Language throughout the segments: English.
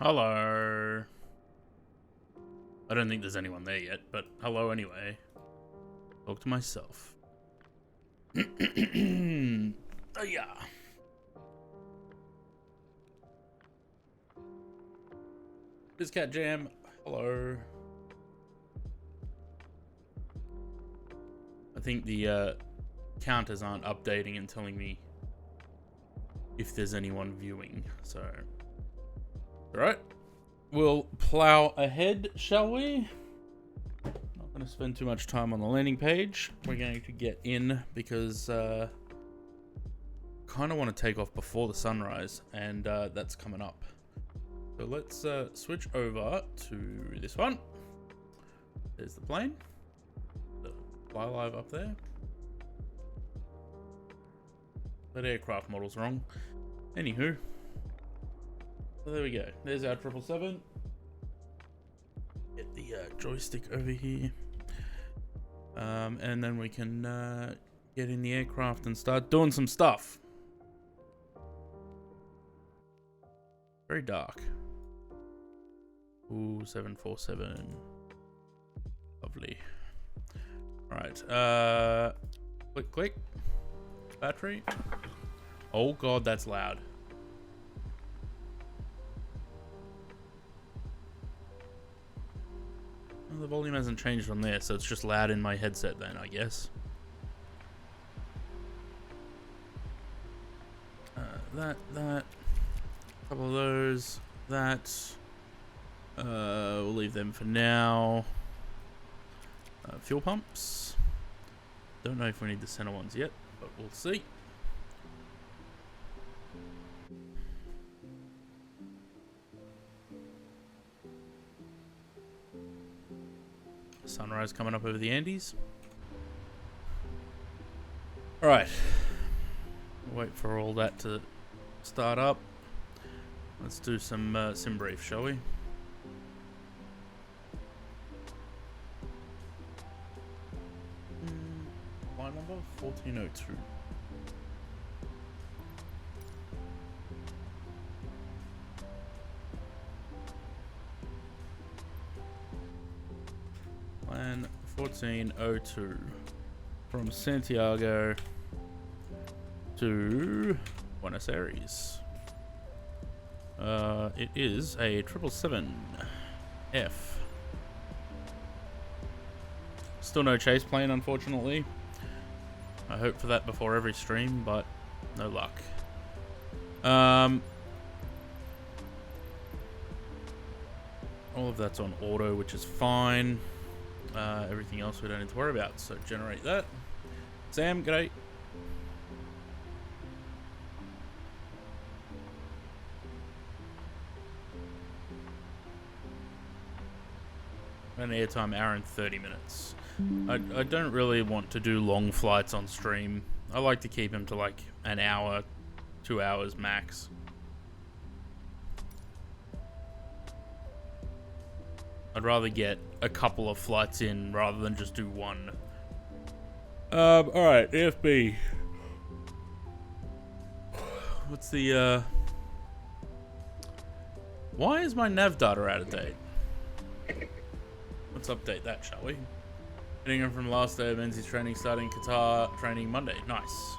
Hello. I don't think there's anyone there yet, but hello anyway. Talk to myself. Oh yeah. This cat jam. Hello. I think the counters aren't updating and telling me if there's anyone viewing, so alright. We'll plow ahead, shall we? Not going to spend too much time on the landing page. We're going to get in because kind of want to take off before the sunrise, and that's coming up. So let's switch over to this one. There's the plane. The fly live up there. That aircraft model's wrong. Anywho. So there we go. There's our 777. Get the joystick over here. And then we can get in the aircraft and start doing some stuff. Very dark. Ooh, 747. Lovely. Alright. Click, click. Battery. Oh god, that's loud. Well, the volume hasn't changed on there, so it's just loud in my headset then, I guess. That. A couple of those. That. We'll leave them for now. Fuel pumps. Don't know if we need the center ones yet, but we'll see. Sunrise coming up over the Andes. Alright. Wait for all that to start up. Let's do some sim brief, shall we? Line number 1402. Plan 1402 from Santiago to Buenos Aires. It is a 777F. Still no chase plane, unfortunately. I hope for that before every stream, but no luck. All of that's on auto, which is fine. Everything else we don't need to worry about, so generate that. Sam, g'day. An airtime hour and 30 minutes. I don't really want to do long flights on stream. I like to keep them to like an hour, 2 hours max. I'd rather get a couple of flights in rather than just do one. Alright, AFB. What's the, why is my nav data out of date? Let's update that, shall we? Getting in from last day of Menzies training, starting Qatar training Monday. Nice.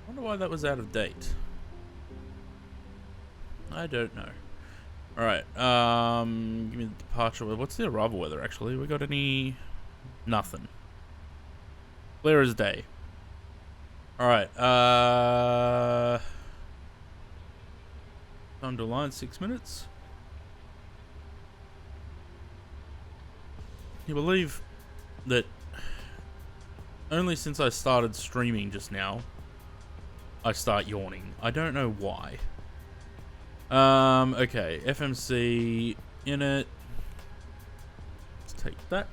Wonder why that was out of date. I don't know. Alright, give me the departure weather. What's the arrival weather, actually? We got any... Nothing. Clear as day. Alright, time to line 6 minutes. Can you believe that only since I started streaming just now, I start yawning. I don't know why. Okay, FMC in it. Let's take that.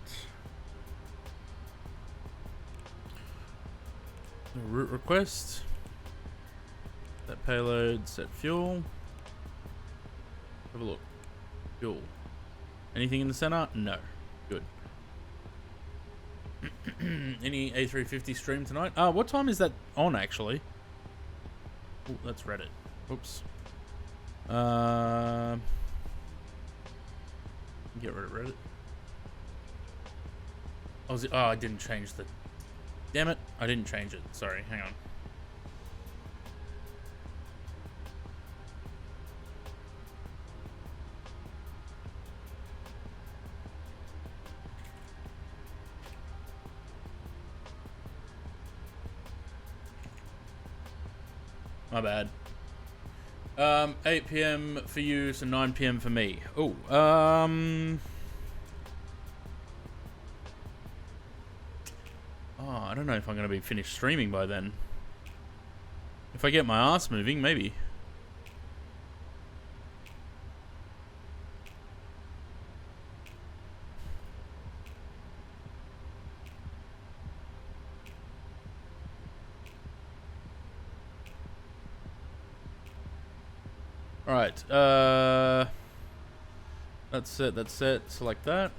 Route request. Set payload, set fuel. Have a look. Fuel. Anything in the center? No. Good. Any A350 stream tonight? What time is that on, actually? Oh, that's Reddit. Oops. Get rid of Reddit. Oh, I didn't change the... Damn it. I didn't change it. Sorry, hang on. My bad. 8 PM for you, so 9 PM for me. Oh, I don't know if I'm going to be finished streaming by then. If I get my ass moving, maybe. Alright, that's it, select that.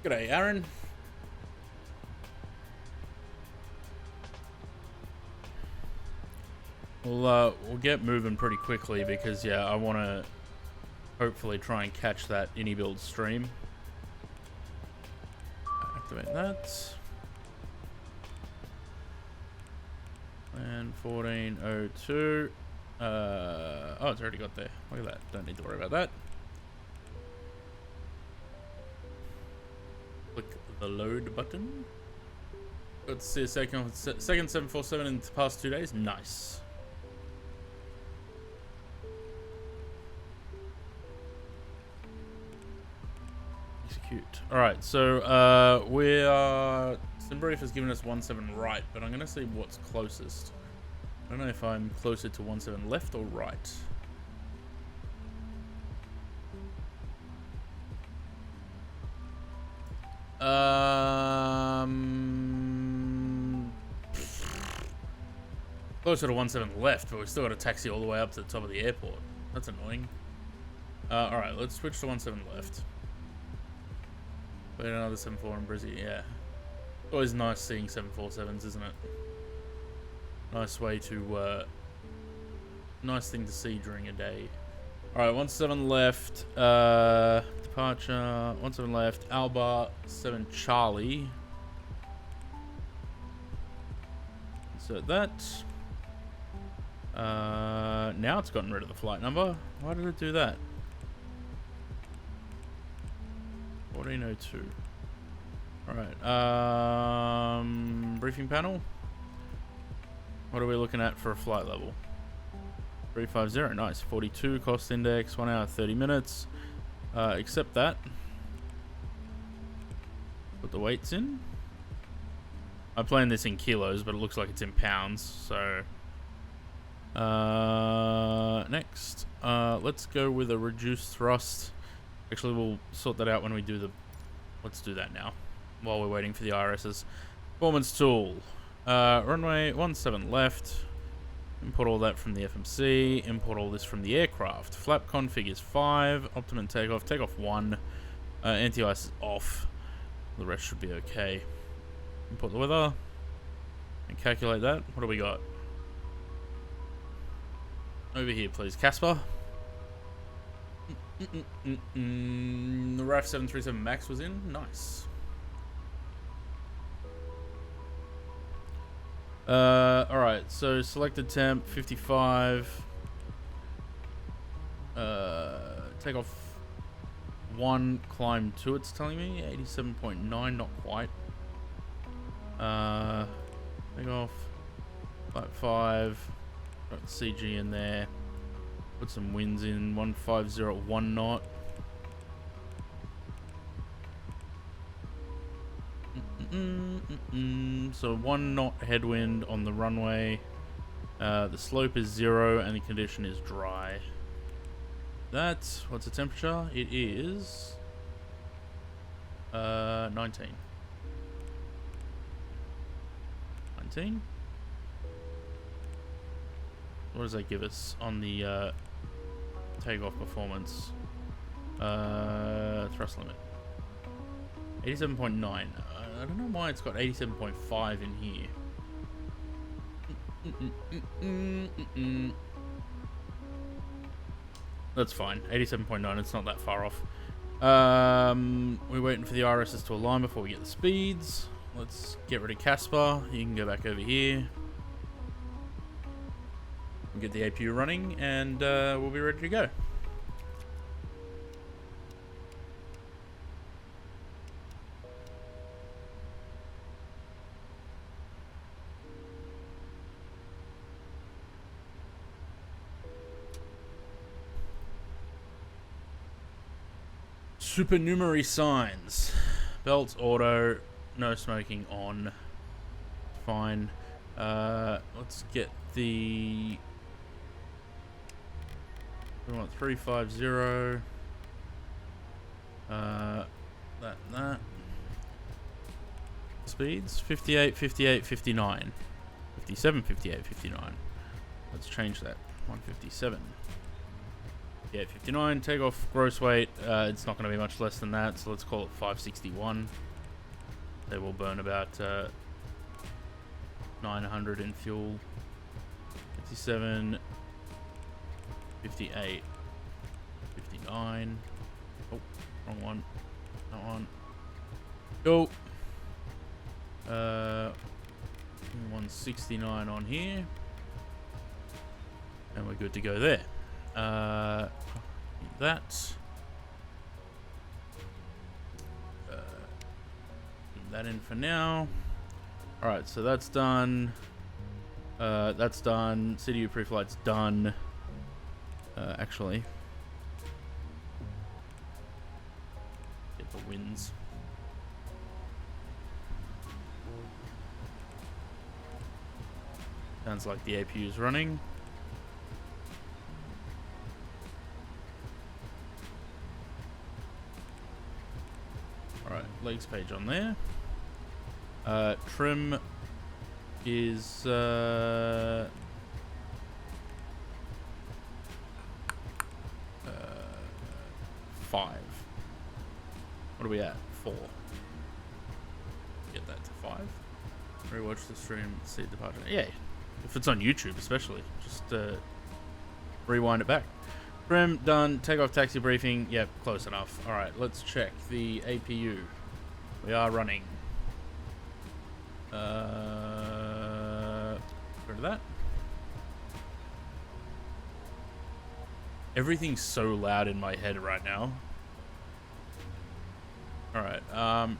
G'day, Aaron. We'll get moving pretty quickly because, yeah, I want to hopefully try and catch that Innie build stream. Activate that. And 1402. Oh, it's already got there. Look at that. Don't need to worry about that. Click the load button. Got to see a second 747 in the past 2 days. Nice. Execute. Alright, so we are... Simbrief has given us 17 right, but I'm going to see what's closest. I don't know if I'm closer to 17 left or right. Closer to 17 left, but we still got to taxi all the way up to the top of the airport. That's annoying. Alright, let's switch to 17 left. Wait, another 74 in Brizzy, yeah. Always nice seeing 747s, isn't it? Nice way to, nice thing to see during a day. Alright, 17 left, departure, 17 left, Alba, 7 Charlie. Insert that. Now it's gotten rid of the flight number. Why did it do that? 1402. Alright, briefing panel. What are we looking at for a flight level? 350, nice. 42, cost index, 1 hour, 30 minutes. Accept that. Put the weights in. I planned this in kilos, but it looks like it's in pounds, so... next. Let's go with a reduced thrust. Actually, we'll sort that out when we do the... Let's do that now, while we're waiting for the IRS's. Performance tool. Runway 17 left. Import all that from the FMC. Import all this from the aircraft. Flap config is 5. Optimum takeoff. Takeoff 1. Anti-ice is off. The rest should be okay. Import the weather. And calculate that. What do we got? Over here, please. Casper. The RAF 737 Max was in. Nice. Alright, so selected temp 55. Take off 1, climb 2, it's telling me. 87.9, not quite. Take off. Flight 5. Got CG in there. Put some winds in. 150 at 1 knot. So 1 knot headwind on the runway. The slope is 0 and the condition is dry. That's... What's the temperature? It is... 19. 19? What does that give us on the takeoff performance? Thrust limit. 87.9. I don't know why it's got 87.5 in here. That's fine. 87.9. It's not that far off. We're waiting for the RSs to align before we get the speeds. Let's get rid of Caspar. You can go back over here. We'll get the APU running, and we'll be ready to go. Supernumerary signs. Belts auto. No smoking on. Fine. Let's get the... We want 350. That. Speeds. 58, 58, 59. 57, 58, 59. Let's change that. 157. Yeah, 59, takeoff gross weight, it's not going to be much less than that, so let's call it 561. They will burn about 900 in fuel. 57, 58, 59. Oh, wrong one. That one. Go. 169 on here. And we're good to go there. That. That in for now. Alright, so that's done. That's done. CDU pre-flight's done. Actually. Get the wins. Sounds like the APU is running. Alright, legs page on there. Trim is 5. What are we at? 4. Get that to 5. Rewatch the stream, see departure. Yeah, if it's on YouTube especially, just rewind it back. Trim done. Takeoff taxi briefing. Yep, close enough. All right, let's check the APU. We are running. Rid of that. Everything's so loud in my head right now. All right,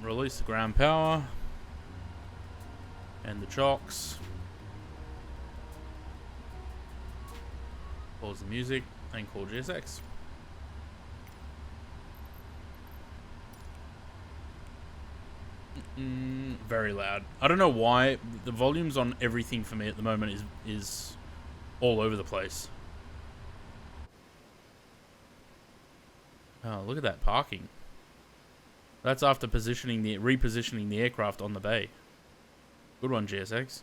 release the ground power and the chocks. Pause the music and call GSX. Very loud. I don't know why the volumes on everything for me at the moment is all over the place. Oh, look at that parking. That's after repositioning the aircraft on the bay. Good one, GSX.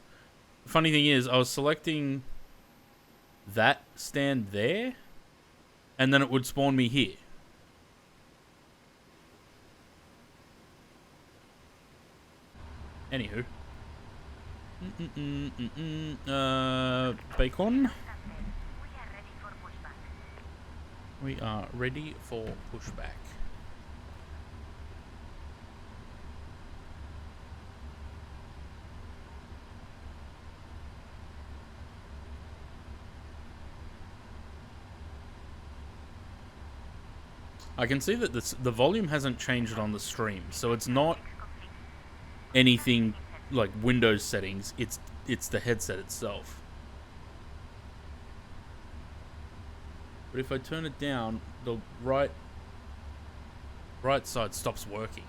The funny thing is, I was selecting that stand there, and then it would spawn me here. Anywho. Bacon. We are ready for pushback. I can see that the volume hasn't changed on the stream, so it's not anything like Windows settings. It's the headset itself. But if I turn it down, the right side stops working.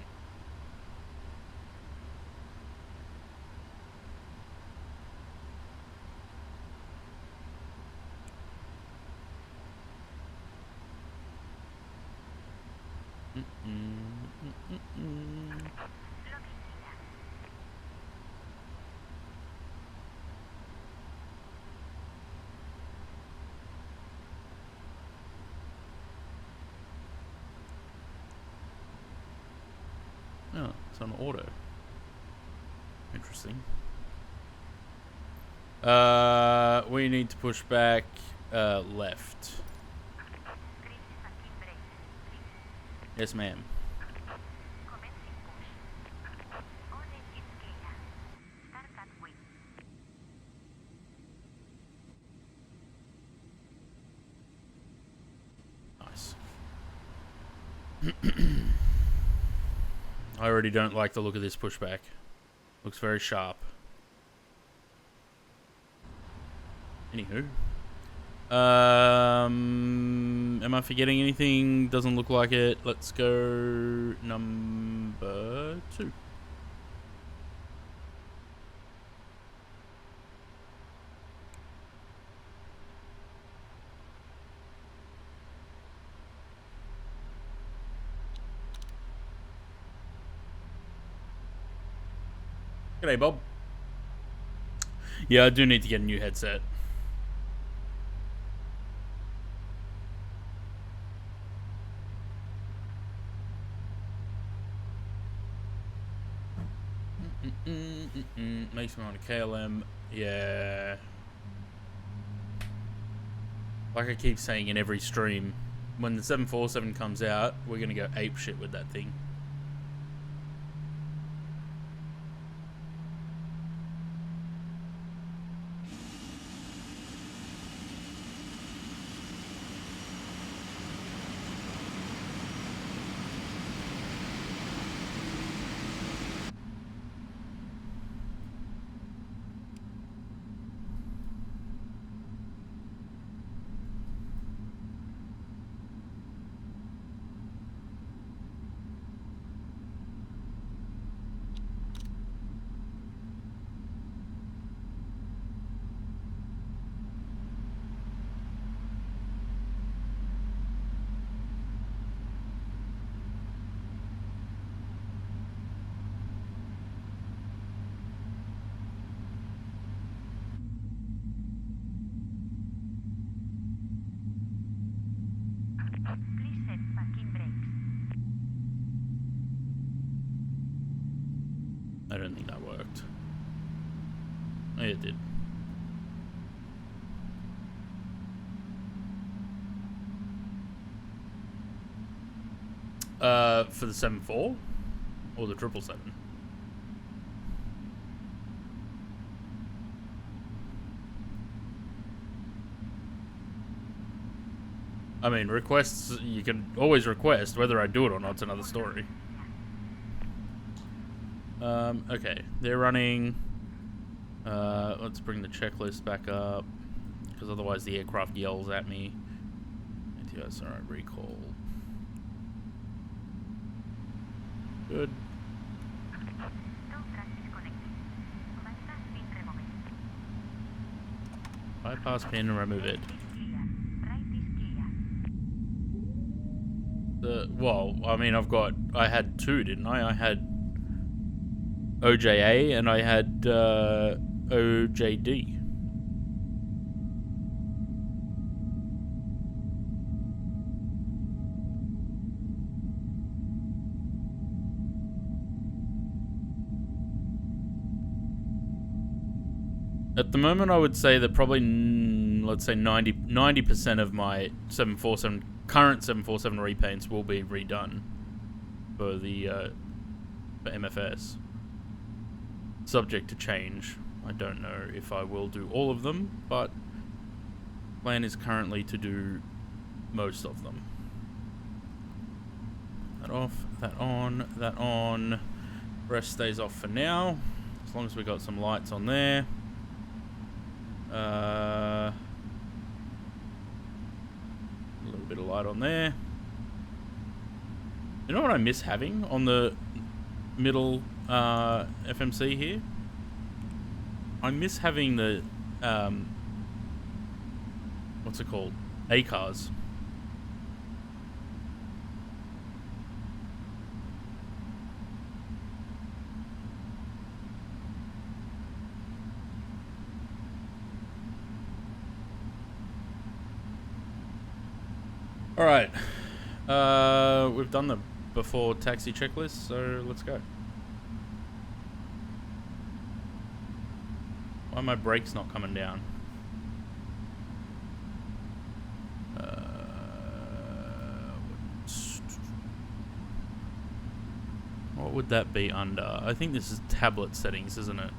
It's on auto. Interesting. We need to push back left. Yes, ma'am. Nice. I already don't like the look of this pushback. Looks very sharp. Anywho. Am I forgetting anything? Doesn't look like it. Let's go number 2. G'day, Bob. Yeah, I do need to get a new headset. Makes me want a KLM. Yeah. Like I keep saying in every stream, when the 747 comes out, we're gonna go ape shit with that thing. I don't think that worked. Oh, it did. For the 7.4 or the 777? I mean, requests, you can always request. Whether I do it or not, it's another story. Okay, they're running. Let's bring the checklist back up, because otherwise the aircraft yells at me. ATS, alright, recall. Good. Bypass pin and remove it. Well, I mean, I had 2, didn't I? I had OJA and I had OJD. At the moment, I would say that probably, let's say 90% of my 747 current 747 repaints will be redone for the for MFS. Subject to change. I don't know if I will do all of them, but plan is currently to do most of them. That off, that on, that on. Rest stays off for now, as long as we got some lights on there. A little bit of light on there. You know what I miss having on the middle FMC here? I miss having the what's it called? ACARs. Alright. We've done the before taxi checklist, so let's go. Why are my brakes not coming down? What would that be under? I think this is tablet settings, isn't it?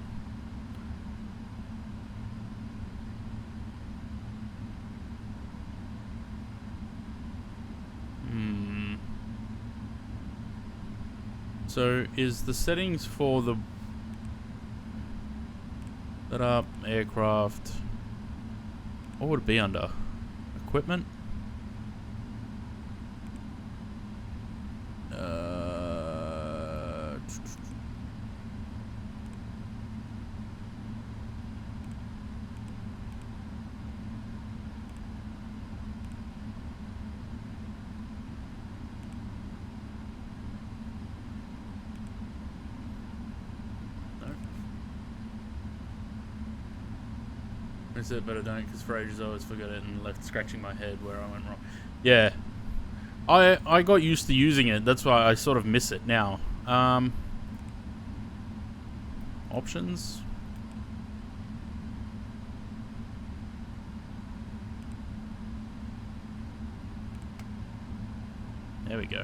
So is the settings for the that up aircraft? What would it be under? Equipment? Is it? But I don't, because for ages I always forgot it and left scratching my head where I went wrong. Yeah. I got used to using it, that's why I sort of miss it now. Options? There we go.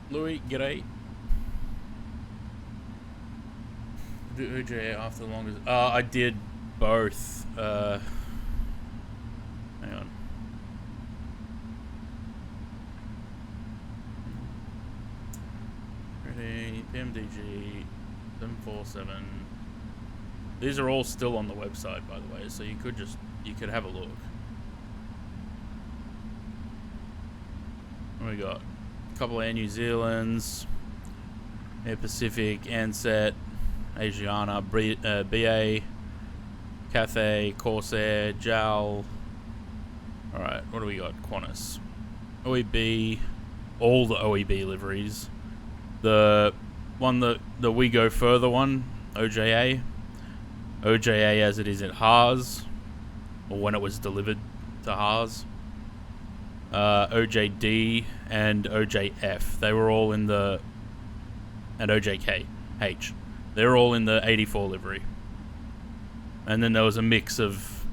Louis, g'day. Do OJ after the longest. I did both. Hang on. Ready, PMDG 747. These are all still on the website, by the way, so you could have a look. What we got? A couple of Air New Zealands, Air Pacific, Ansett, Asiana, BA, Cathay, Corsair, JAL. Alright, what do we got? Qantas. OEB, all the OEB liveries. The one that the We Go Further one, OJA. OJA as it is at Haas, or when it was delivered to Haas. OJD and OJF. They were all in the... and OJKH. They were all in the 84 livery. And then there was a mix of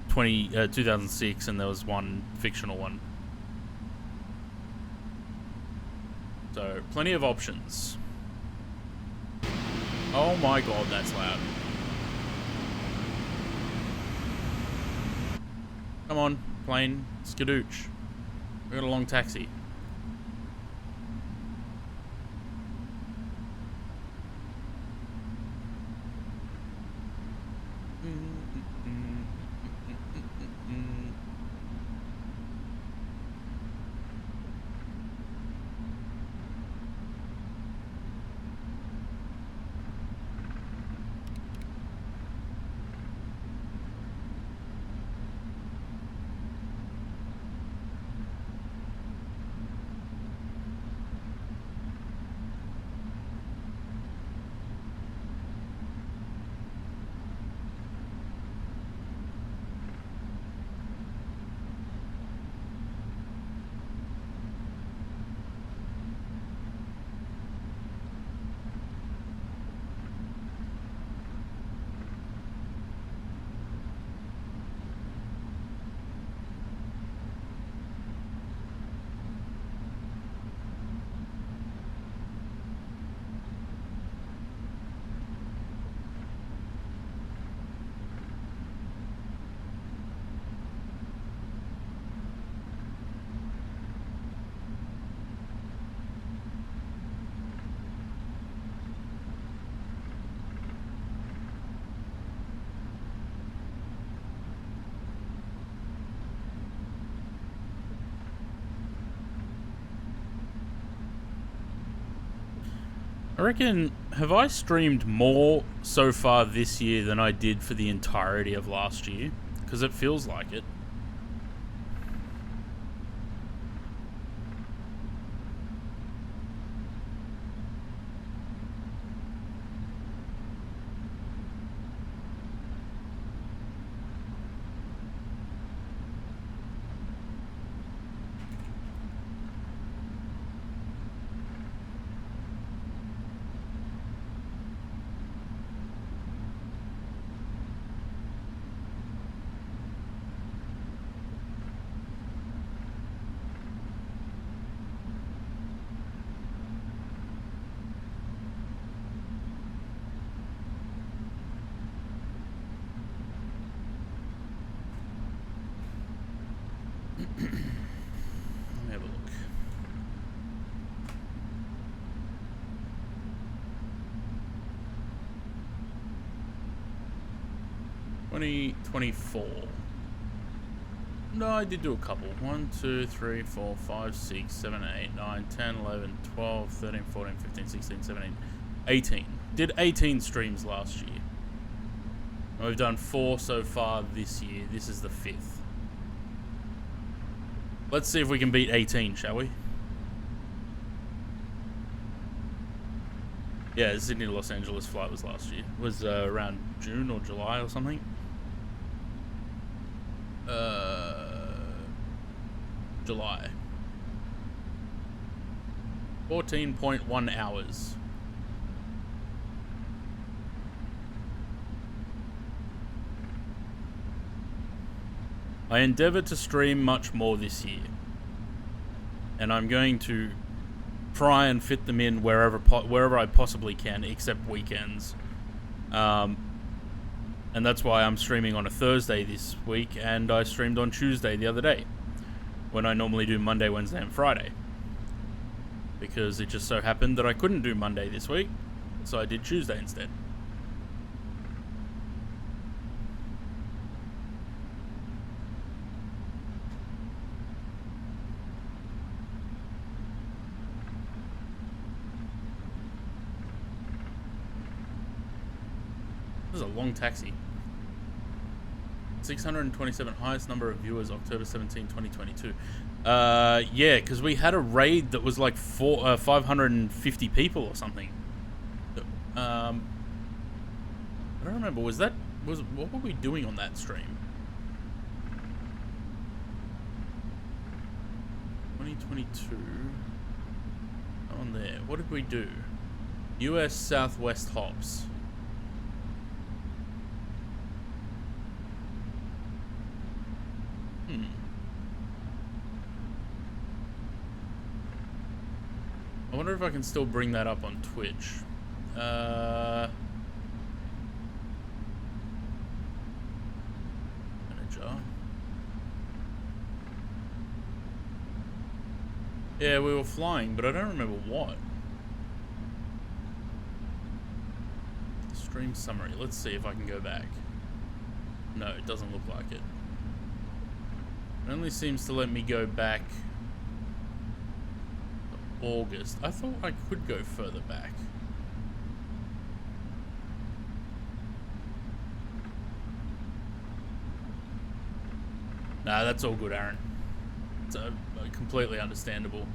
2006 and there was one fictional one. So, plenty of options. Oh my god, that's loud. Come on, plane, skadooch. We got a long taxi. I reckon, have I streamed more so far this year than I did for the entirety of last year? Because it feels like it. 2024. No, I did do a couple. 1, 2, 3, 4, 5, 6, 7, 8, 9, 10, 11, 12, 13, 14, 15, 16, 17, 18. Did 18 streams last year. And we've done 4 so far this year. This is the 5th. Let's see if we can beat 18, shall we? Yeah, the Sydney to Los Angeles flight was last year. It was around June or July or something. July. 14.1 hours. I endeavor to stream much more this year. And I'm going to try and fit them in wherever I possibly can, except weekends. And that's why I'm streaming on a Thursday this week, and I streamed on Tuesday the other day, when I normally do Monday, Wednesday, and Friday. Because it just so happened that I couldn't do Monday this week, so I did Tuesday instead. This is a long taxi. 627 highest number of viewers, October 17, 2022. Yeah, because we had a raid that was like 550 people or something. I don't remember. What were we doing on that stream? 2022. On there. What did we do? US Southwest hops. I wonder if I can still bring that up on Twitch. Manager. Yeah, we were flying, but I don't remember what. Stream summary. Let's see if I can go back. No, it doesn't look like it. It only seems to let me go back to August. I thought I could go further back. Nah, that's all good, Aaron. It's completely understandable.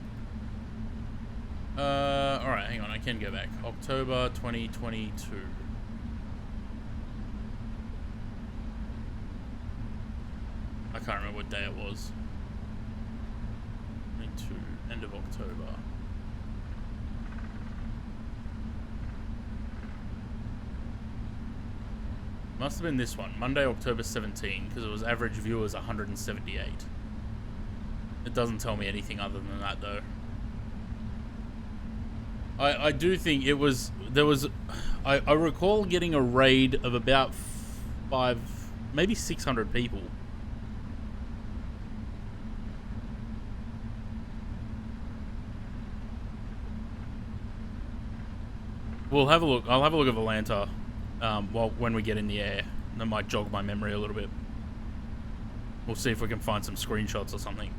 Alright, hang on, I can go back. October 2022. I can't remember what day it was. 22, end of October. Must have been this one, Monday, October 17, because it was average viewers 178. It doesn't tell me anything other than that, though. I do think it was, I recall getting a raid of about 5, maybe 600 people. We'll have a look. I'll have a look at Atlanta when we get in the air. That might jog my memory a little bit. We'll see if we can find some screenshots or something.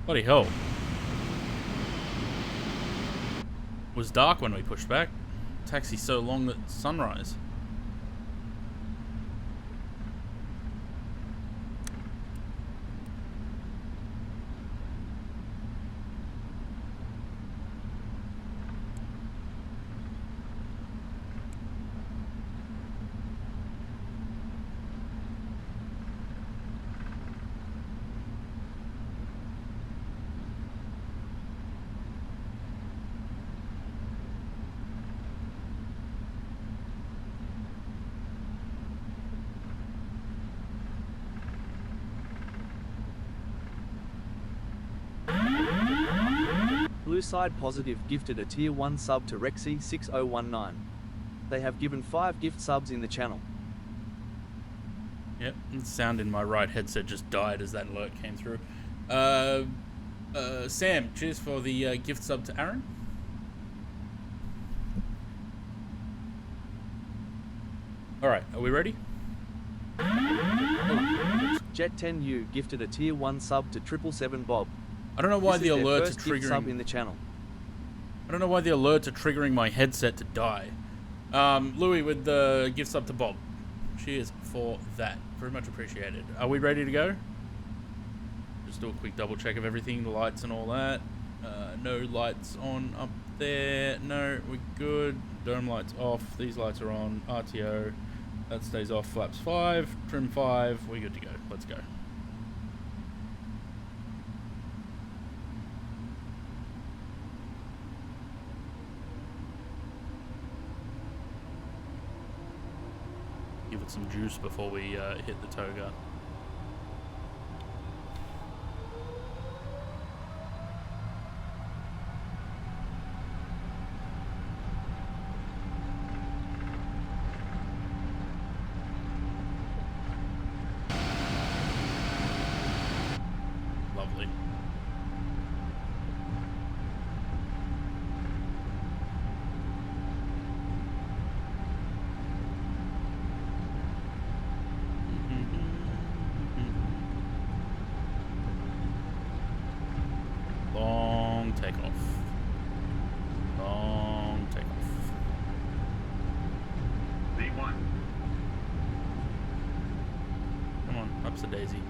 Bloody hell. It was dark when we pushed back. Taxi's so long that it's sunrise. Blue Side Positive gifted a tier 1 sub to Rexy6019. They have given 5 gift subs in the channel. Yep, the sound in my right headset just died as that alert came through. Sam, cheers for the gift sub to Aaron. Alright, are we ready? Jet 10U gifted a tier 1 sub to 777 Bob. I don't know why This the is their alerts are first gift sub in triggering. the channel. I don't know why the alerts are triggering my headset to die. Louis with the gift sub to Bob. Cheers for that. Very much appreciated. Are we ready to go? Just do a quick double check of everything, the lights and all that. No lights on up there. No, we're good. Dome lights off. These lights are on. RTO. That stays off. Flaps 5. Trim 5. We're good to go. Let's go. Give it some juice before we hit the toga. Lovely. Long takeoff. Long takeoff. V1. Come on, up's a daisy.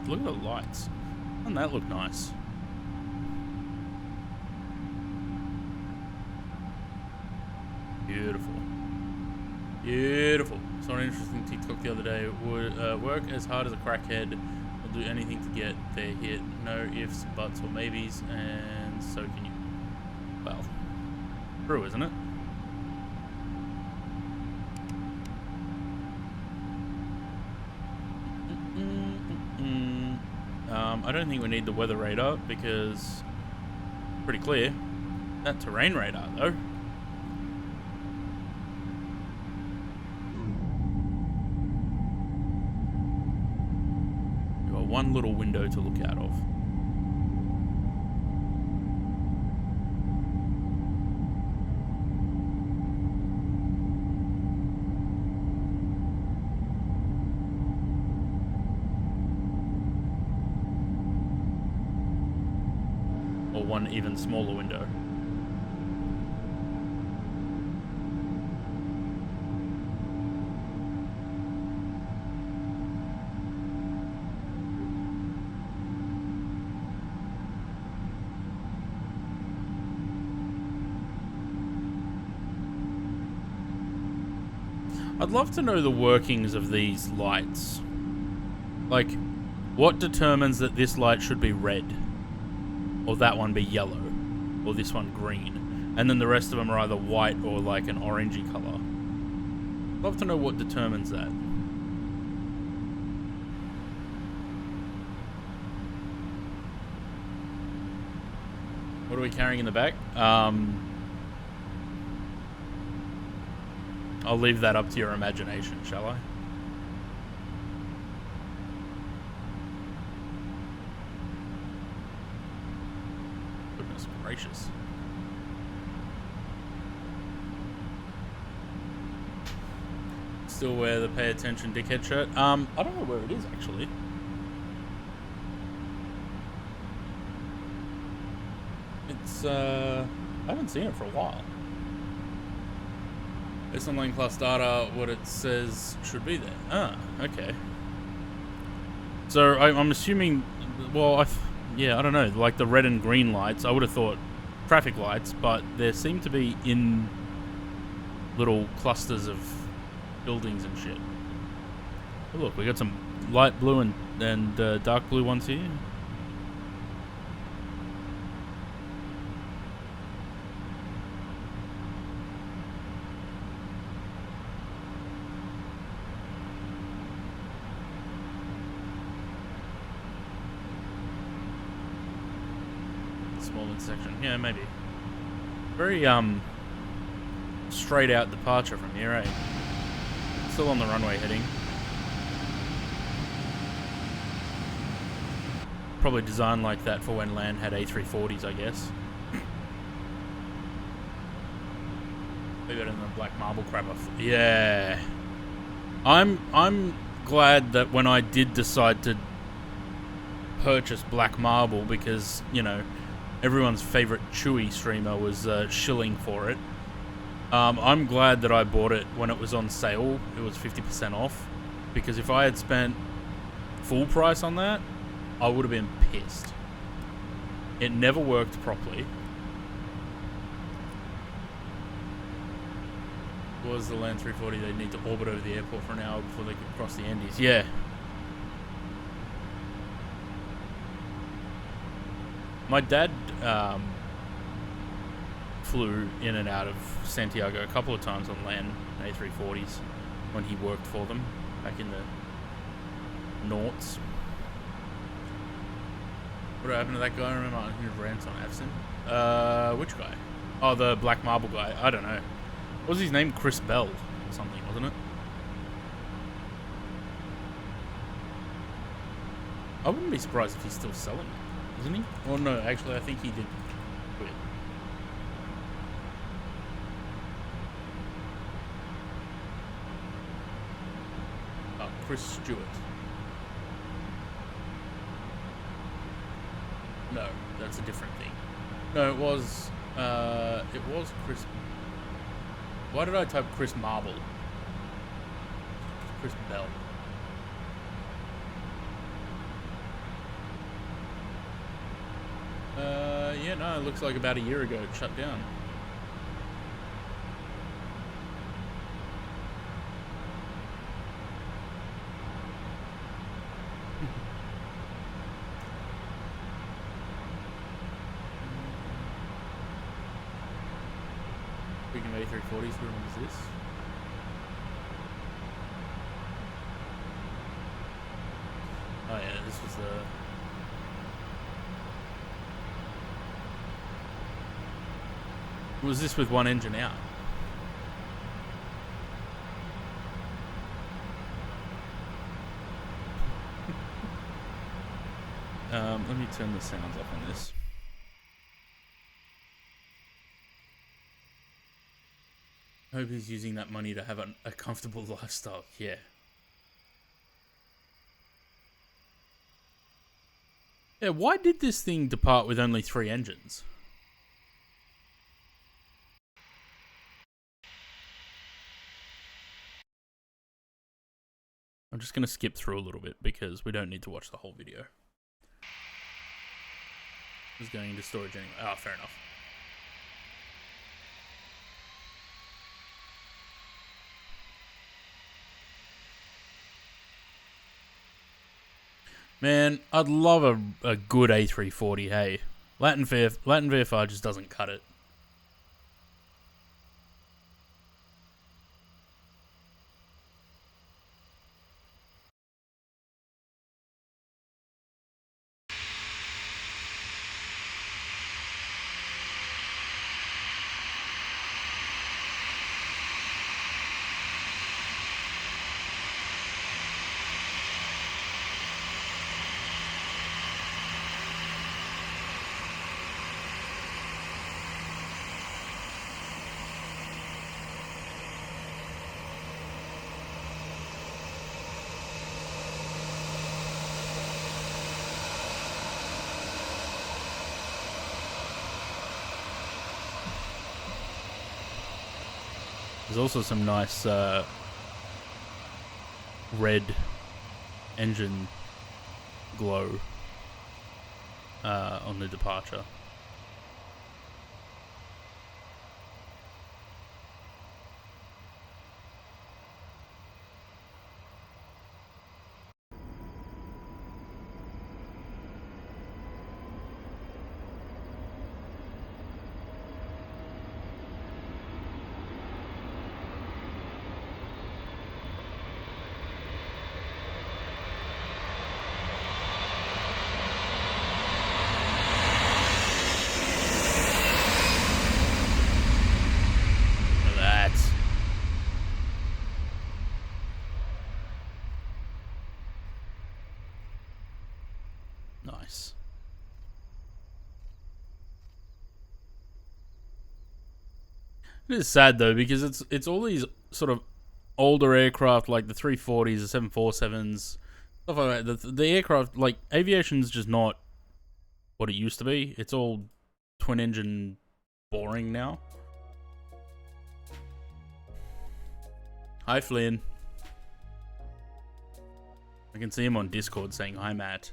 Look at the lights. Doesn't that look nice? Beautiful. Beautiful. Saw an interesting TikTok the other day. Would work as hard as a crackhead. Will do anything to get their hit. No ifs, buts, or maybes. And so can you. Well, true, isn't it? I don't think we need the weather radar because pretty clear. That terrain radar though. We've got one little window to look out of. One even smaller window. I'd love to know the workings of these lights. Like, what determines that this light should be red? Or that one be yellow, or this one green, and then the rest of them are either white or like an orangey color. Love to know what determines that. What are we carrying in the back? I'll leave that up to your imagination, shall I? Gracious. Still wear the pay attention dickhead shirt. I don't know where it is actually. It's I haven't seen it for a while. Based on lane class data, what it says should be there. Ah, okay. So I'm assuming, well, yeah, I don't know, like the red and green lights, I would have thought traffic lights, but there seem to be in little clusters of buildings and shit. Oh, look, we got some light blue and dark blue ones here. small intersection. Yeah, maybe. Very, straight out departure from here, eh? Still on the runway heading. Probably designed like that for when LAN had A340s, I guess. Maybe better than the black marble crap. Yeah. I'm glad that when I did decide to purchase black marble, because, you know, everyone's favorite Chewy streamer was shilling for it. I'm glad that I bought it when it was on sale. It was 50% off, because if I had spent full price on that, I would have been pissed. It never worked properly. Was the LAN 340 they'd need to orbit over the airport for an hour before they could cross the Andes? Yeah. My dad flew in and out of Santiago a couple of times on LAN A340s when he worked for them back in the noughts. What happened to that guy? Remember who rants on Avcin? Which guy? Oh, the black marble guy. I don't know. What was his name? Chris Bell or something, wasn't it? I wouldn't be surprised if he's still selling it, isn't he? Or no, actually, I think he did quit. Oh, Chris Stewart. No, that's a different thing. No, it was Chris. Why did I type Chris Marble? Chris Bell. Yeah, no, it looks like about a year ago it shut down. Speaking of A340s, who remembers this? Oh yeah, this was was this with one engine out? Let me turn the sounds up on this. Hope he's using that money to have a comfortable lifestyle. Yeah. Yeah, why did this thing depart with only 3 engines? I'm just going to skip through a little bit because we don't need to watch the whole video. It's going into storage anyway. Oh, fair enough. Man, I'd love a good A340, hey. Latin VFR just doesn't cut it. There's also some nice red engine glow on the departure. Nice. It is sad though, because it's all these sort of older aircraft like the 340s, the 747s, stuff like that. The aircraft, like, aviation's just not what it used to be. It's all twin engine boring now. Hi, Flynn. I can see him on Discord saying hi, Matt.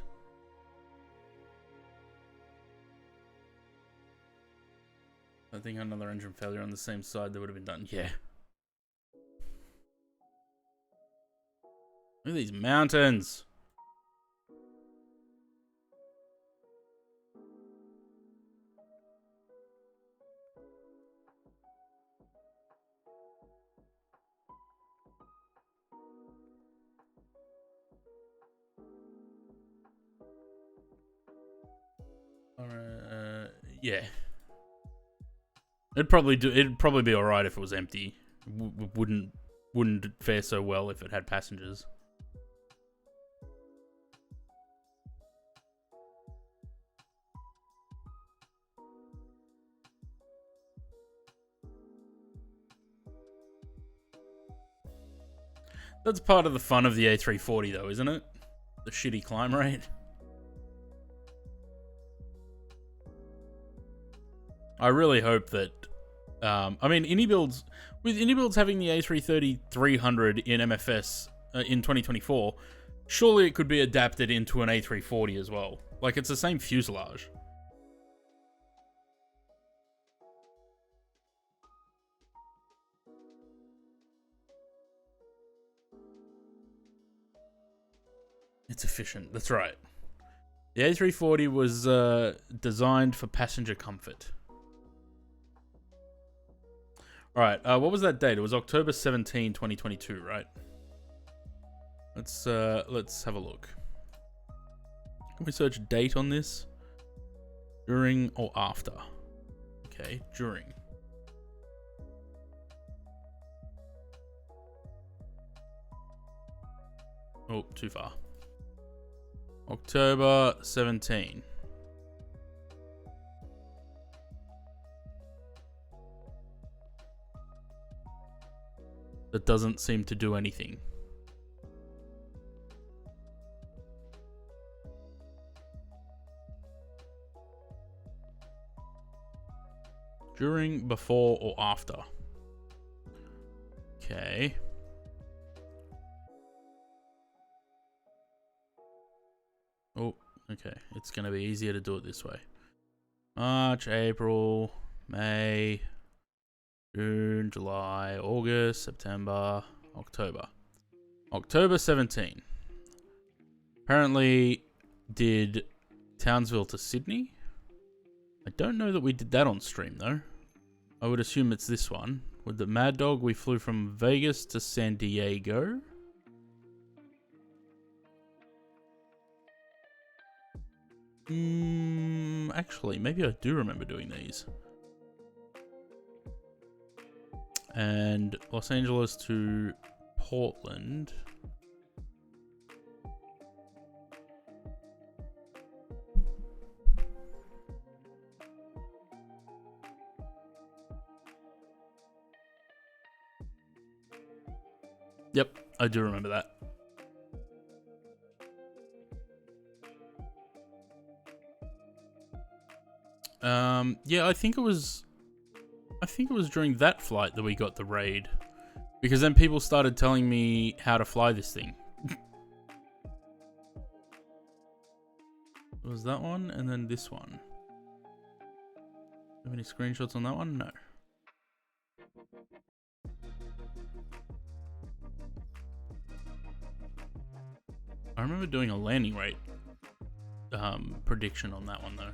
I think another engine failure on the same side that would have been done. Yeah. Look at these mountains. Yeah. It'd probably be all right if it was empty. Wouldn't fare so well if it had passengers. That's part of the fun of the A340 though, isn't it? The shitty climb rate. I really hope that, I mean, with Builds having the A330-300 in MFS in 2024, surely it could be adapted into an A340 as well. Like, it's the same fuselage. It's efficient, that's right. The A340 was designed for passenger comfort. Alright, what was that date? It was October 17, 2022, right? Let's have a look. Can we search date on this? During or after? Okay, during. Oh, too far. October 17. That doesn't seem to do anything. During, before, or after? Okay. Oh, okay. It's going to be easier to do it this way. March, April, May, June, July, August, September, October. October 17. Apparently did Townsville to Sydney. I don't know that we did that on stream though. I would assume it's this one. With the Mad Dog, we flew from Vegas to San Diego. Actually, maybe I do remember doing these. And Los Angeles to Portland. Yep, I do remember that. Yeah, I think it was during that flight that we got the raid. Because then people started telling me how to fly this thing. It was that one, and then this one. Have any screenshots on that one? No. I remember doing a landing rate prediction on that one though.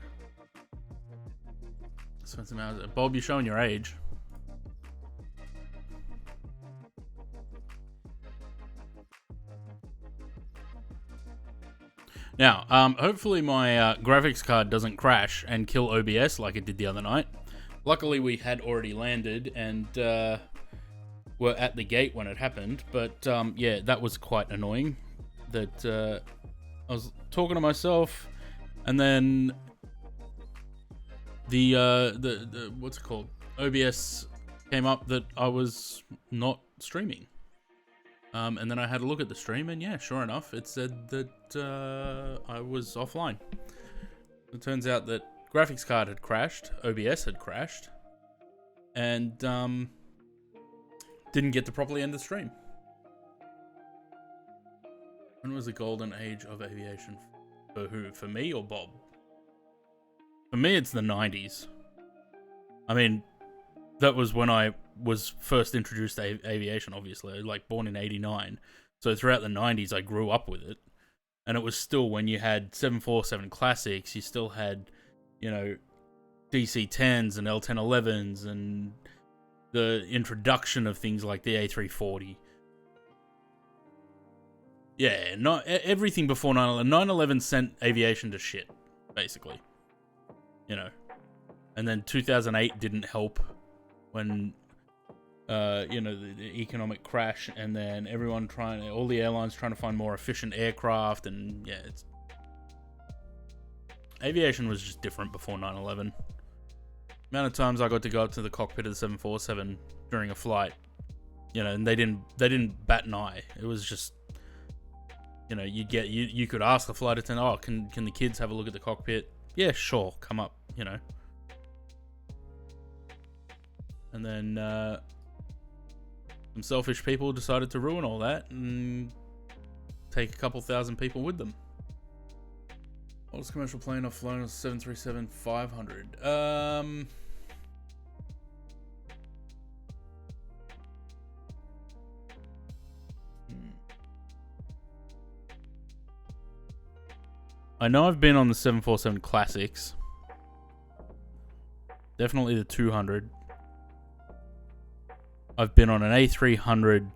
Bob, you're showing your age. Now, hopefully my graphics card doesn't crash and kill OBS like it did the other night. Luckily, we had already landed and were at the gate when it happened. But yeah, that was quite annoying. That I was talking to myself And then the what's it called? OBS came up that I was not streaming. And then I had a look at the stream, and yeah, sure enough, it said that I was offline. It turns out that graphics card had crashed, OBS had crashed, and didn't get to properly end the stream. When was the golden age of aviation? For who? For me or Bob? For me, it's the 90s. I mean, that was when I was first introduced to aviation, obviously. Like, born in 89. So throughout the 90s, I grew up with it. And it was still when you had 747 Classics, you still had, you know, DC-10s and L-1011s and the introduction of things like the A340. Yeah, not everything before 9/11. 9/11 sent aviation to shit, basically. You know. And then 2008 didn't help when, you know, the economic crash, and then all the airlines trying to find more efficient aircraft, and yeah, aviation was just different before 9/11. Amount of times I got to go up to the cockpit of the 747 during a flight, you know, and they didn't bat an eye. It was just, you know, you could ask the flight attendant, oh, can the kids have a look at the cockpit? Yeah, sure, come up, you know. And then some selfish people decided to ruin all that and take a couple thousand people with them. Oldest commercial plane I've flown was 737-500. I know I've been on the 747 Classics. Definitely the 200. I've been on an A300,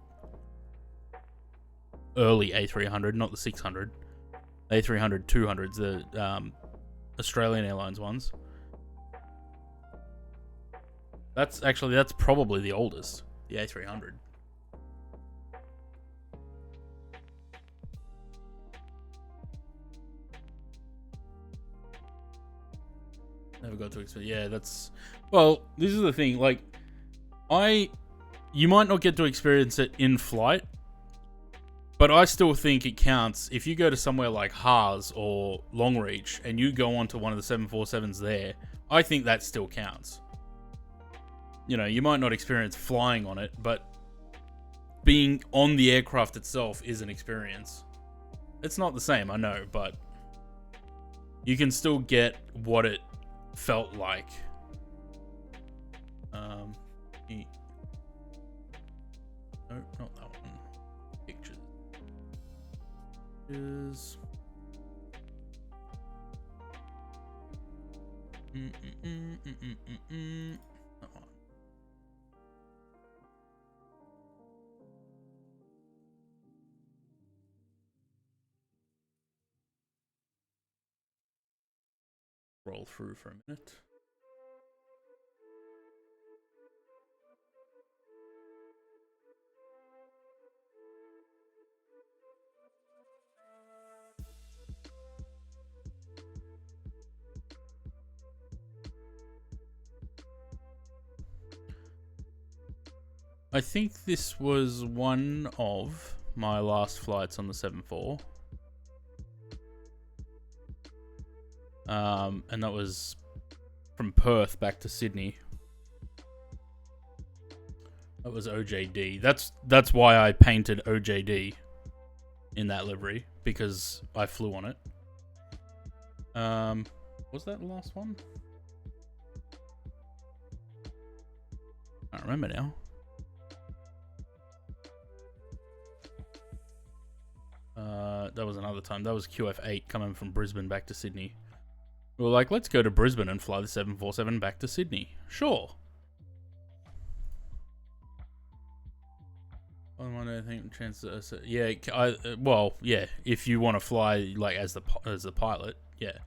early A300, not the 600. A300 200s, the Australian Airlines ones. That's probably the oldest, the A300. Never got to experience. Yeah, that's... Well, this is the thing. Like, you might not get to experience it in flight, but I still think it counts. If you go to somewhere like Haas or Longreach and you go onto one of the 747s there, I think that still counts. You know, you might not experience flying on it, but being on the aircraft itself is an experience. It's not the same, I know, but you can still get what it felt like. No, not that one. Pictures. That one. Roll through for a minute. I think this was one of my last flights on the 747. And that was from Perth back to Sydney. That was OJD. That's why I painted OJD in that livery, because I flew on it. Was that the last one? I don't remember now. That was another time. That was QF8 coming from Brisbane back to Sydney. We were like, let's go to Brisbane and fly the 747 back to Sydney. Sure. I think chances. Yeah, well, yeah. If you want to fly like as the pilot, yeah.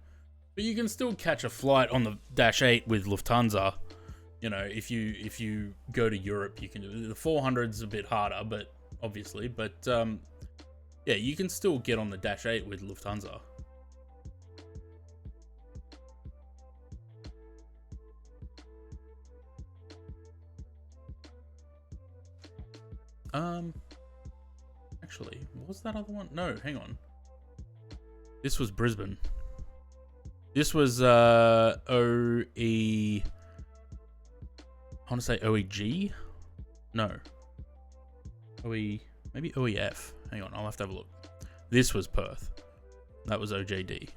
But you can still catch a flight on the Dash 8 with Lufthansa. You know, if you go to Europe, you can do it. The 400's a bit harder, but obviously, yeah, you can still get on the Dash 8 with Lufthansa. Actually, what was that other one? No, hang on. This was Brisbane. This was OE. I want to say OEG. No. OE, maybe OEF. Hang on, I'll have to have a look. This was Perth. That was OJD.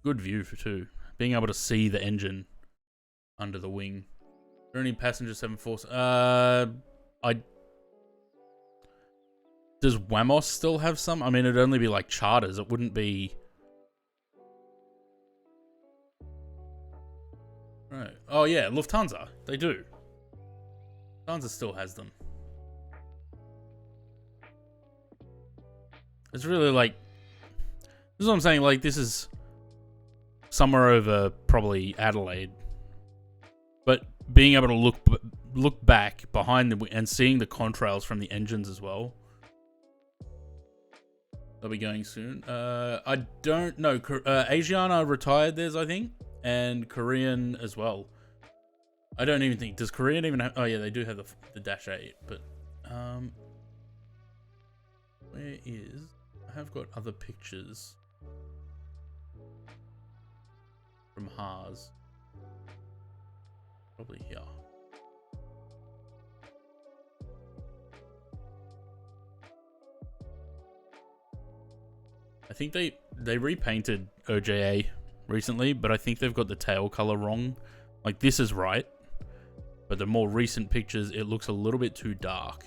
Good view for two. Being able to see the engine under the wing. Are there any passenger 747? Does Wamos still have some? I mean, it'd only be like charters. It wouldn't be. Right. Oh yeah, Lufthansa. They do. Lufthansa still has them. It's really like. This is what I'm saying. Like, this is somewhere over probably Adelaide, but being able to look back behind them and seeing the contrails from the engines as well. They'll be going soon. I don't know. Asiana retired theirs, I think, and Korean as well. I don't even think. Does Korean even have? Oh yeah, they do have the Dash 8, but where is? I have got other pictures from Haas. Probably here. I think they repainted OJA recently, but I think they've got the tail color wrong. Like, this is right, but the more recent pictures, it looks a little bit too dark.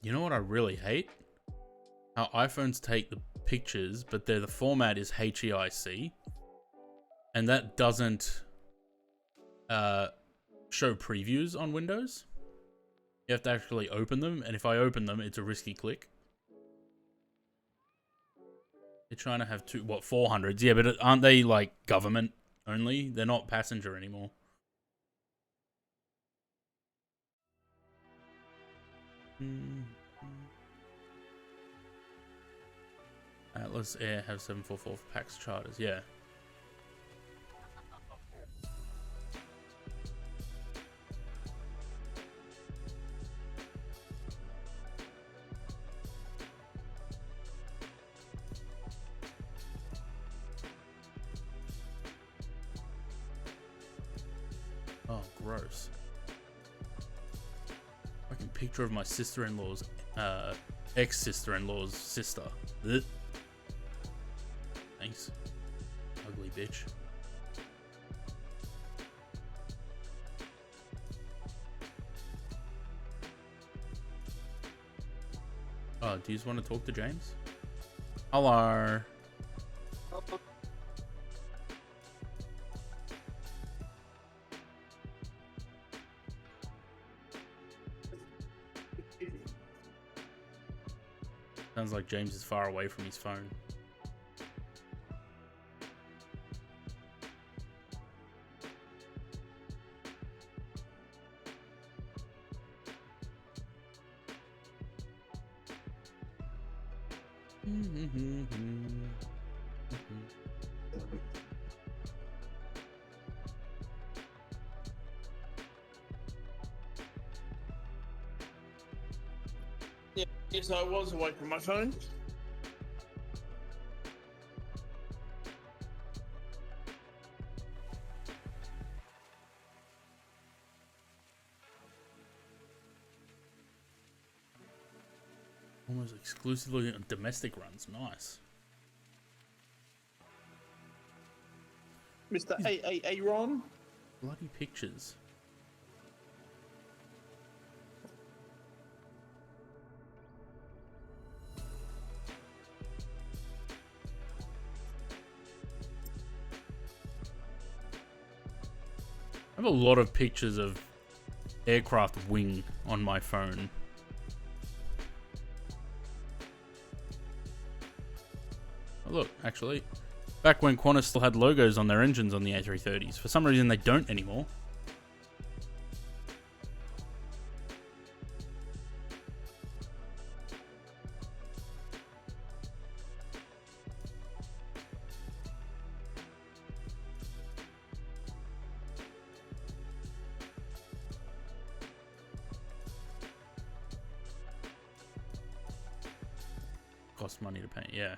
You know what I really hate? How iPhones take the pictures, but the format is HEIC, and that doesn't show previews on Windows. You have to actually open them, and if I open them, it's a risky click. They're trying to have 400s? Yeah, but aren't they like government only? They're not passenger anymore. Atlas Air have 744 for PAX charters, yeah. Oh, gross. Fucking picture of my sister-in-law's, ex-sister-in-law's sister. Ugh. Thanks. Ugly bitch. Oh, do you just want to talk to James? Hello. Sounds like James is far away from his phone. Yeah, yes, I was away from my phone. Almost exclusively on domestic runs. Nice. Mr. Ron. Bloody pictures. I have a lot of pictures of aircraft wing on my phone. Oh, look, actually, back when Qantas still had logos on their engines on the A330s. For some reason, they don't anymore. cost money to paint, yeah.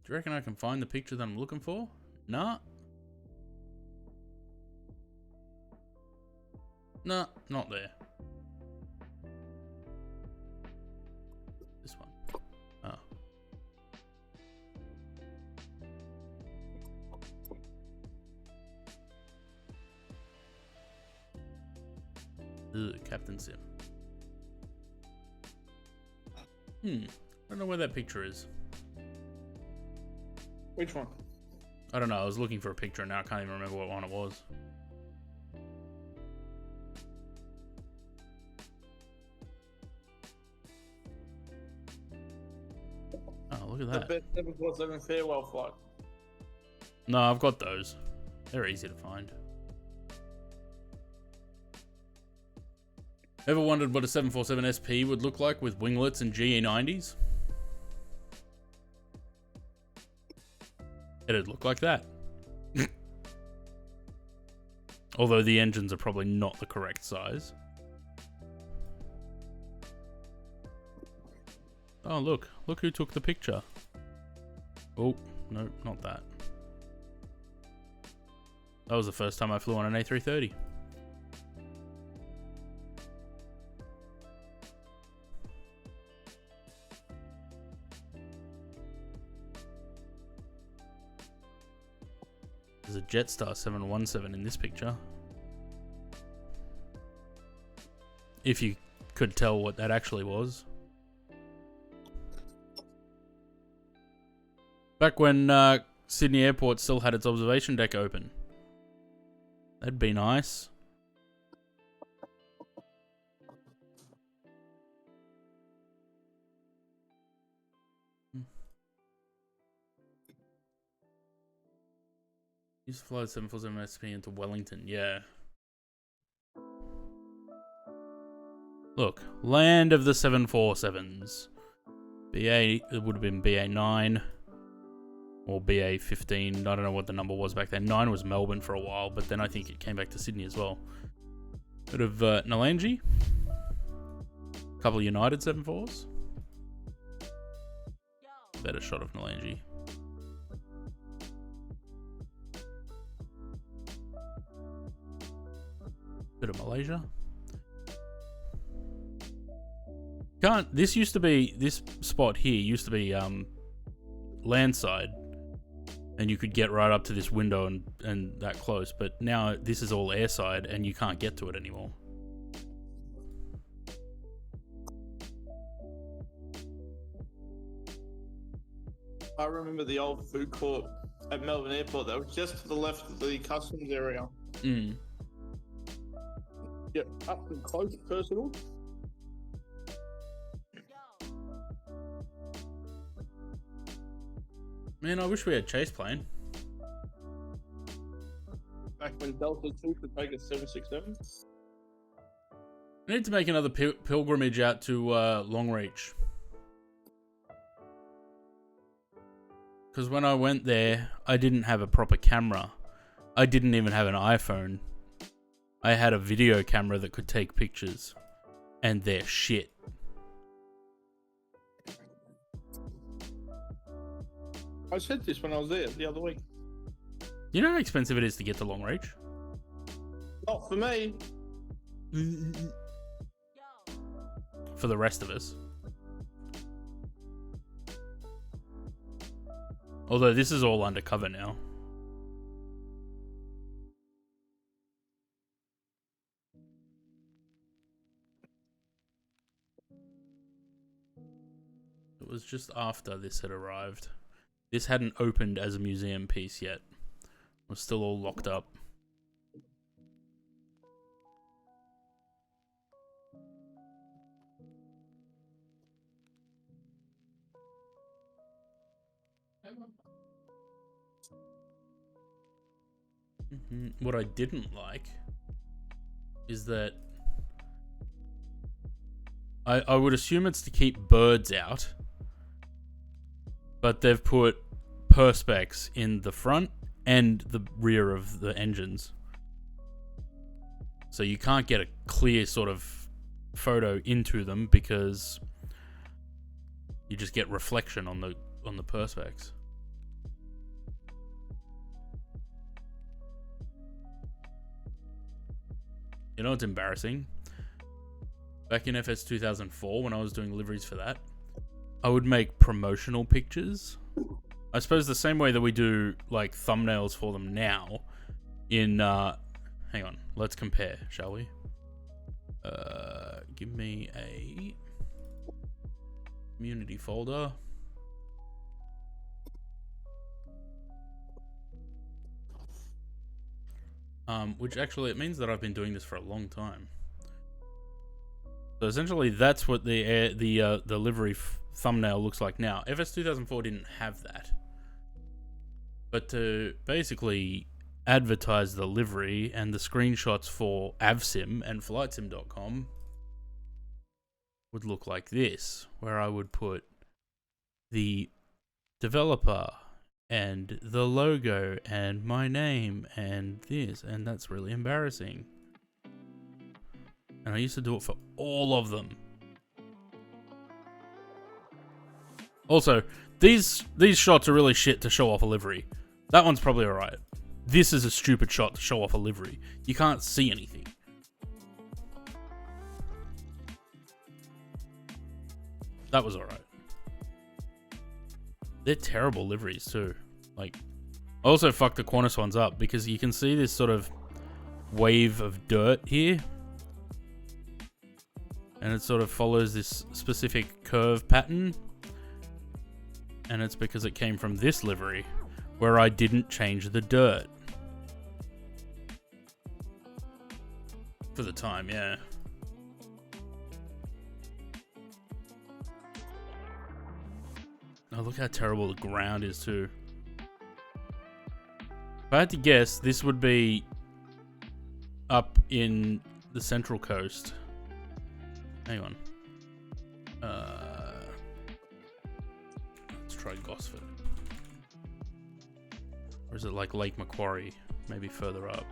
Do you reckon I can find the picture that I'm looking for? Nah. Nah, not there. This one. Oh. Ugh, Captain Sim. I don't know where that picture is. Which one? I don't know. I was looking for a picture and now I can't even remember what one it was. Oh, look at that. The best 747 farewell flight. No, I've got those. They're easy to find. Ever wondered what a 747 SP would look like with winglets and GE90s? It'd look like that. Although the engines are probably not the correct size. Oh, look. Look who took the picture. Oh, no, not that. That was the first time I flew on an A330. There's a Jetstar 717 in this picture. If you could tell what that actually was. Back when Sydney Airport still had its observation deck open. That'd be nice. Used to fly the 747 SP into Wellington, yeah. Look, land of the 747s. BA, it would have been BA9 or BA15. I don't know what the number was back then. 9 was Melbourne for a while, but then I think it came back to Sydney as well. Bit of Nalangi. A couple of United 74s. Better shot of Nalangi. Bit of Malaysia. This used to be, this spot here used to be landside, and you could get right up to this window and that close, but now this is all airside and you can't get to it anymore. I remember the old food court at Melbourne Airport that was just to the left of the customs area. Yeah, up and close, personal. Man, I wish we had Chase plane. Back when Delta 2 could take a 767. I need to make another pilgrimage out to Longreach. Because when I went there, I didn't have a proper camera. I didn't even have an iPhone. I had a video camera that could take pictures. And they're shit. I said this when I was there the other week. You know how expensive it is to get to Longreach? Not for me. For the rest of us. Although this is all undercover now. It was just after this had arrived. This hadn't opened as a museum piece yet. It was still all locked up. What I didn't like is that I would assume it's to keep birds out, but they've put perspex in the front and the rear of the engines. So you can't get a clear sort of photo into them because you just get reflection on the perspex. You know what's embarrassing? Back in FS 2004, when I was doing liveries for that, I would make promotional pictures. I suppose the same way that we do like thumbnails for them now. In hang on, let's compare, shall we? Give me a community folder. Which actually, it means that I've been doing this for a long time. So essentially, that's what the livery thumbnail looks like now. FS 2004 didn't have that. But to basically advertise the livery and the screenshots for avsim and flightsim.com would look like this, where I would put the developer and the logo and my name and this, and that's really embarrassing. And I used to do it for all of them. Also, these shots are really shit to show off a livery. That one's probably alright. This is a stupid shot to show off a livery. You can't see anything. That was alright. They're terrible liveries too. Like, I also fucked the Qantas ones up because you can see this sort of wave of dirt here. And it sort of follows this specific curve pattern. And it's because it came from this livery, where I didn't change the dirt. For the time, yeah. Oh, look how terrible the ground is too. If I had to guess, this would be up in the Central Coast. Hang on. Let's try Gosford. Or is it like Lake Macquarie? Maybe further up.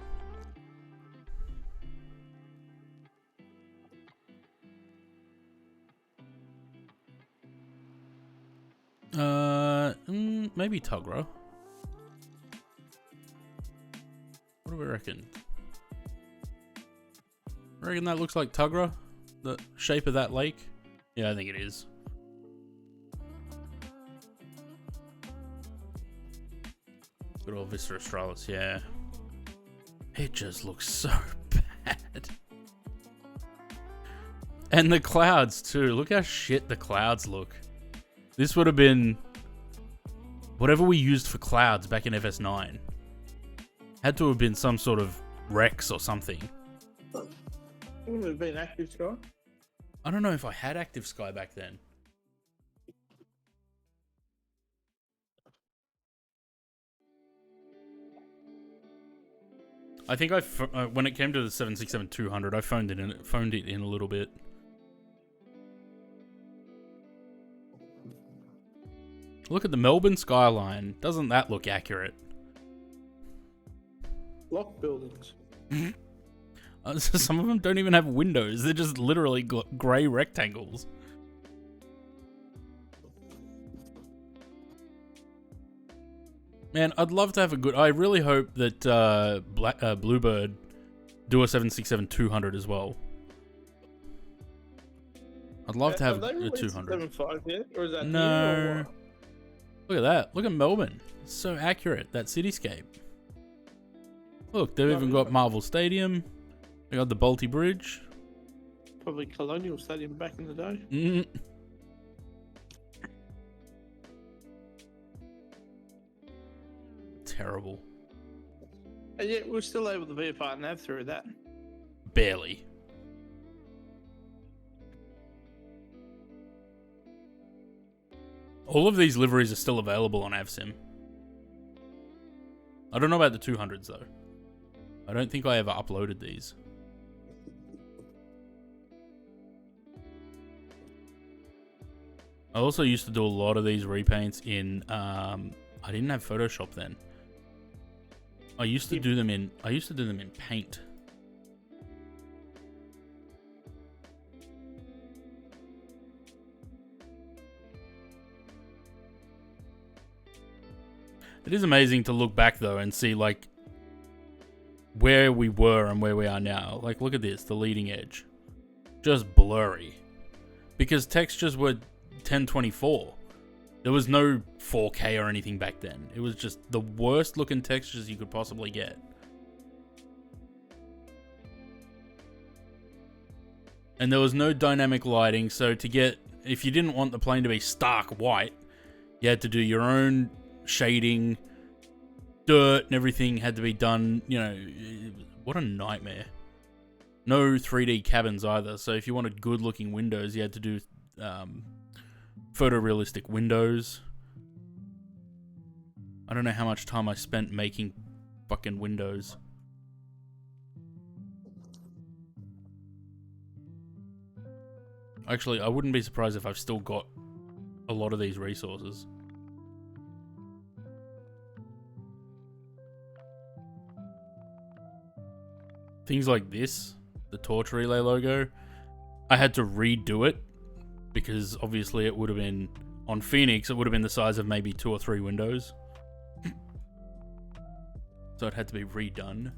Maybe Tuggerah. What do we reckon? I reckon that looks like Tuggerah? The shape of that lake? Yeah, I think it is. Good old Vista Australis, yeah. It just looks so bad. And the clouds too. Look how shit the clouds look. This would have been whatever we used for clouds back in FS9. Had to have been some sort of Rex or something. It would have been Active Sky. I don't know if I had Active Sky back then. I think when it came to the 767-200, I phoned it in a little bit. Look at the Melbourne skyline. Doesn't that look accurate? Block buildings. Some of them don't even have windows. They're just literally grey rectangles. Man, I'd love to have a good... I really hope that Bluebird do a 767-200 as well. I'd love to have a 200. 7.5 yet? Or is that no. Look at that. Look at Melbourne. It's so accurate, that cityscape. Look, they've even got Marvel Stadium. They got the Balti Bridge. Probably Colonial Stadium back in the day. Mm. Terrible. And yet we're still able to be a part nav through that. Barely. All of these liveries are still available on Avsim. I don't know about the 200s though. I don't think I ever uploaded these. I also used to do a lot of these repaints in, I didn't have Photoshop then. I used to do them in Paint. It is amazing to look back though and see like where we were and where we are now. Like look at this, the leading edge. Just blurry. Because textures were 1024. There was no 4K or anything back then. It was just the worst looking textures you could possibly get. And there was no dynamic lighting, so if you didn't want the plane to be stark white, you had to do your own shading. Dirt and everything had to be done, you know, what a nightmare. No 3D cabins either, so if you wanted good looking windows, you had to do photorealistic windows. I don't know how much time I spent making fucking windows. Actually, I wouldn't be surprised if I've still got a lot of these resources. Things like this, the torch relay logo, I had to redo it because obviously it would have been, on Phoenix, it would have been the size of maybe 2 or 3 windows. So it had to be redone.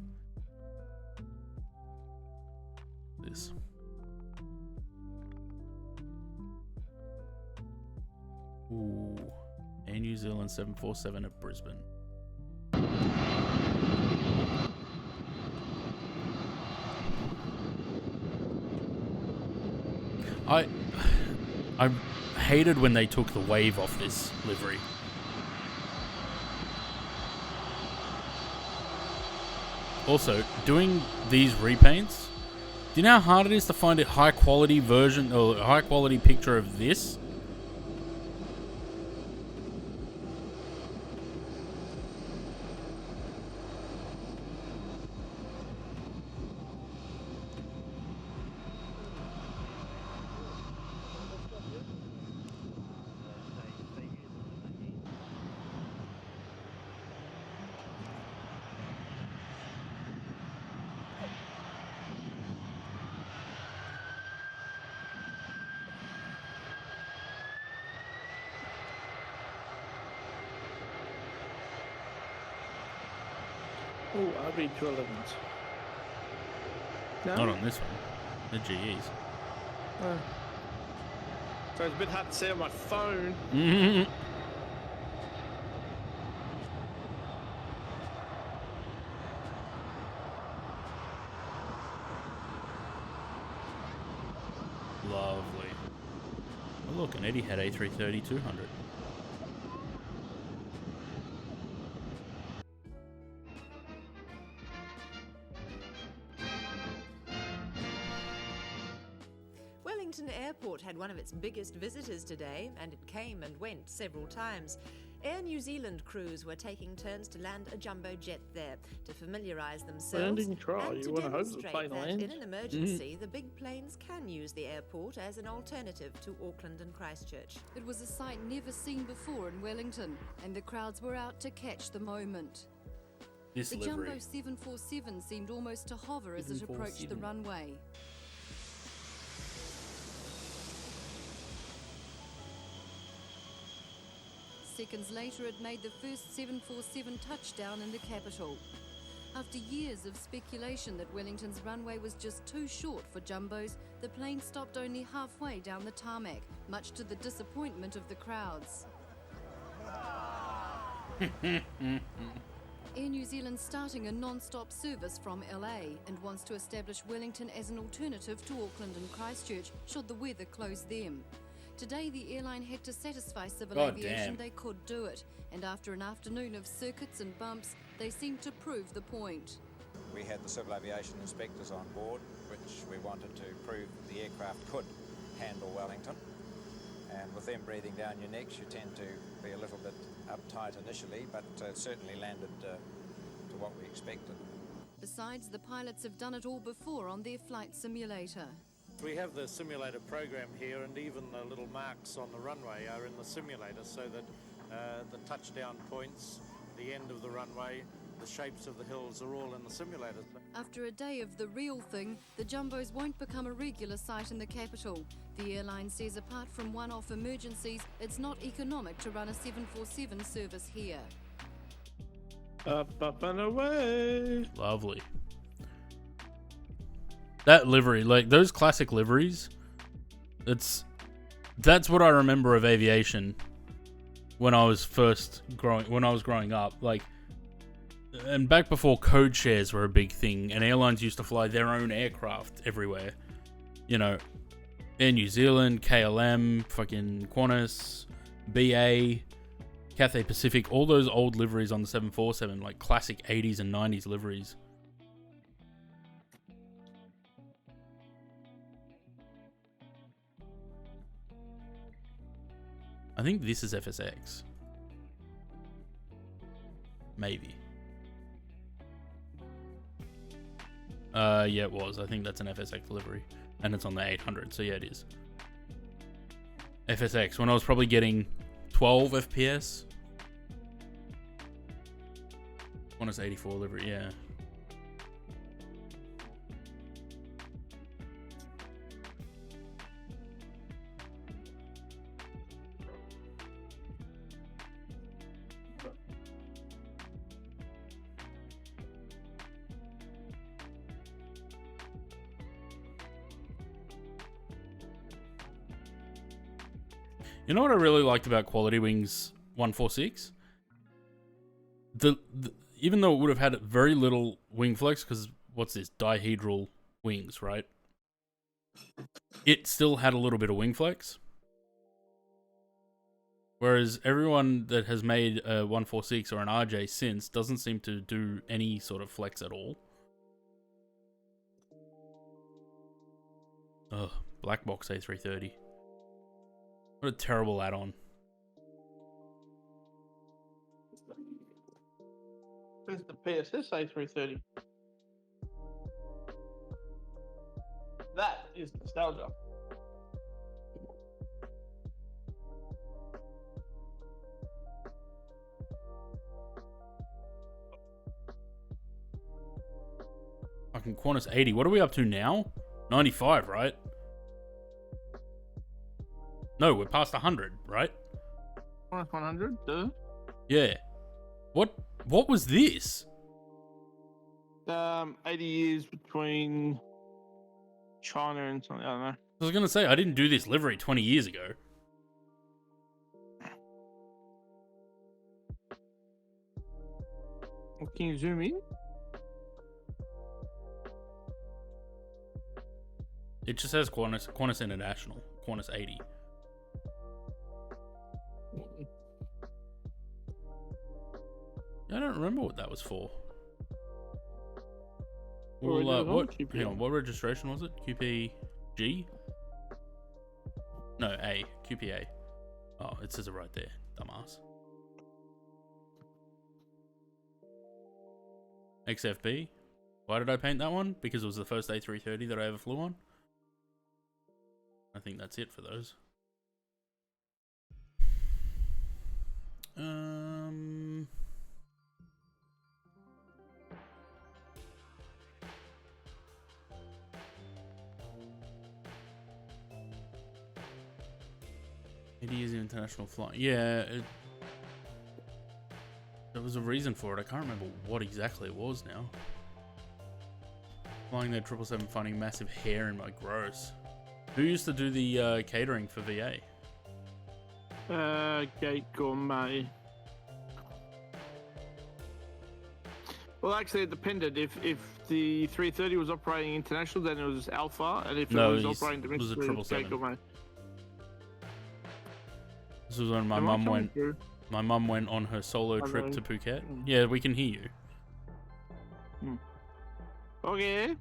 This. Ooh. Air New Zealand 747 at Brisbane. I hated when they took the wave off this livery. Also, doing these repaints, do you know how hard it is to find a high quality version or a high quality picture of this? Oh, RB211s. No? Not on this one. The GEs. Oh. So it's a bit hard to see on my phone. Lovely. Oh look, an Etihad A330-200. Wellington Airport had one of its biggest visitors today, and it came and went several times. Air New Zealand crews were taking turns to land a jumbo jet there to familiarise themselves Landing trial. and You to want to hope the demonstrate plane that lands? in an emergency, the big planes can use the airport as an alternative to Auckland and Christchurch. It was a sight never seen before in Wellington, and the crowds were out to catch the moment. This The livery. Jumbo 747 seemed almost to hover as it approached the 747. runway. Seconds later, it made the first 747 touchdown in the capital. After years of speculation that Wellington's runway was just too short for jumbos, the plane stopped only halfway down the tarmac, much to the disappointment of the crowds. Air New Zealand starting a non-stop service from LA and wants to establish Wellington as an alternative to Auckland and Christchurch should the weather close them. Today the airline had to satisfy civil God aviation damn. they could do it, and after an afternoon of circuits and bumps, they seemed to prove the point. We had the civil aviation inspectors on board, which we wanted to prove that the aircraft could handle Wellington. And with them breathing down your necks, you tend to be a little bit uptight initially, but it certainly landed to what we expected. Besides, the pilots have done it all before on their flight simulator. we have the simulator program here, and even the little marks on the runway are in the simulator, so that the touchdown points, the end of the runway, the shapes of the hills are all in the simulator. After a day of the real thing, the Jumbos won't become a regular sight in the capital. The airline says apart from one-off emergencies, it's not economic to run a 747 service here. Up and away. Lovely. That livery, like those classic liveries, that's what I remember of aviation when I was growing up. Like, and back before code shares were a big thing, and airlines used to fly their own aircraft everywhere. You know, Air New Zealand, KLM, fucking Qantas, BA, Cathay Pacific, all those old liveries on the 747, like classic 80s and 90s liveries. I think this is FSX. Maybe. Yeah, it was. I think that's an FSX livery. And it's on the 800, so yeah, it is. FSX, when I was probably getting 12 FPS. Qantas 84 livery, yeah. You know what I really liked about Quality Wings 146? Even though it would have had very little wing flex, because what's this? Dihedral wings, right? It still had a little bit of wing flex. Whereas everyone that has made a 146 or an RJ since doesn't seem to do any sort of flex at all. Ugh, Black Box A330. What a terrible add-on. Where's the PSS A330? That is nostalgia. Fucking Qantas 80. What are we up to now? 95, right? No, we're past 100, right? 100, duh. Yeah. What was this? 80 years between China and something, I don't know. I was gonna say, I didn't do this livery 20 years ago. Can you zoom in? It just says Qantas International, Qantas 80. I don't remember what that was for. Well, hang on, what registration was it? QPG? No, A. QPA. Oh, it says it right there, dumbass. XFB. Why did I paint that one? Because it was the first A330 that I ever flew on. I think that's it for those. It is international flight. Yeah, there was a reason for it. I can't remember what exactly it was now. Flying their 777, finding massive hair in my gross. Who used to do the catering for VA? Gate Gourmet. Well, actually, it depended. If the 330 was operating international, then it was Alpha, and if it was operating domestic, it was Gate Gourmet. This was when my mum went. My mum went on her solo trip to Phuket. Yeah, we can hear you. Okay. Look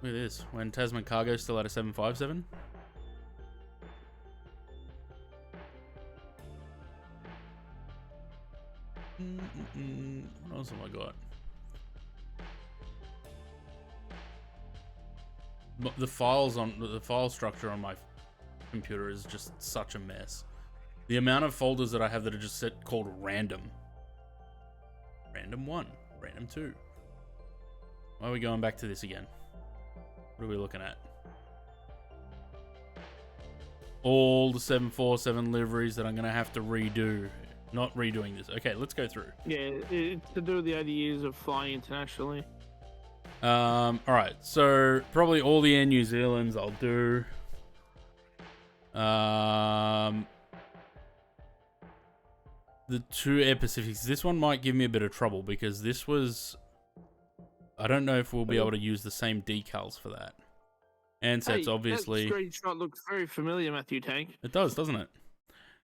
at this. When Tasman Cargo still had a 757. What else have I got? the file structure on my computer is just such a mess. The amount of folders that I have that are just set called random. Random 1, random 2. Why are we going back to this again? What are we looking at? All the 747 liveries that I'm going to have to redo. Not redoing this. Okay, let's go through. Yeah, it's to do with the 80 years of flying internationally. Alright, so probably all the Air New Zealands I'll do. The 2 Air Pacifics. This one might give me a bit of trouble because this was... I don't know if we'll be able to use the same decals for that. Ansets, obviously. That screenshot looks very familiar, Matthew Tank. It does, doesn't it?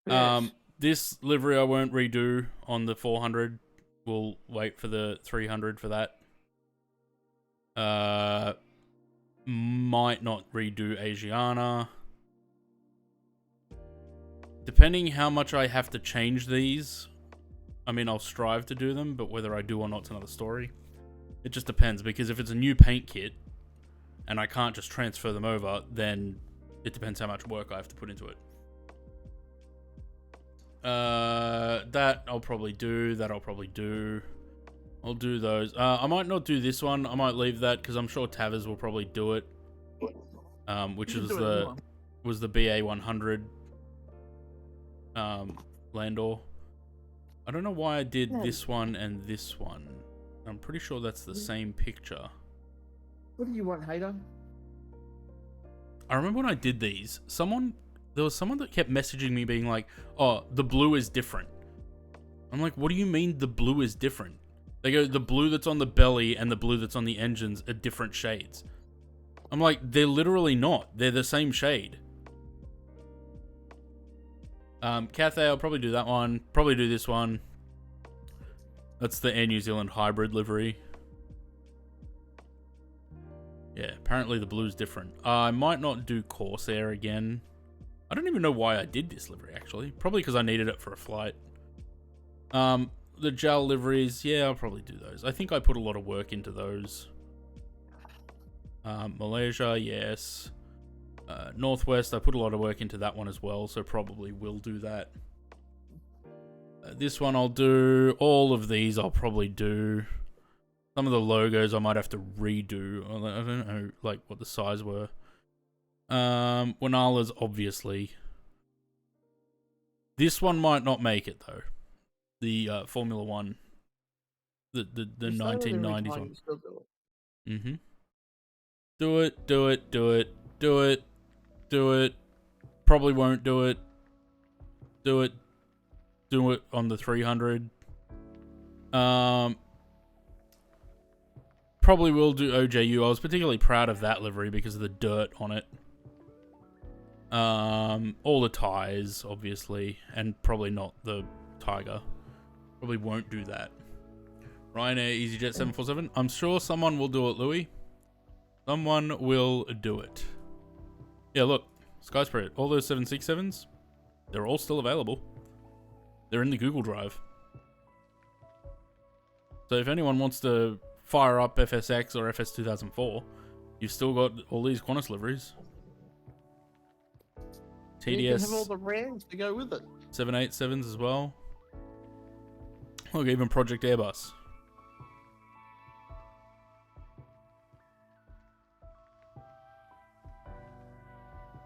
Yes. This livery I won't redo on the 400. We'll wait for the 300 for that. Might not redo Asiana. Depending how much I have to change these, I mean, I'll strive to do them, but whether I do or not's another story. It just depends, because if it's a new paint kit, and I can't just transfer them over, then it depends how much work I have to put into it. That I'll probably do. I'll do those. I might not do this one. I might leave that because I'm sure Tavers will probably do it. Which was the BA 100 Landor. I don't know why I did this one and this one. I'm pretty sure that's the same picture. What do you want, hater? I remember when I did these, there was someone that kept messaging me being like, oh, the blue is different. I'm like, what do you mean the blue is different? They go, the blue that's on the belly and the blue that's on the engines are different shades. I'm like, they're literally not. They're the same shade. Cathay, I'll probably do that one. Probably do this one. That's the Air New Zealand hybrid livery. Yeah, apparently the blue's different. I might not do Corsair again. I don't even know why I did this livery, actually. Probably because I needed it for a flight. The JAL liveries, yeah, I'll probably do those. I think I put a lot of work into those. Malaysia, yes. Northwest, I put a lot of work into that one as well, so probably will do that. This one I'll do. All of these I'll probably do. Some of the logos I might have to redo. I don't know, like, what the size were. Winala's, obviously. This one might not make it, though. The Formula 1. The 1990s one. Mm-hmm. Do it. Probably won't do it. Do it on the 300. Probably will do OJU. I was particularly proud of that livery because of the dirt on it. All the tires, obviously, and probably not the Tiger. Probably won't do that. Ryanair EasyJet 747. I'm sure someone will do it, Louis. Someone will do it. Yeah, look. Sky Spirit. All those 767s, they're all still available. They're in the Google Drive. So if anyone wants to fire up FSX or FS 2004, you've still got all these Qantas liveries. TDS. You can have all the Rams to go with it. 787s as well. Look, even Project Airbus.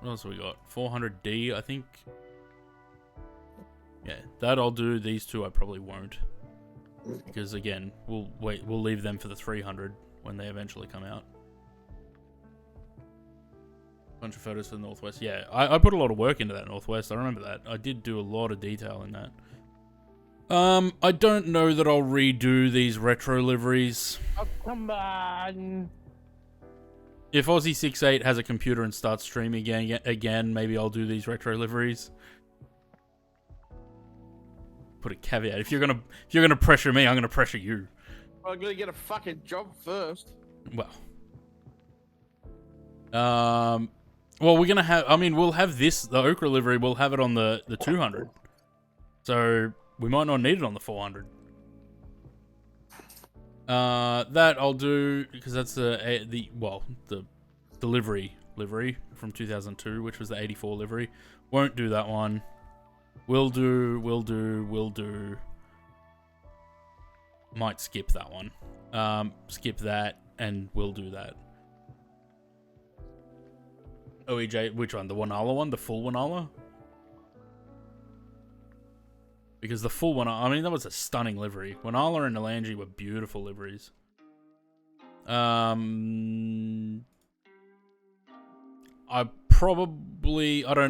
What else have we got? 400D, I think. Yeah, that I'll do. These two I probably won't. Because again, we'll leave them for the 300 when they eventually come out. Bunch of photos for the Northwest. Yeah, I put a lot of work into that Northwest. I remember that. I did do a lot of detail in that. I don't know that I'll redo these retro liveries. Oh, come on. If Aussie 68 has a computer and starts streaming again, maybe I'll do these retro liveries. Put a caveat. If you're gonna pressure me, I'm gonna pressure you. I'm gonna get a fucking job first. Well, we're gonna have. I mean, we'll have this. The Okra livery. We'll have it on the 200. So we might not need it on the 400. That I'll do because that's the the livery from 2002, which was the 84 livery. Won't do that one. Will do. Might skip that one. Skip that, and we'll do that. OEJ, which one? The Wanala one? The full Wanala? Because the full Wanala, I mean, that was a stunning livery. Wanala and Nalanji were beautiful liveries. I don't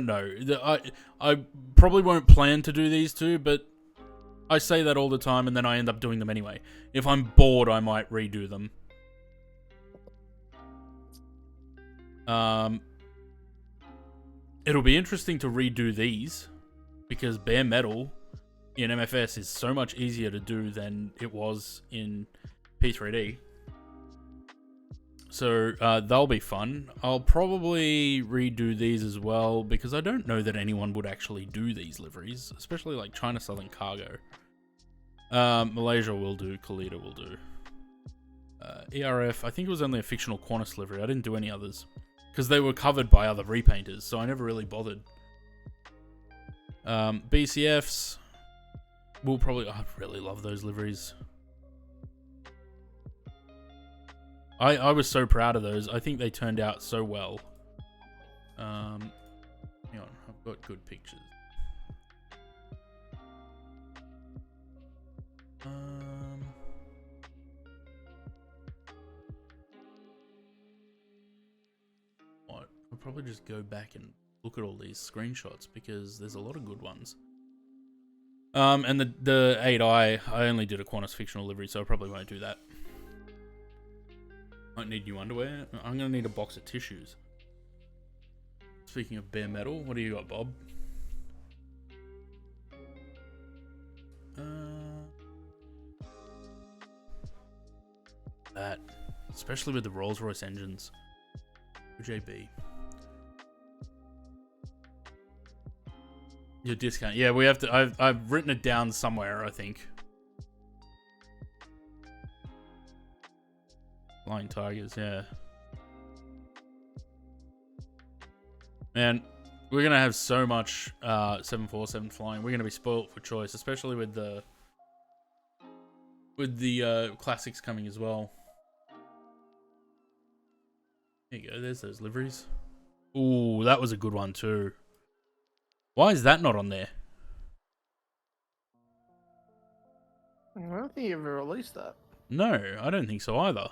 know. I probably won't plan to do these two, but I say that all the time and then I end up doing them anyway. If I'm bored, I might redo them. It'll be interesting to redo these because bare metal in MFS is so much easier to do than it was in P3D. So they'll be fun. I'll probably redo these as well because I don't know that anyone would actually do these liveries, especially like China Southern Cargo. Malaysia will do, Kalita will do. ERF, I think it was only a fictional Qantas livery. I didn't do any others because they were covered by other repainters, so I never really bothered. BCFs, we'll probably... I really love those liveries. I was so proud of those. I think they turned out so well. Hang on, I've got good pictures. What? I'll probably just go back and look at all these screenshots because there's a lot of good ones. And the 8i, I only did a Qantas fictional livery, so I probably won't do that. Might need new underwear. I'm gonna need a box of tissues. Speaking of bare metal, what do you got, Bob? That, especially with the Rolls-Royce engines. JB. Your discount. Yeah, we have to. I've written it down somewhere, I think. Flying Tigers, yeah. Man, we're gonna have so much 747 flying. We're gonna be spoilt for choice, especially with the classics coming as well. There you go. There's those liveries. Ooh, that was a good one too. Why is that not on there? I don't think you ever released that. No, I don't think so either.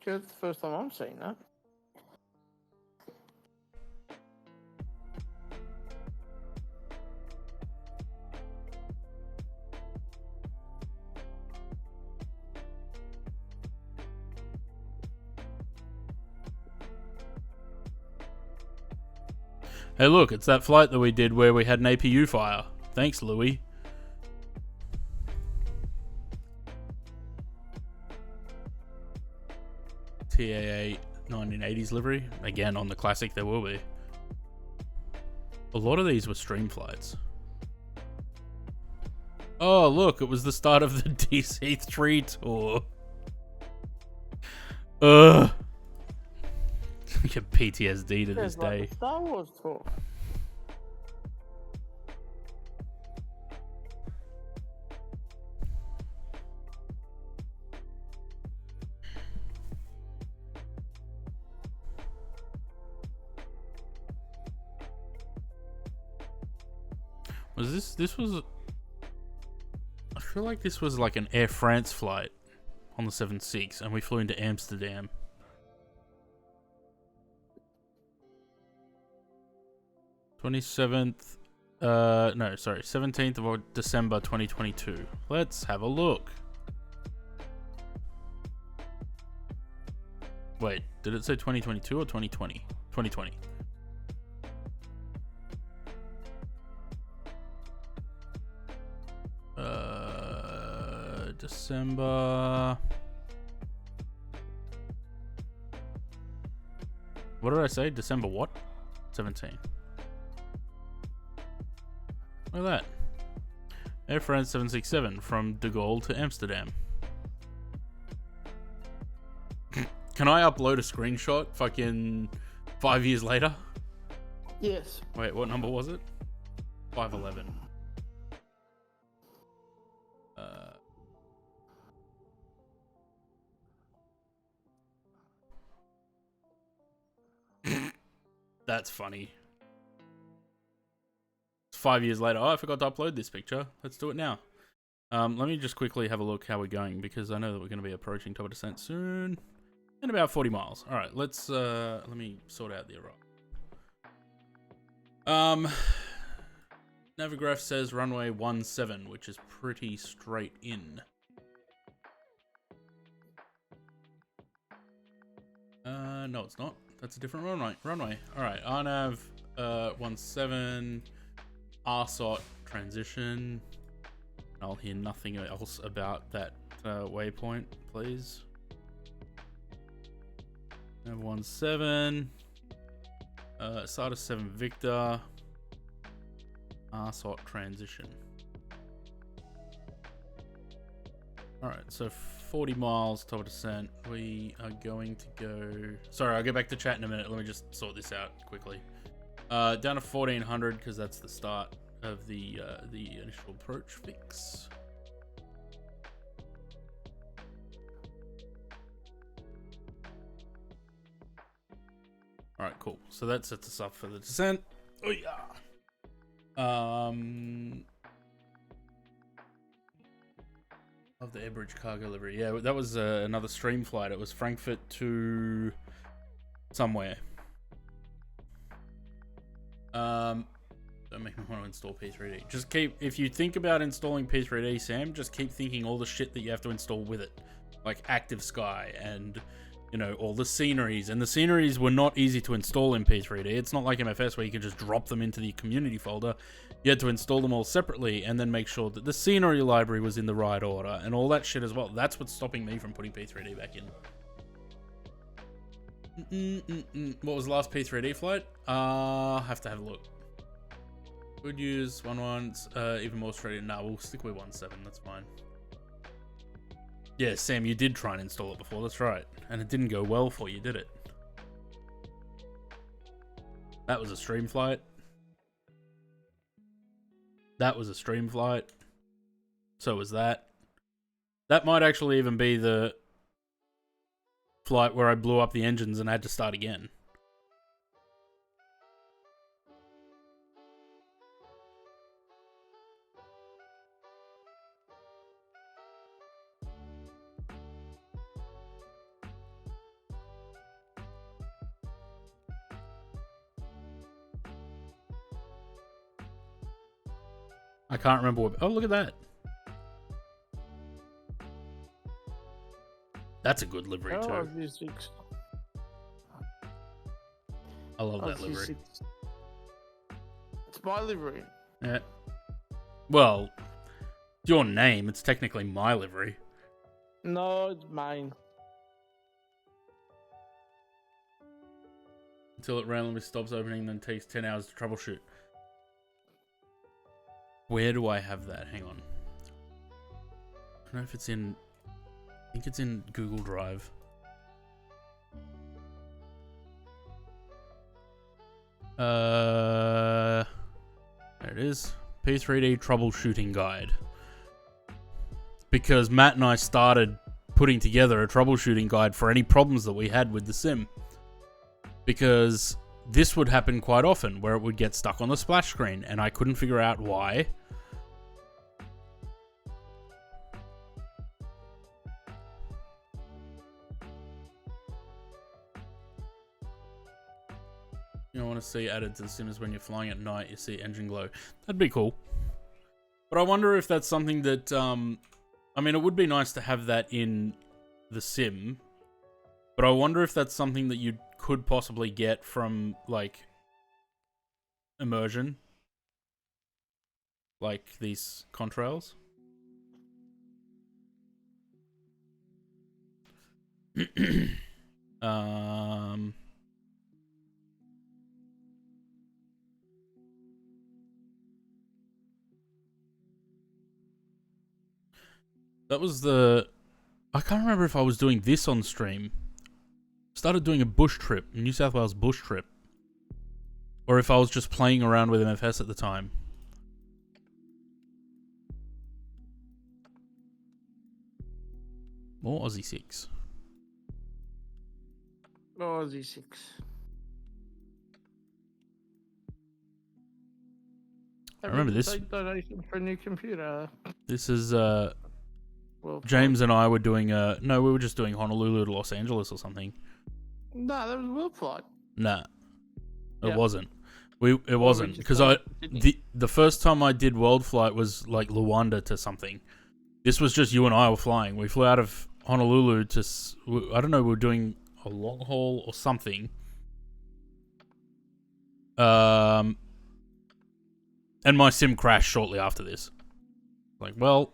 It's the first time I'm seeing that. Hey look, it's that flight that we did where we had an APU fire. Thanks, Louis. TAA 1980s livery. Again, on the classic there will be. A lot of these were stream flights. Oh, look, it was the start of the DC3 tour. Ugh. I get PTSD to this day. Like the Star Wars tour. Was this was... I feel like this was like an Air France flight on the 7.6 and we flew into Amsterdam. No, sorry, 17th of December 2022. Let's have a look. Wait, did it say 2022 or 2020? 2020. December... What did I say? December what? 17. Look at that. Air France 767 from De Gaulle to Amsterdam. Can I upload a screenshot fucking 5 years later? Yes. Wait, what number was it? 511. That's funny. It's 5 years later. Oh, I forgot to upload this picture. Let's do it now. Let me just quickly have a look how we're going, because I know that we're going to be approaching top of descent soon. In about 40 miles. All right, let's let me sort out the arrival. Navigraph says runway 17, which is pretty straight in. No, it's not. That's a different runway. All right, RNAV 17, RSOT transition. I'll hear nothing else about that waypoint, please. Nav 17, SATA 7 Victor, RSOT transition. Alright, so 40 miles, top of descent. We are going to go... Sorry, I'll get back to chat in a minute. Let me just sort this out quickly. Down to 1400, because that's the start of the initial approach fix. Alright, cool. So that sets us up for the descent. Oh yeah. Of the Airbridge cargo livery. Yeah, that was another stream flight. It was Frankfurt to somewhere. Don't make me want to install P3D. Just keep, if you think about installing P3D, Sam, just keep thinking all the shit that you have to install with it. Like Active Sky and, you know, all the sceneries. And the sceneries were not easy to install in P3D. It's not like MFS where you can just drop them into the community folder. You had to install them all separately and then make sure that the scenery library was in the right order and all that shit as well. That's what's stopping me from putting P3D back in. What was the last P3D flight? Have to have a look. Would use 1.1, even more straight in. Nah, we'll stick with 1.7, that's fine. Yeah, Sam, you did try and install it before, that's right. And it didn't go well for you, did it? That was a stream flight. That was a stream flight. So was that. That might actually even be the flight where I blew up the engines and had to start again. I can't remember what... Oh, look at that. That's a good livery too. I love that livery. It's my livery. Yeah. Well, it's your name. It's technically my livery. No, it's mine. Until it randomly stops opening, then takes 10 hours to troubleshoot. Where do I have that? Hang on. I don't know if it's in... I think it's in Google Drive. There it is. P3D troubleshooting guide. Because Matt and I started putting together a troubleshooting guide for any problems that we had with the sim. Because this would happen quite often, where it would get stuck on the splash screen, and I couldn't figure out why. You don't want to see added to the sim is when you're flying at night, you see engine glow. That'd be cool. But I wonder if that's something that, I mean, it would be nice to have that in the sim, but I wonder if that's something that you could possibly get from, like, immersion. Like these contrails. That was the... I can't remember if I was doing this on stream Started doing a bush trip, New South Wales bush trip. Or if I was just playing around with MFS at the time. More Aussie 6. Aussie 6. I remember this. Donation for a new computer. This is Well, James and I were doing no, we were just doing Honolulu to Los Angeles or something. No, that was World Flight. Nah. It Yep. wasn't. It wasn't because the first time I did world flight was like Luanda to something. This was just you and I were flying. We flew out of Honolulu to I don't know, we were doing a long haul or something. And my sim crashed shortly after this. Like, well,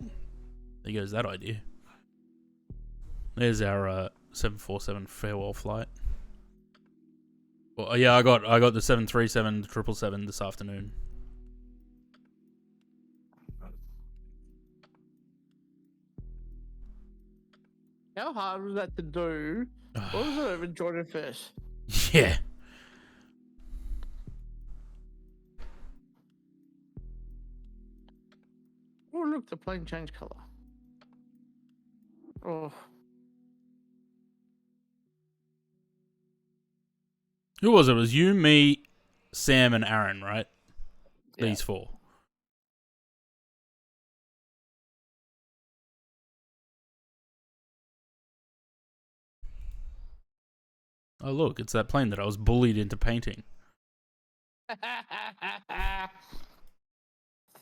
there goes that idea. There's our 747 farewell flight. Well, yeah, I got the 737 777 this afternoon. How hard was that to do? What was it over Jordan first? Yeah. Oh, look, the plane changed colour. Oh. Who was it? It was you, me, Sam, and Aaron, right? Yeah. These four. Oh, look, it's that plane that I was bullied into painting.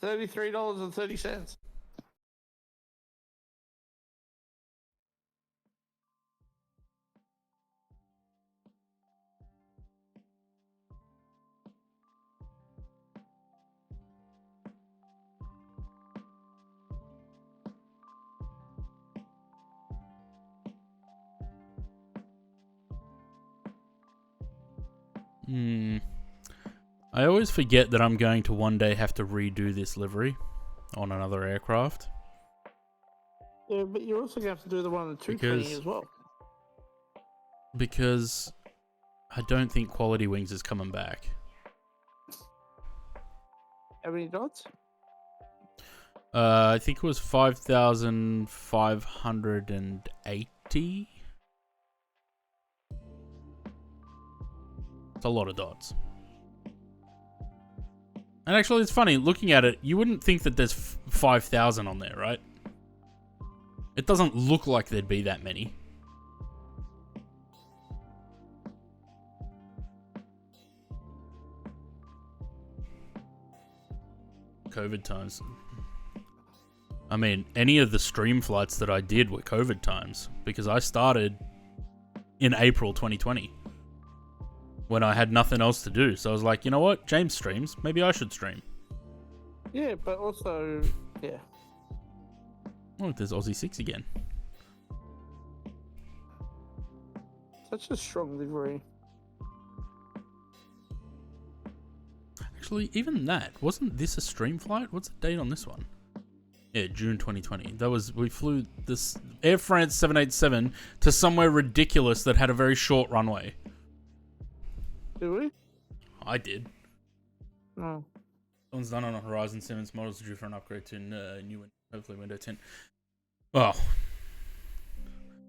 $33.30. I always forget that I'm going to one day have to redo this livery on another aircraft. Yeah, but you're also going to have to do the one on the 220 as well. Because I don't think Quality Wings is coming back. How many dots? I think it was 5,580. It's a lot of dots. And actually, it's funny, looking at it, you wouldn't think that there's 5,000 on there, right? It doesn't look like there'd be that many. COVID times. I mean, any of the stream flights that I did were COVID times, because I started in April 2020. When I had nothing else to do. So I was like, you know what? James streams. Maybe I should stream. Yeah, but also, yeah. Oh, there's Aussie 6 again. Such a strong livery. Actually, even that. Wasn't this a stream flight? What's the date on this one? Yeah, June 2020. We flew this Air France 787 to somewhere ridiculous that had a very short runway. Did we? I did. No. One's done on a Horizon 7 models due for an upgrade to new, hopefully Windows 10. Well,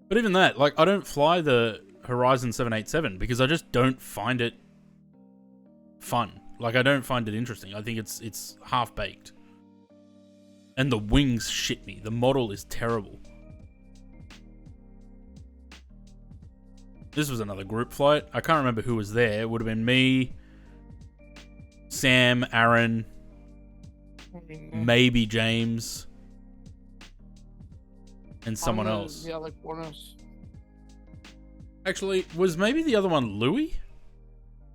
but even that, like, I don't fly the Horizon 787 because I just don't find it fun. Like, I don't find it interesting. I think it's half baked, and the wings shit me. The model is terrible. This was another group flight. I can't remember who was there. It would have been me, Sam, Aaron, maybe James, and someone else. Yeah, like bonus. Actually, was maybe the other one Louis?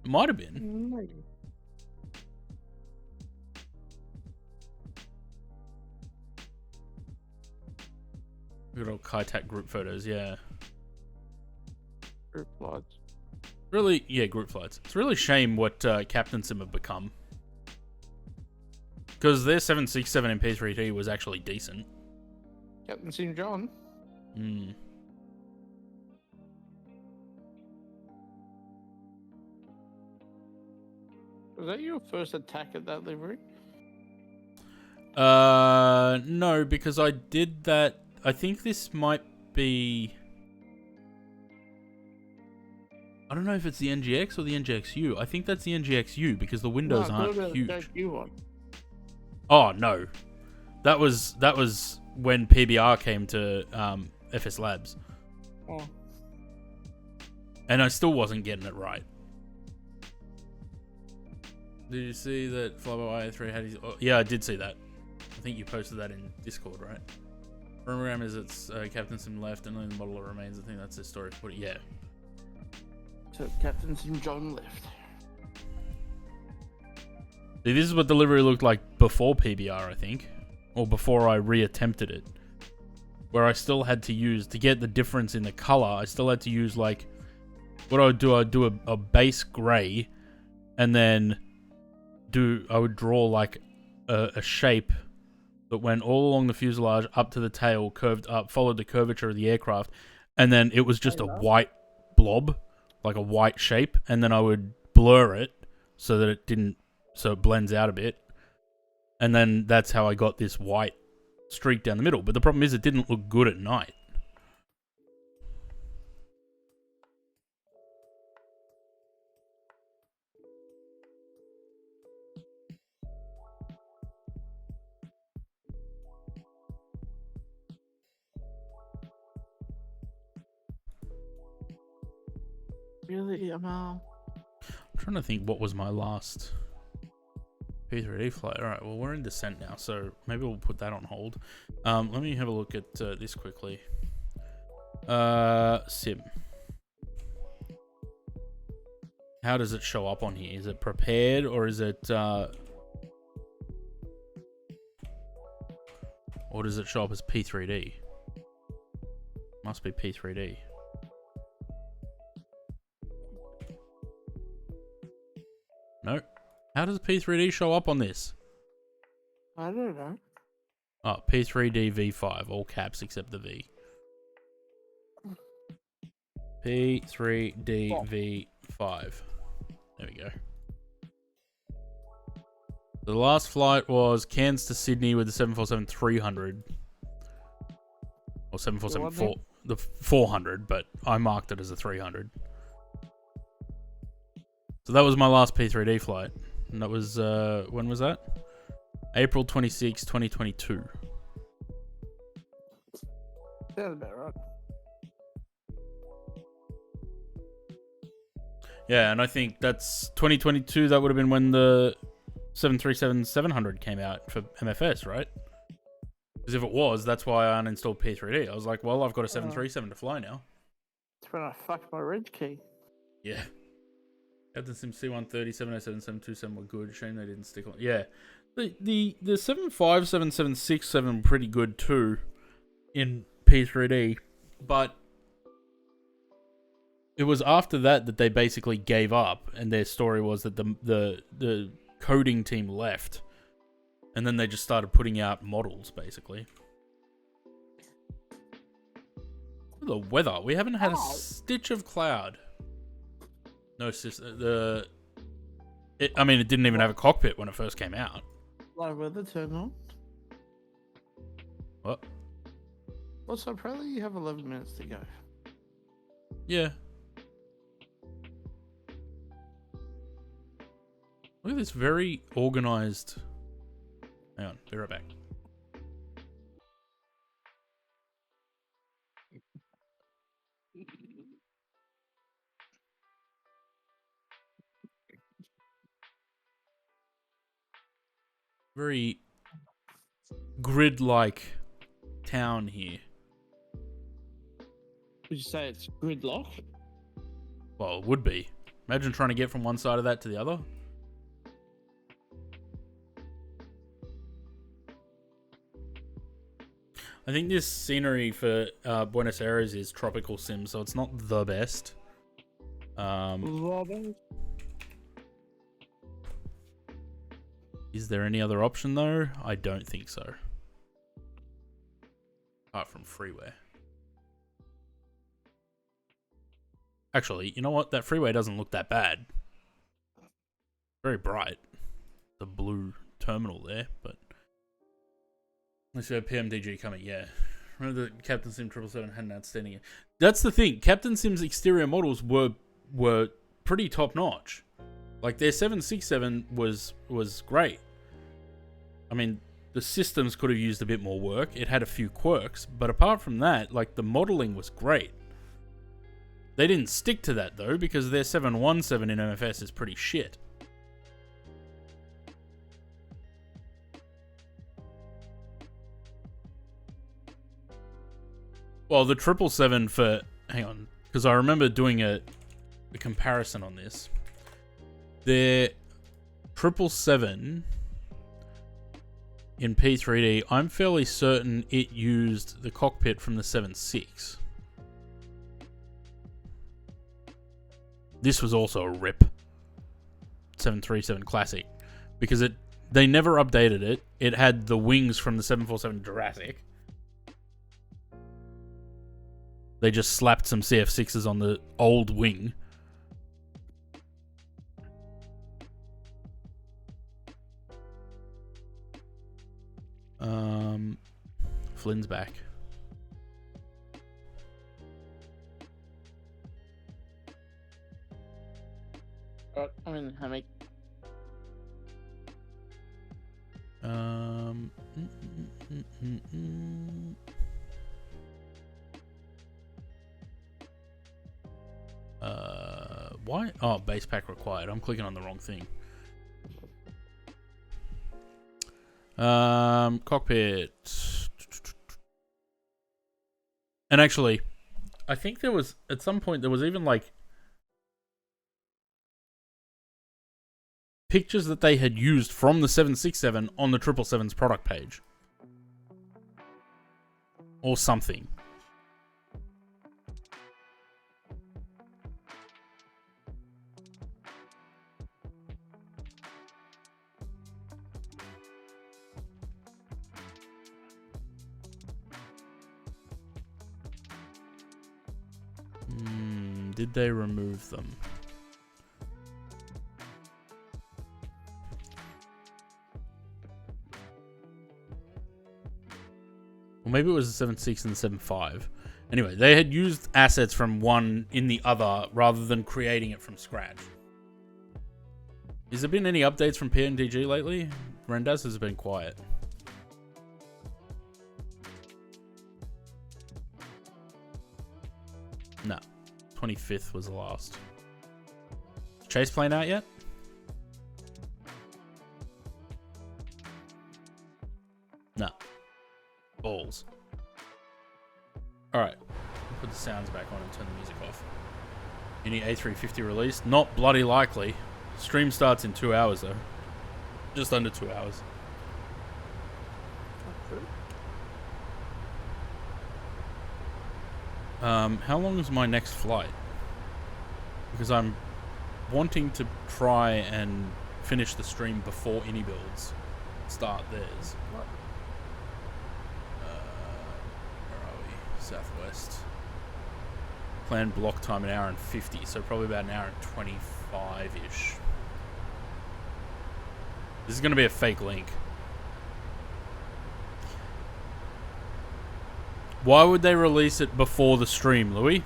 It might have been. Maybe. Good old Kaitak group photos, yeah. Group flights. Really, yeah, group flights. It's really a shame what Captain Sim have become. Because their 767 MP3T was actually decent. Captain Sim John. Was that your first attack at that livery? No, because I did that. I think this might be. I don't know if it's the NGX or the NGXU. I think that's the NGXU because the windows aren't huge. One. Oh no, that was when PBR came to FS Labs. Oh. And I still wasn't getting it right. Did you see that Flyby IA3 had his... Oh, yeah, I did see that. I think you posted that in Discord, right? Program is it's Captain Sim left and only the model remains. I think that's his story. But yeah. So Captain Sim John left. See, this is what delivery looked like before PBR, I think. Or before I re-attempted it. Where I still had to use... To get the difference in the color, I still had to use like... What I would do, I'd do a base gray. And then... I would draw like a shape that went all along the fuselage up to the tail, curved up, followed the curvature of the aircraft, and then it was just a white blob, like a white shape, and then I would blur it so that it blends out a bit, and then that's how I got this white streak down the middle. But the problem is it didn't look good at night. Really? I'm trying to think what was my last P3D flight. Alright, well, we're in descent now, so maybe we'll put that on hold. Let me have a look at this quickly. Sim. How does it show up on here? Is it prepared or is it... or does it show up as P3D? Must be P3D. No. How does P3D show up on this? I don't know. Oh, P3D V5, all caps except the V. P3D V5. There we go. The last flight was Cairns to Sydney with the 747-300. Or 747-4, the 400, but I marked it as a 300. So that was my last P3D flight. And that was, when was that? April 26, 2022. Sounds about right. Yeah, and I think that's 2022. That would have been when the 737-700 came out for MFS, right? Because if it was, that's why I uninstalled P3D. I was like, well, I've got a 737 to fly now. That's when I fucked my red key. Yeah. Captain Sim C130, 707, 727 were good. Shame they didn't stick on. Yeah. The 757, 767 were pretty good too in P3D. But it was after that they basically gave up, and their story was that the coding team left, and then they just started putting out models basically. The weather, we haven't had a stitch of cloud. No, I mean, it didn't even have a cockpit when it first came out. Live weather turn on. What? Also, apparently you have 11 minutes to go. Yeah. Look at this very organized. Hang on, be right back. Very grid-like town here. Would you say it's gridlock? Well, it would be. Imagine trying to get from one side of that to the other. I think this scenery for Buenos Aires is tropical sim, so it's not the best. Is there any other option though? I don't think so. Apart from freeway. Actually, you know what? That freeway doesn't look that bad. Very bright. The blue terminal there, but unless you have PMDG coming, yeah. Remember the Captain Sim 777 had an outstanding. That's the thing. Captain Sim's exterior models were pretty top notch. Like their 767 was great. I mean, the systems could have used a bit more work. It had a few quirks, but apart from that, like the modeling was great. They didn't stick to that though, because their 717 in MFS is pretty shit. Well, the 777 for... Hang on. Because I remember doing a comparison on this. Their 777 in P3D, I'm fairly certain it used the cockpit from the 7.6. This was also a rip. 737 Classic. Because they never updated it. It had the wings from the 747 Jurassic. They just slapped some CF6s on the old wing. Flynn's back. I mean, how many? Why? Oh, base pack required. I'm clicking on the wrong thing. Cockpit. And actually, I think there was, at some point, there was even like pictures that they had used from the 767 on the 777's product page. Or something. Did they remove them? Well, maybe it was the 7.6 and the 7.5. Anyway, they had used assets from one in the other rather than creating it from scratch. Has there been any updates from PNDG lately? Rendaz has been quiet. No. 25th was the last. Is Chase plane out yet? No. Balls. Alright. Put the sounds back on and turn the music off. Any A350 release? Not bloody likely. Stream starts in 2 hours though. Just under 2 hours. How long is my next flight? Because I'm wanting to try and finish the stream before any builds start theirs. Where are we? Southwest. Planned block time 1 hour and 50, so probably about 1 hour and 25-ish. This is going to be a fake link. Why would they release it before the stream, Louis?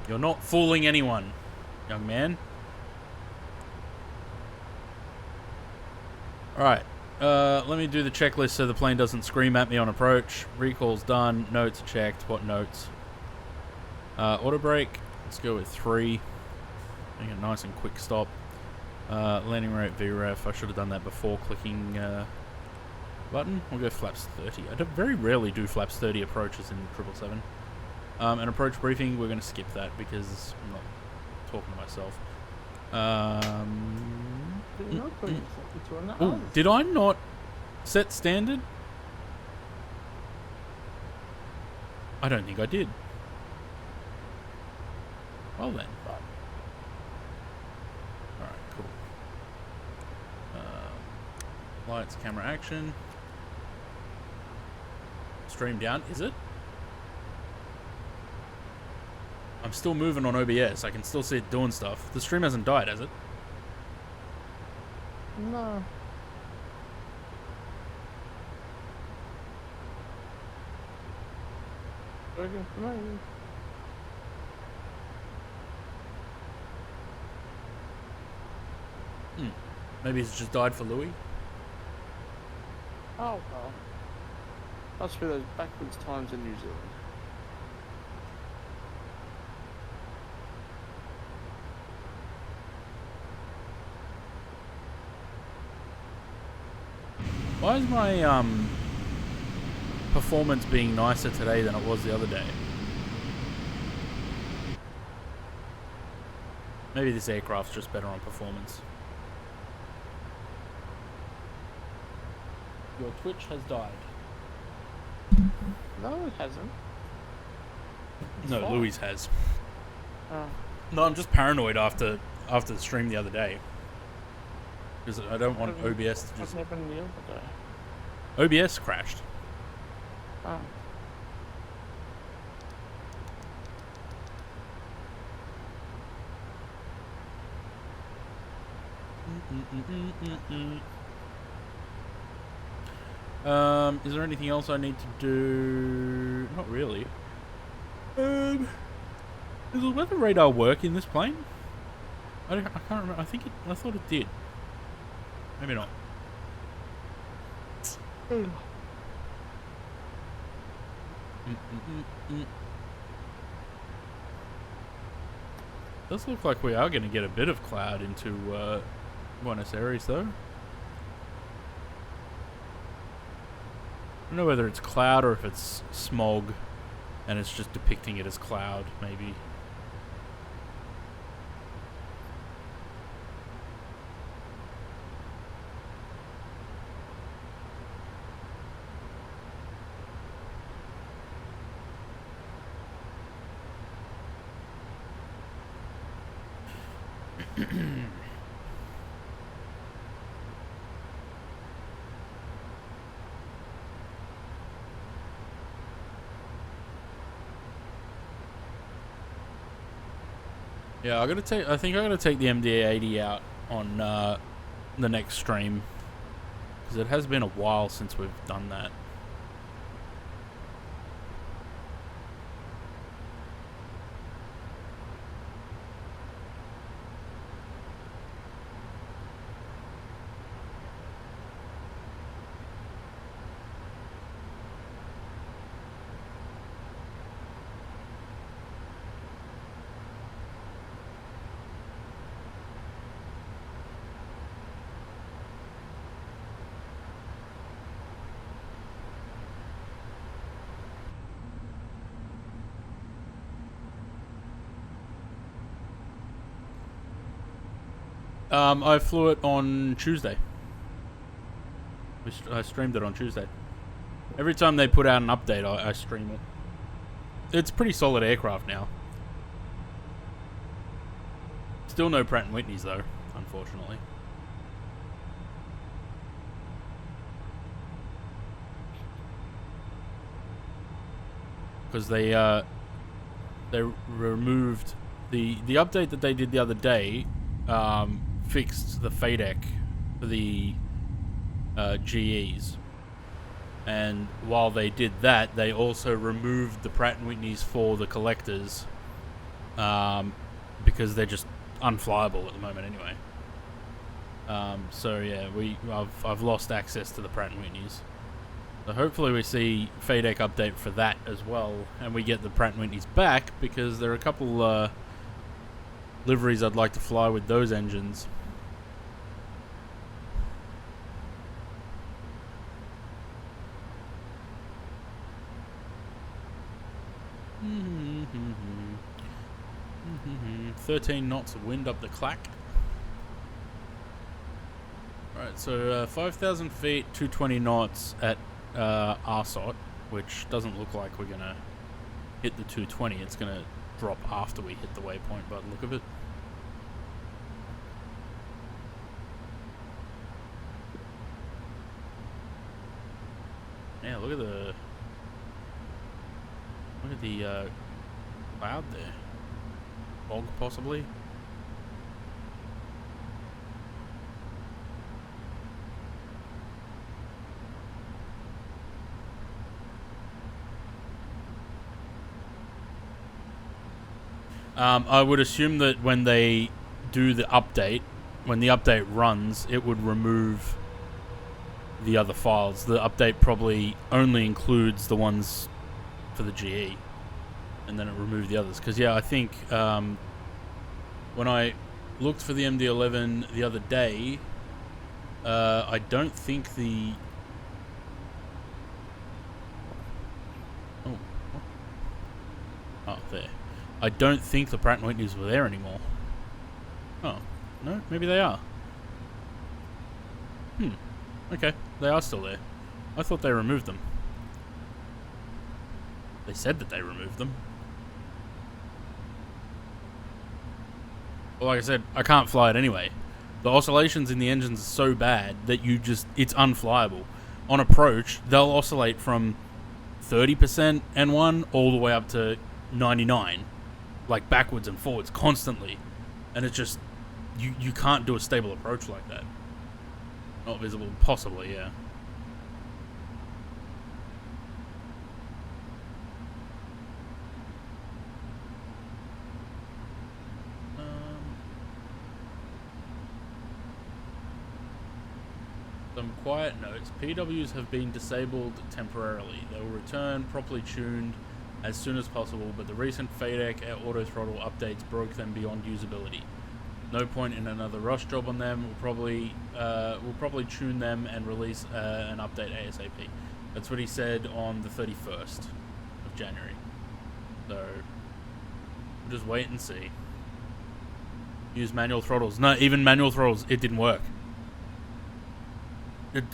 You're not fooling anyone, young man. Alright, let me do the checklist so the plane doesn't scream at me on approach. Recall's done, notes checked. What notes? Auto brake, let's go with 3. Make a nice and quick stop. Landing rate VREF, I should have done that before clicking button. We'll go flaps 30. I very rarely do flaps 30 approaches in 777. An approach briefing, we're going to skip that because I'm not talking to myself. Ooh, did I not set standard? I don't think I did. Well then. Alright, cool. Lights, camera, action. Stream down, is it? I'm still moving on OBS. I can still see it doing stuff. The stream hasn't died, has it? No. Working for me. Maybe it's just died for Louis. Oh well. Must be those backwards times in New Zealand. Why is my performance being nicer today than it was the other day? Maybe this aircraft's just better on performance. Your Twitch has died. No, it hasn't. It's No, fine. Louis has. Oh. No, I'm just paranoid after the stream the other day. Because I don't want OBS to What just... happened the other day? OBS crashed. Oh. Is there anything else I need to do? Not really. Does the weather radar work in this plane? I can't remember. I thought it did. Maybe not. Does look like we are going to get a bit of cloud into Buenos Aires, though. I don't know whether it's cloud or if it's smog, and it's just depicting it as cloud, maybe. Yeah, I think I'm gonna take the MD-80 out on the next stream, because it has been a while since we've done that. I flew it on Tuesday. I streamed it on Tuesday. Every time they put out an update, I stream it. It's a pretty solid aircraft now. Still no Pratt & Whitneys, though, unfortunately. Because they removed the update that they did the other day. Fixed the FADEC for the GEs, and while they did that, they also removed the Pratt & Whitneys for the collectors, because they're just unflyable at the moment anyway. So yeah, I've lost access to the Pratt & Whitneys. So hopefully we see FADEC update for that as well, and we get the Pratt & Whitneys back, because there are a couple liveries I'd like to fly with those engines. Mm-hmm. 13 knots of wind up the clack. Right, so 5,000 feet, 220 knots at RSOT, which doesn't look like we're gonna hit the 220. It's gonna drop after we hit the waypoint by the look of it. Yeah, look at the cloud there. Fog, possibly. I would assume that when they do the update, when the update runs, it would remove the other files. The update probably only includes the ones for the GE, and then it removed the others. Because yeah, I think when I looked for the MD-11 the other day, I don't think the... Oh, there. I don't think the Pratt & Whitneys were there anymore. Oh, no? Maybe they are. Okay, they are still there. I thought they removed them. They said that they removed them. Well, like I said, I can't fly it anyway. The oscillations in the engines are so bad that it's unflyable. On approach, they'll oscillate from 30% N1 all the way up to 99. Like backwards and forwards constantly. And it's just, you can't do a stable approach like that. Not visible, possibly, yeah. Some quiet notes. PWs have been disabled temporarily. They will return properly tuned as soon as possible, but the recent FADEC auto throttle updates broke them beyond usability. No point in another rush job on them. We'll probably tune them and release an update ASAP. That's what he said on the 31st of January. So we'll just wait and see. Use manual throttles. No, even manual throttles, it didn't work.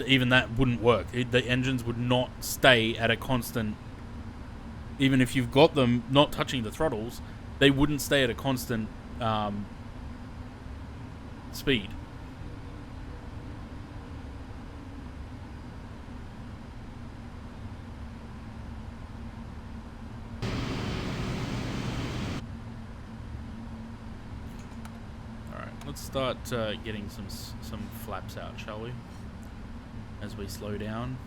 Even that wouldn't work. The engines would not stay at a constant... Even if you've got them not touching the throttles, they wouldn't stay at a constant speed. Alright, let's start getting some flaps out, shall we? As we slow down.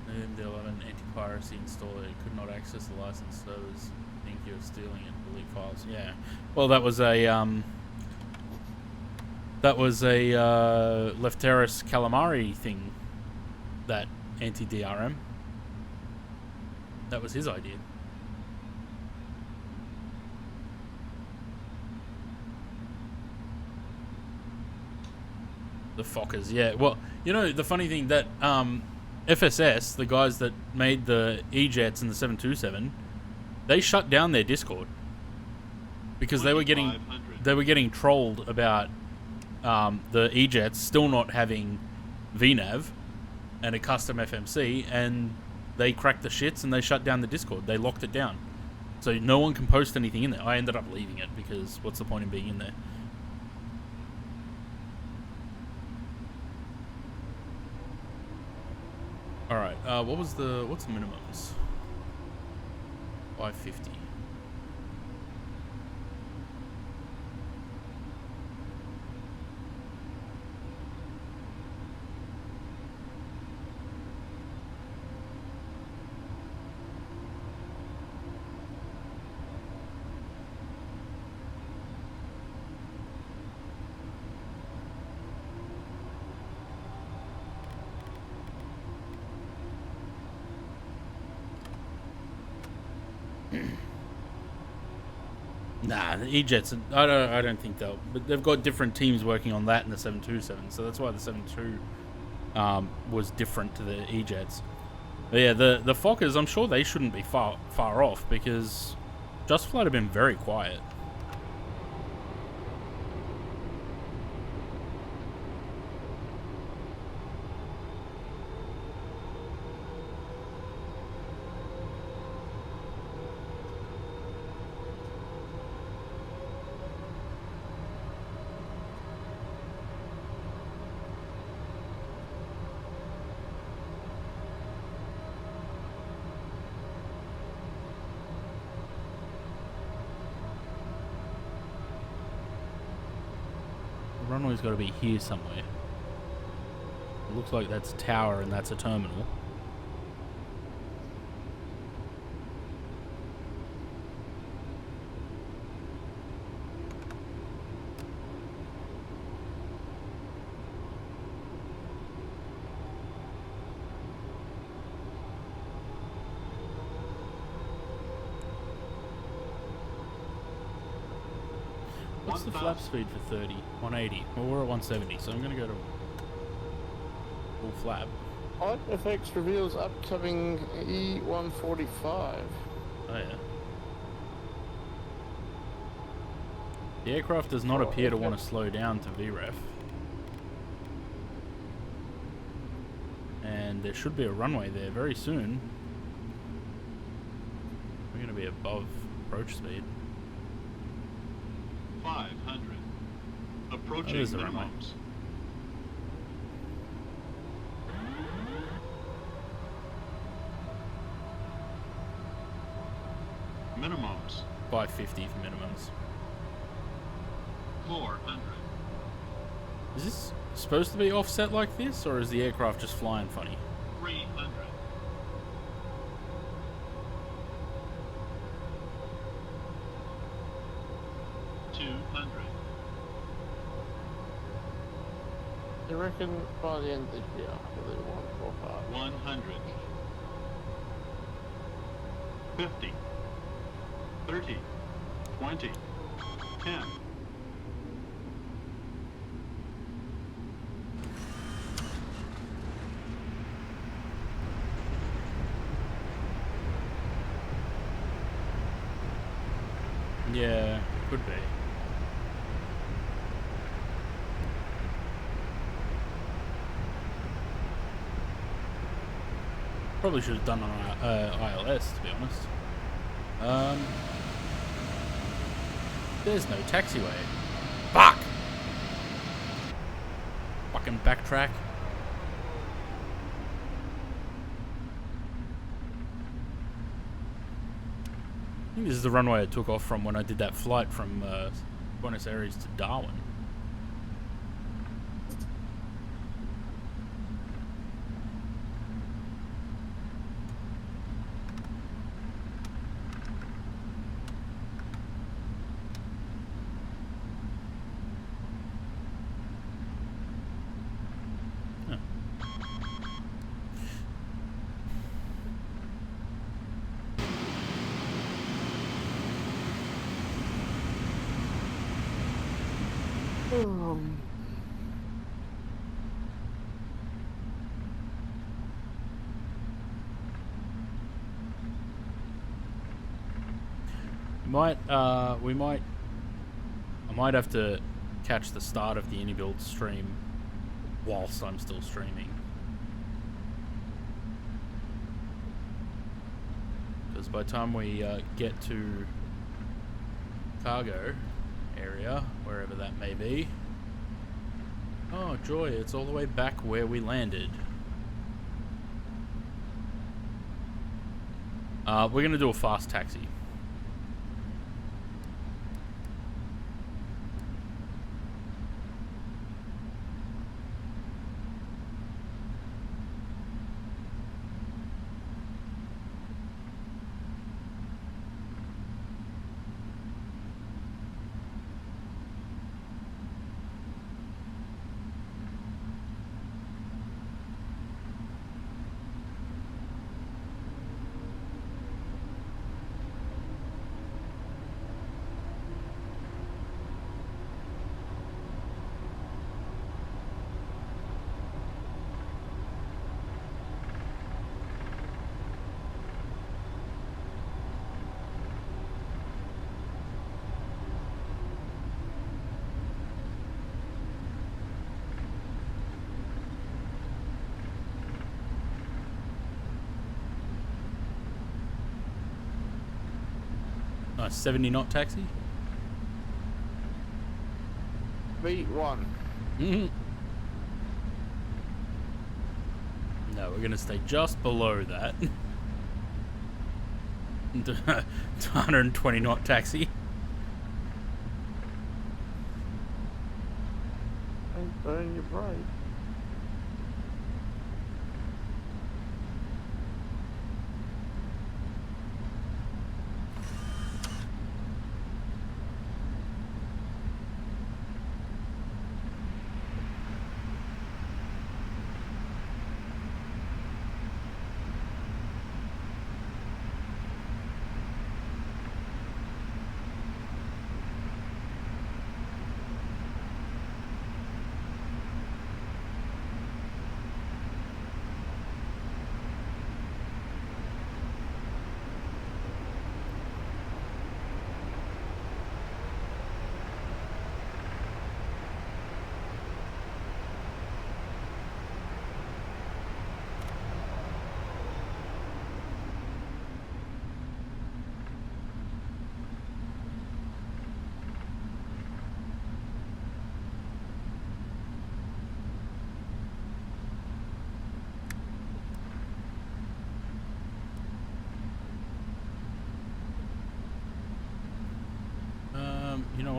MD-11 anti-piracy installer could not access the license servers. Think you're stealing it. Delete files. Yeah. Well, that was a Lefteris Calamari thing. That anti-DRM. That was his idea. The Fokkers, yeah. Well, you know, the funny thing that FSS, the guys that made the E-Jets and the 727, they shut down their Discord because they were getting trolled about the E-Jets still not having VNAV and a custom FMC, and they cracked the shits and they shut down the Discord. They locked it down. So no one can post anything in there. I ended up leaving it because what's the point in being in there? Alright, what's the minimums? 550. Nah, the E-Jets, I don't think they'll... But they've got different teams working on that in the 727, so that's why the 72 was different to the E-Jets. But yeah, the Fokkers, I'm sure they shouldn't be far off, because Just Flight have been very quiet. Runway's got to be here somewhere. It looks like that's a tower and that's a terminal. What's the flap speed for 30? 180. Well, we're at 170, so I'm going to go to full flap. FX reveals upcoming E145. Oh, yeah. The aircraft does not appear to want to slow down to VREF. And there should be a runway there very soon. We're going to be above approach speed. 500. Approaching minimums. Minimums. 550 for minimums. 400. Is this supposed to be offset like this, or is the aircraft just flying funny? 300. 200. I reckon by the end of this year, we'll do 145. 100. 50. 30. 20. 10. Yeah, could be. Probably should have done on ILS, to be honest. There's no taxiway. Fuck! Fucking backtrack. I think this is the runway I took off from when I did that flight from Buenos Aires to Darwin. I might have to catch the start of the AnyBuild stream whilst I'm still streaming. Because by the time we get to cargo area, wherever that may be. Oh joy, it's all the way back where we landed. We're gonna do a fast taxi. Nice 70 knot taxi. V1. No, we're gonna stay just below that. 120 knot taxi. And burn your brake.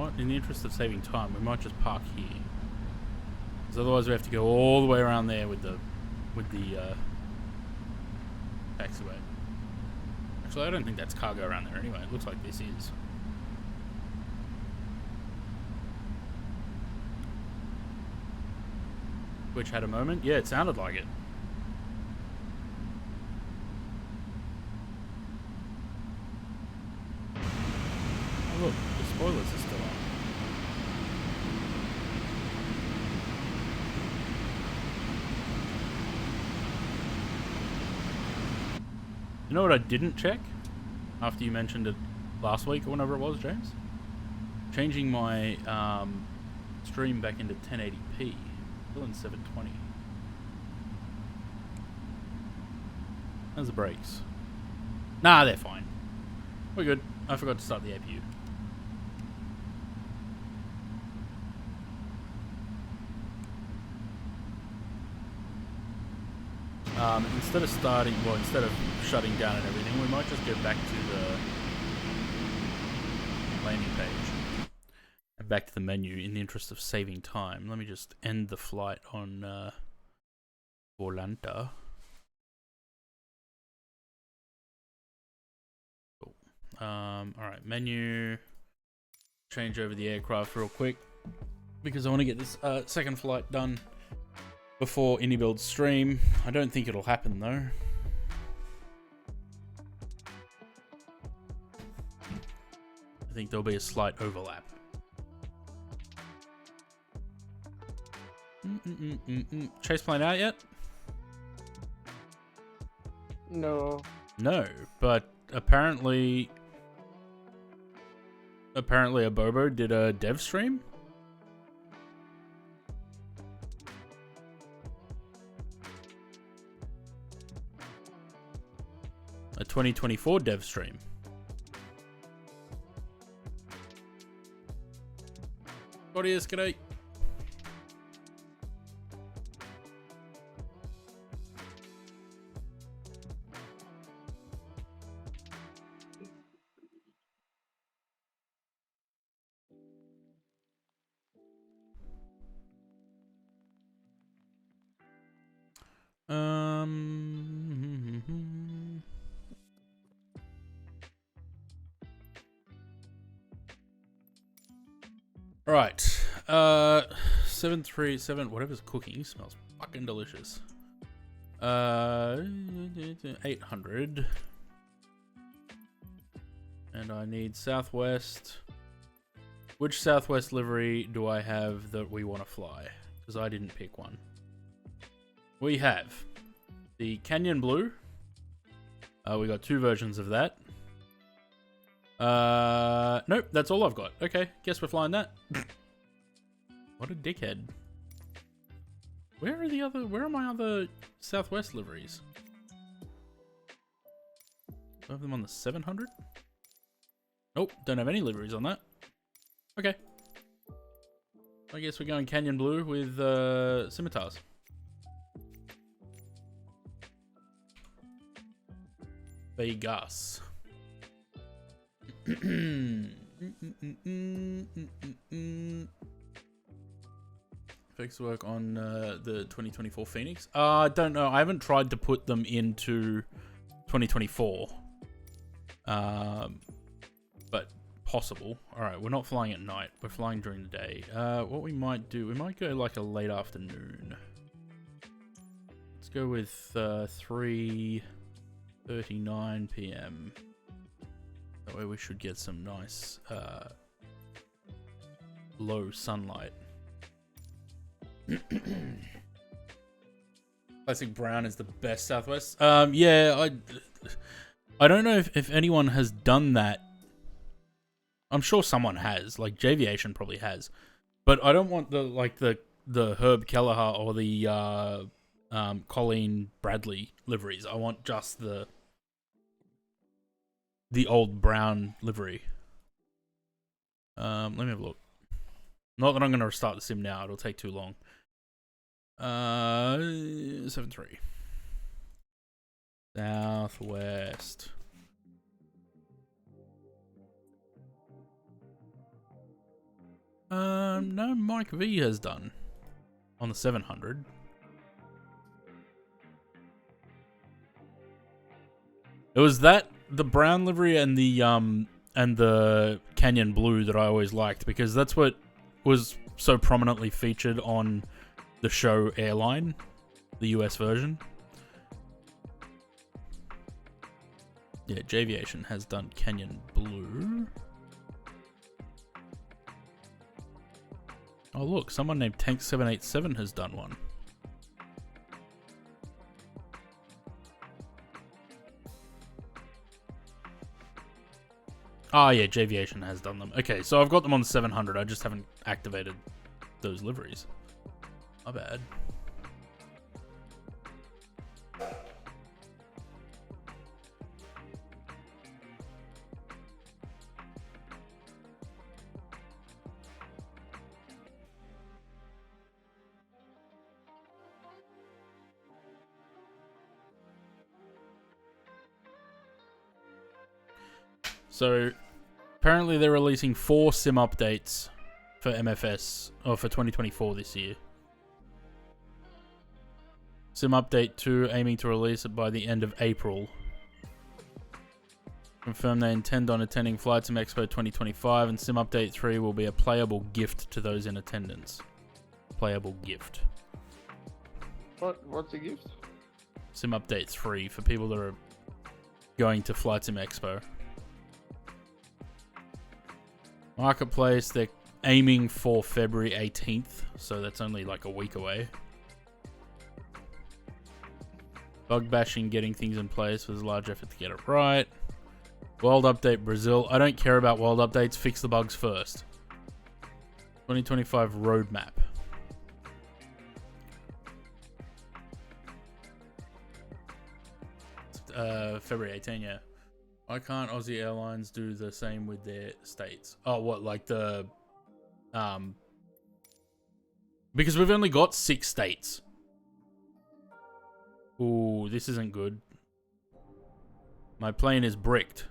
what? In the interest of saving time, we might just park here. Because otherwise we have to go all the way around there with the taxiway. Actually, I don't think that's cargo around there anyway. It looks like this is. Which had a moment? Yeah, it sounded like it. Oh look, the spoilers are still on. You know what I didn't check? After you mentioned it last week or whenever it was, James? Changing my stream back into 1080p. Still in 720. How's the brakes? Nah, they're fine. We're good. I forgot to start the APU. Instead of shutting down and everything, we might just go back to the landing page and back to the menu in the interest of saving time. Let me just end the flight on Orlando. Cool. Alright, menu. Change over the aircraft real quick because I want to get this second flight done before IndyBuild stream. I don't think it'll happen though. I think there'll be a slight overlap. Chase plane out yet? No. No, but apparently a Bobo did a dev stream. A 2024 dev stream. Claudius, g'day. Right. 737, whatever's cooking smells fucking delicious. 800. And I need Southwest. Which Southwest livery do I have that we want to fly? Because I didn't pick one. We have the Canyon Blue. We got two versions of that. Nope, that's all I've got. Okay, guess we're flying that. What a dickhead. Where are my other Southwest liveries? Do I have them on the 700? Nope, don't have any liveries on that. Okay. I guess we're going Canyon Blue with scimitars. Vegas. Fix work on the 2024 Phoenix. I don't know. I haven't tried to put them into 2024. But possible. Alright, we're not flying at night. We're flying during the day. What we might do, we might go like a late afternoon. Let's go with 3:39 p.m. That way we should get some nice low sunlight. Classic brown is the best Southwest. Yeah, I don't know if anyone has done that. I'm sure someone has, like J'Aviation probably has, but I don't want the Herb Kelleher or the Colleen Bradley liveries. I want just the old brown livery. Let me have a look. Not that I'm going to restart the sim now. It'll take too long. 7-3. Southwest. No, Mike V has done on the 700. It was that the brown livery and the Canyon Blue that I always liked, because that's what was so prominently featured on the show Airline, the US version. Yeah, Javiation has done Canyon Blue. Oh look, someone named Tank787 has done one. Oh yeah, Javiation has done them. Okay, so I've got them on the 700. I just haven't activated those liveries. My bad. So, apparently they're releasing 4 sim updates for MFS, or for 2024 this year. Sim Update 2 aiming to release it by the end of April. Confirm they intend on attending Flight Sim Expo 2025, and Sim Update 3 will be a playable gift to those in attendance. Playable gift. What's a gift? Sim Update 3 for people that are going to Flight Sim Expo. Marketplace, they're aiming for February 18th, so that's only like a week away. Bug bashing, getting things in place was a large effort to get it right. World Update Brazil. I don't care about world updates, fix the bugs first. 2025 roadmap. February 18, yeah. Why can't Aussie Airlines do the same with their states? Oh, what, like the... Because we've only got 6 states. Ooh, this isn't good. My plane is bricked.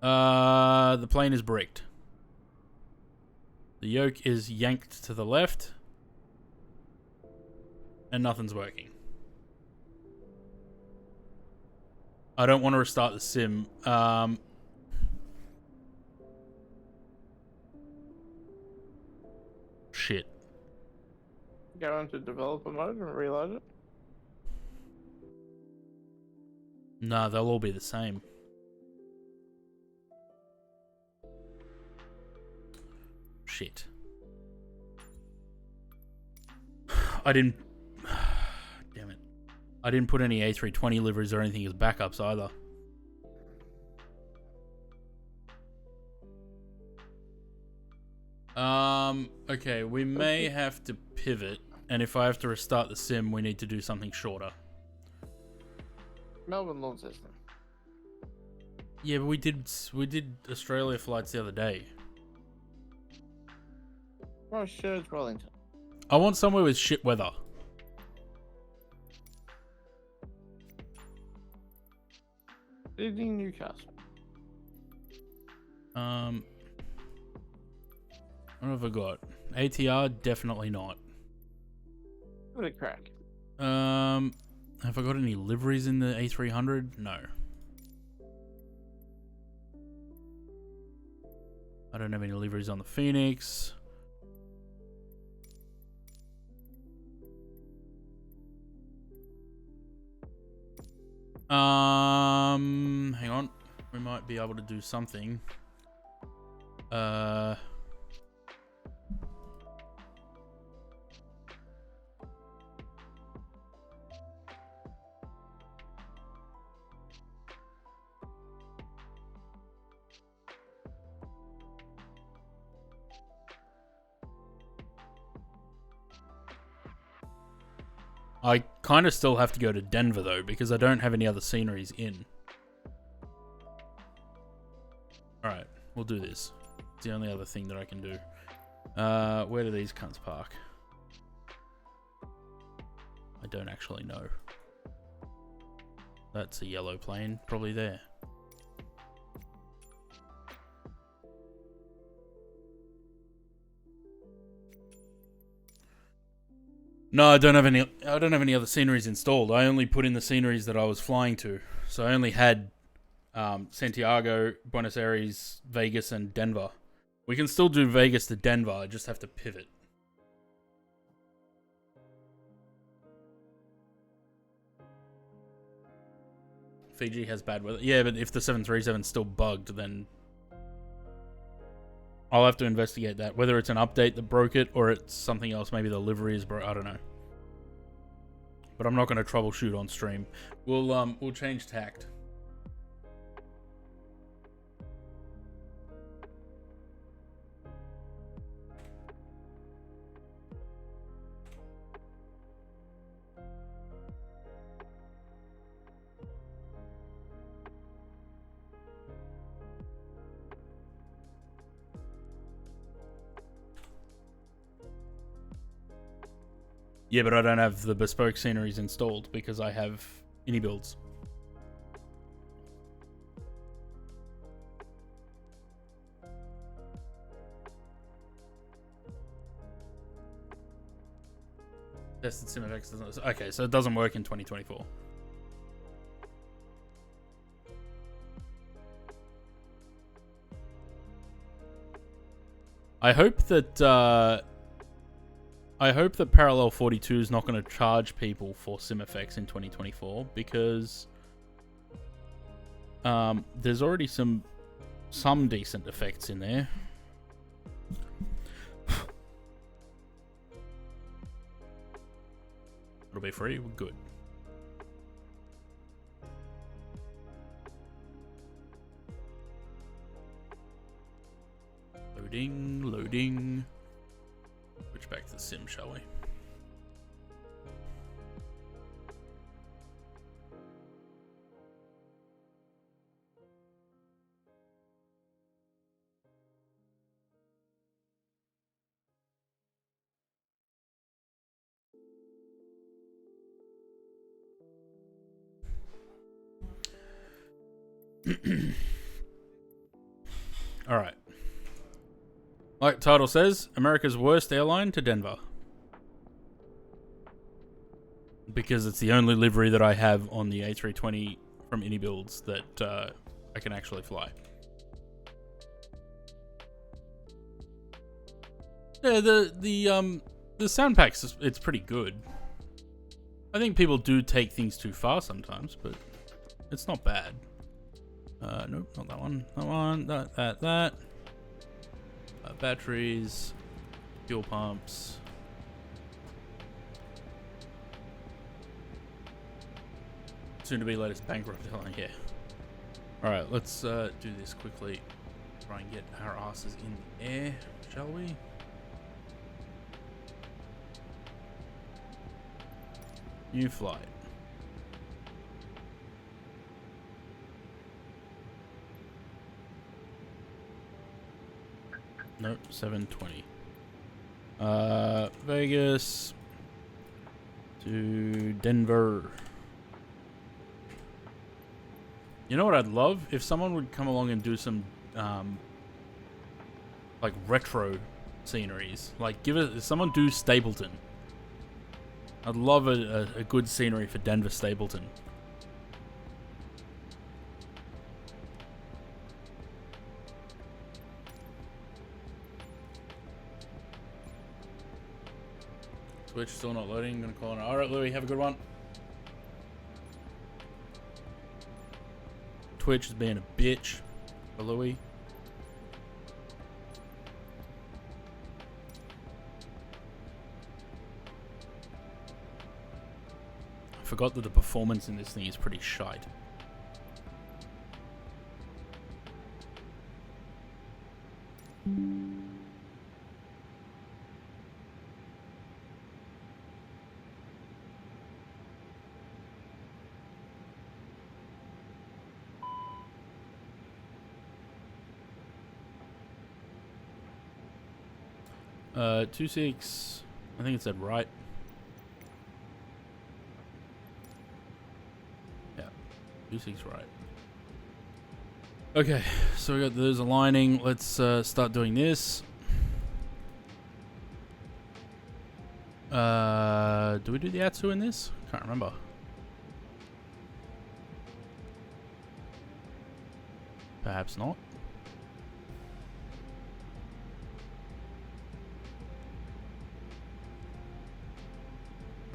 The plane is bricked. The yoke is yanked to the left. And nothing's working. I don't want to restart the sim. Shit. Go into developer mode and reload it. Nah, they'll all be the same. Shit. I didn't... Damn it. I didn't put any A320 liveries or anything as backups either. Okay, we may have to pivot, and if I have to restart the sim, we need to do something shorter. Melbourne launch system. Yeah, but we did Australia flights the other day. Oh, sure, it's Wellington. I want somewhere with shit weather. Sydney, Newcastle. What have I got? ATR, definitely not. Give it a crack. Have I got any liveries in the A300? No. I don't have any liveries on the Phoenix. Hang on. We might be able to do something. I kind of still have to go to Denver, though, because I don't have any other sceneries in. Alright, we'll do this. It's the only other thing that I can do. Where do these cunts park? I don't actually know. That's a yellow plane, probably there. No, I don't have any. I don't have any other sceneries installed. I only put in the sceneries that I was flying to. So I only had Santiago, Buenos Aires, Vegas, and Denver. We can still do Vegas to Denver. I just have to pivot. Fiji has bad weather. Yeah, but if the 737 is still bugged, then I'll have to investigate that. Whether it's an update that broke it or it's something else. Maybe the livery is broke. I don't know. But I'm not going to troubleshoot on stream. We'll change tact. Yeah, but I don't have the bespoke sceneries installed because I have any builds. Tested SimFX doesn't. Okay, so it doesn't work in 2024. I hope that Parallel 42 is not going to charge people for SimFX in 2024 because there's already some decent effects in there. It'll be free. We're good. Loading. Switch back to the sim, shall we? All right. Like the title says, America's worst airline to Denver. Because it's the only livery that I have on the A320 from any builds that I can actually fly. Yeah, the sound packs, it's pretty good. I think people do take things too far sometimes, but it's not bad. Nope, not that one. That one, that. Batteries, fuel pumps. Soon to be latest bankrupt airline, yeah. Alright, let's do this quickly. Try and get our asses in the air, shall we? New flight. Nope, 720. Vegas to Denver. You know what I'd love? If someone would come along and do some like retro sceneries. Like someone do Stapleton. I'd love a good scenery for Denver Stapleton. Twitch still not loading. I'm gonna call it. Alright, Louis, have a good one. Twitch is being a bitch for Louis. I forgot that the performance in this thing is pretty shite. . 26. I think it said right. Yeah, 26 right. Okay, so we got those aligning. Let's start doing this. Do we do the Atsu in this? Can't remember. Perhaps not.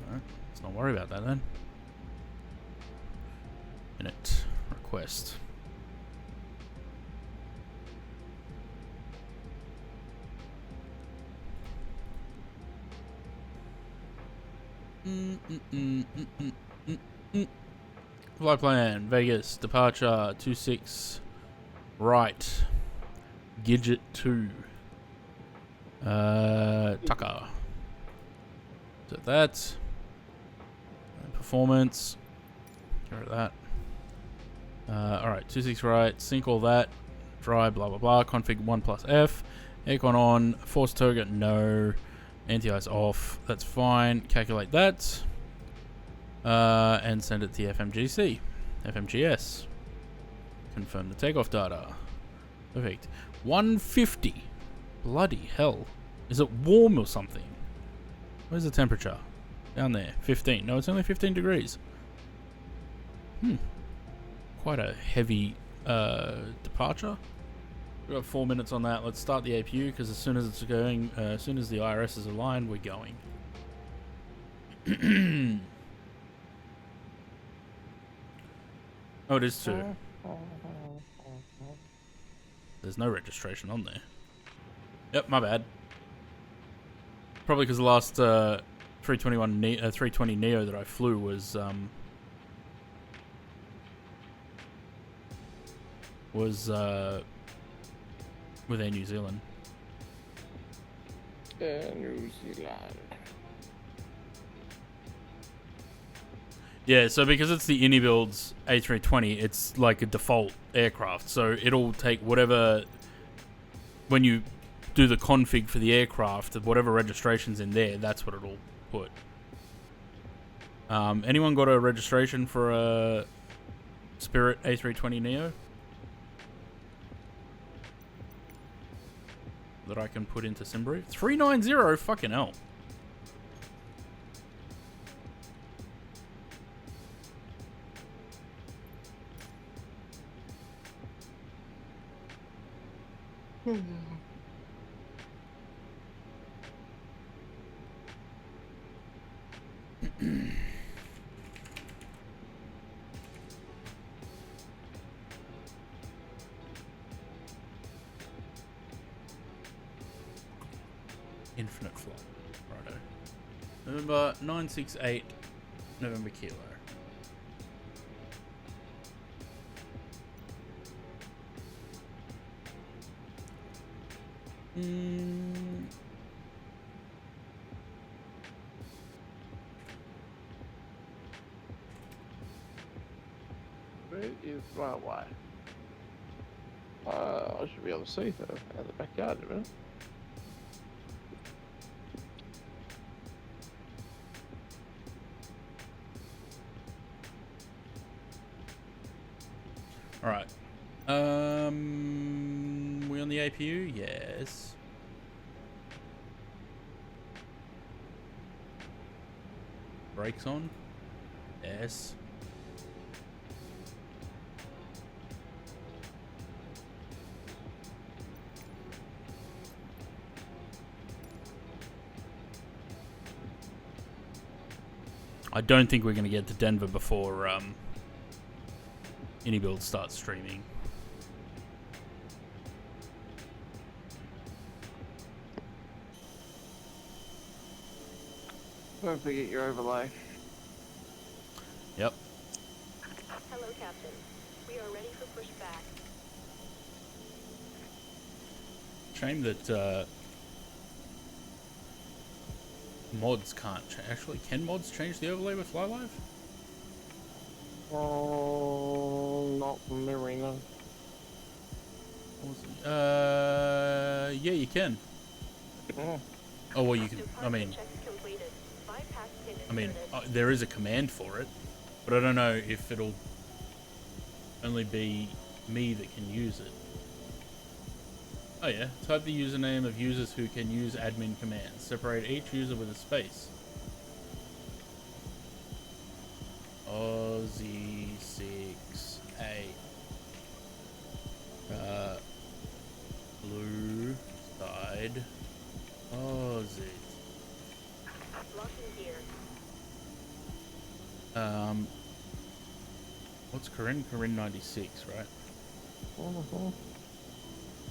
Alright, let's not worry about that then. Minute request. Flight plan, Vegas, departure 26, right, Gidget 2, Tucker, so that, performance, get rid of that, alright, 26 right, sync all that, dry, blah blah blah, config 1 plus F, aircon on, force toga, no, anti-ice off, that's fine, calculate that, and send it to the FMGS, confirm the takeoff data, perfect, 150, bloody hell, is it warm or something? Where's the temperature? Down there, 15, no it's only 15 degrees, quite a heavy departure. We've got 4 minutes on that. Let's start the APU because as soon as it's going, as soon as the IRS is aligned, we're going. Oh, it is too. There's no registration on there. Yep, my bad. Probably because the last 320 Neo that I flew was with Air New Zealand. New Zealand. Yeah, so because it's the Unibuild's A320, it's like a default aircraft. So it'll take whatever, when you do the config for the aircraft, whatever registration's in there, that's what it'll put. Anyone got a registration for a Spirit A320 Neo that I can put into SimBrief? 390, fucking hell. Infinite flight. Righto. November 968, November Kilo. Where is railway? I should be able to see her at the backyard in a minute. Alright. We on the APU? Yes. Brakes on? Yes. I don't think we're going to get to Denver before Unibuild starts streaming. Don't forget your overlay. Yep. Hello, Captain. We are ready for pushback. Shame that mods can't actually. Can mods change the overlay with FlyLive? Oh, not from memory, no. Yeah, you can. Oh well, you can. I mean, there is a command for it, but I don't know if it'll only be me that can use it. Oh yeah, type the username of users who can use admin commands. Separate each user with a space. Aussie 6-8. Blue side. Aussie. Locking gear. What's Corinne? Corinne 96, right?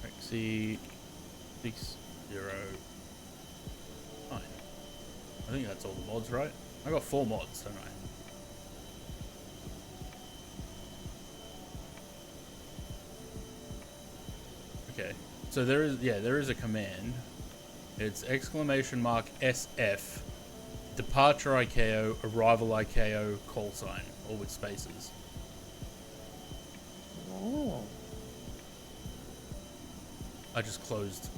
Rexy 60. I think that's all the mods, right? I got 4 mods, don't I? Okay, so there is a command. It's !SF, departure ICAO, arrival ICAO, call sign, all with spaces. Oh. I just closed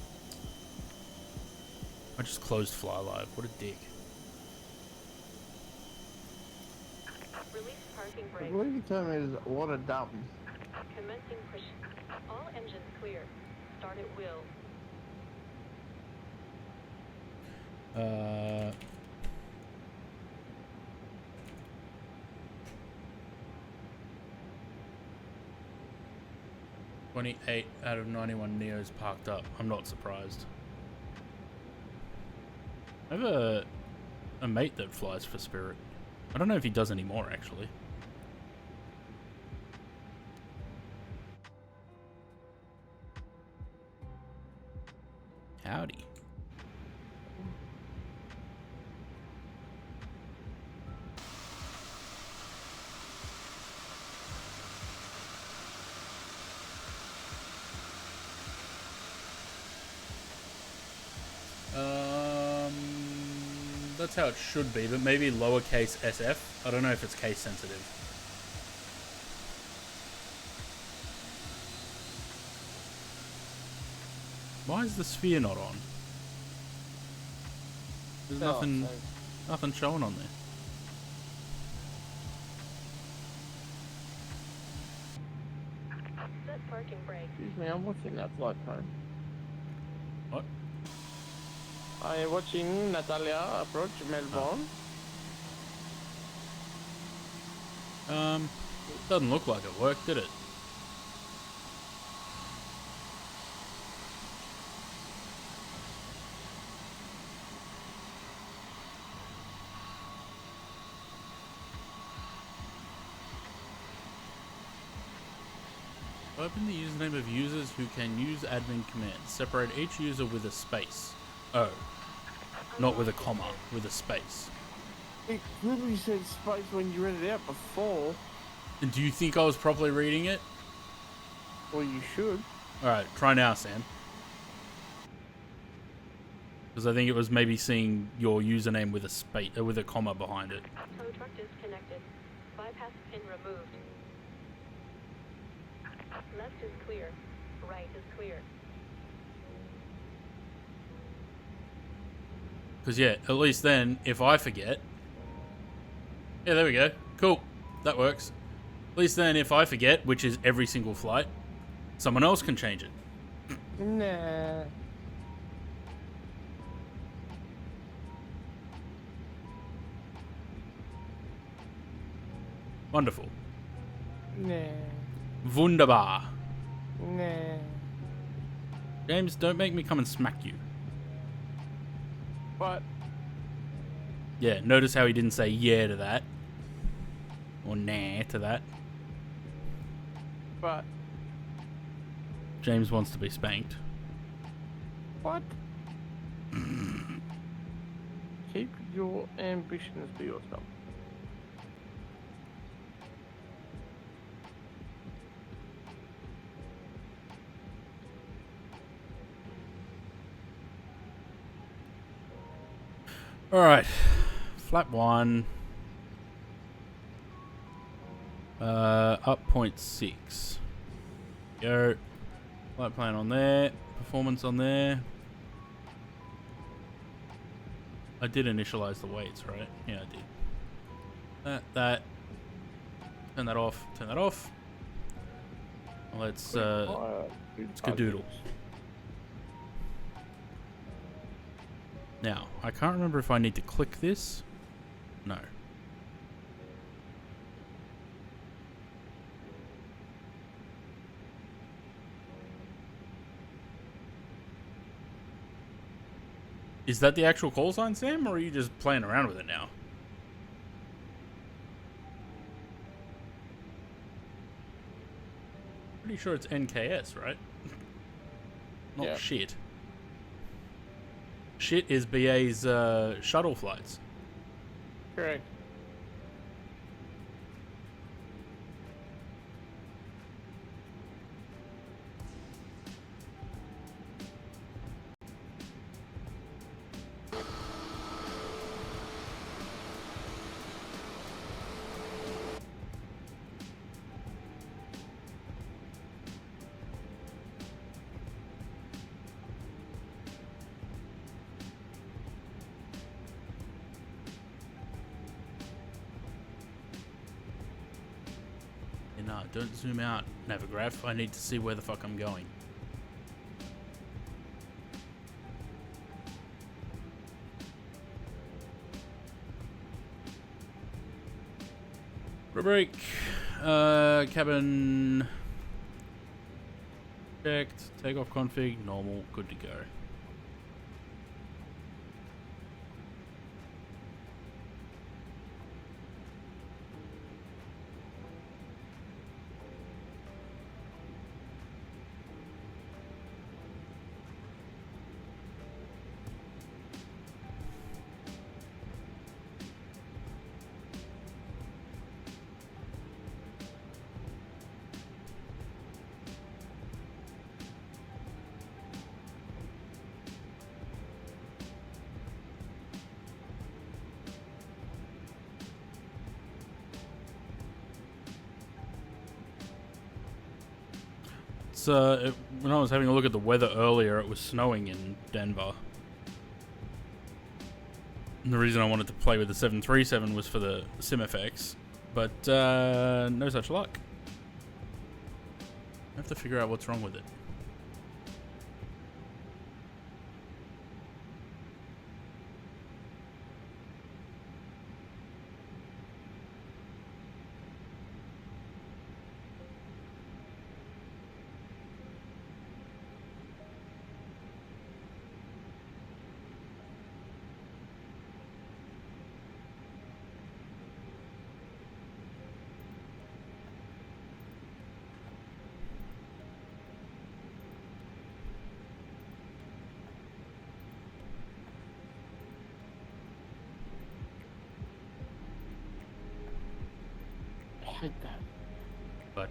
Fly Live. What a dick. Release parking I brake. believe you told me is what a dumb. Commencing push. All engines clear. Start at will. 28 out of 91 Neos parked up. I'm not surprised. I have a mate that flies for Spirit. I don't know if he does anymore, actually. Howdy. That's how it should be, but maybe lowercase SF. I don't know if it's case sensitive. Why is the sphere not on? There's nothing showing on there. Set parking brake. Excuse me, I'm watching that flight time. What? I am watching Natalia approach Melbourne. Doesn't look like it worked, did it? Open the username of users who can use admin commands. Separate each user with a space. Oh. Not with a comma, with a space. It literally said space when you read it out before. And do you think I was properly reading it? Well, you should. Alright, try now, Sam. Because I think it was maybe seeing your username with a space, with a comma behind it. Tow truck disconnected. Bypass pin removed. Left is clear. Right is clear. Because, yeah, at least then, if I forget... Yeah, there we go. Cool. That works. At least then, if I forget, which is every single flight, someone else can change it. Nah. Wonderful. Nah. Wunderbar. Nah. James, don't make me come and smack you. But Yeah, notice how he didn't say yeah to that. Or nah to that. but James wants to be spanked. what? Keep your ambitions to yourself. Alright. Flap 1. Up 0.6. Go. Flight plan on there. Performance on there. I did initialize the weights, right? Yeah, I did. That. Turn that off. Turn that off. Let's skadoodle. Now, I can't remember if I need to click this. No. Is that the actual call sign, Sam, or are you just playing around with it now? Pretty sure it's NKS, right? Not Yeah. shit. Shit is BA's shuttle flights. Correct. No, don't zoom out, Navigraph. I need to see where the fuck I'm going. Break. Cabin checked. Takeoff config. Normal. Good to go. When I was having a look at the weather earlier, it was snowing in Denver. And the reason I wanted to play with the 737 was for the SimFX, but no such luck. I have to figure out what's wrong with it. I hate that. But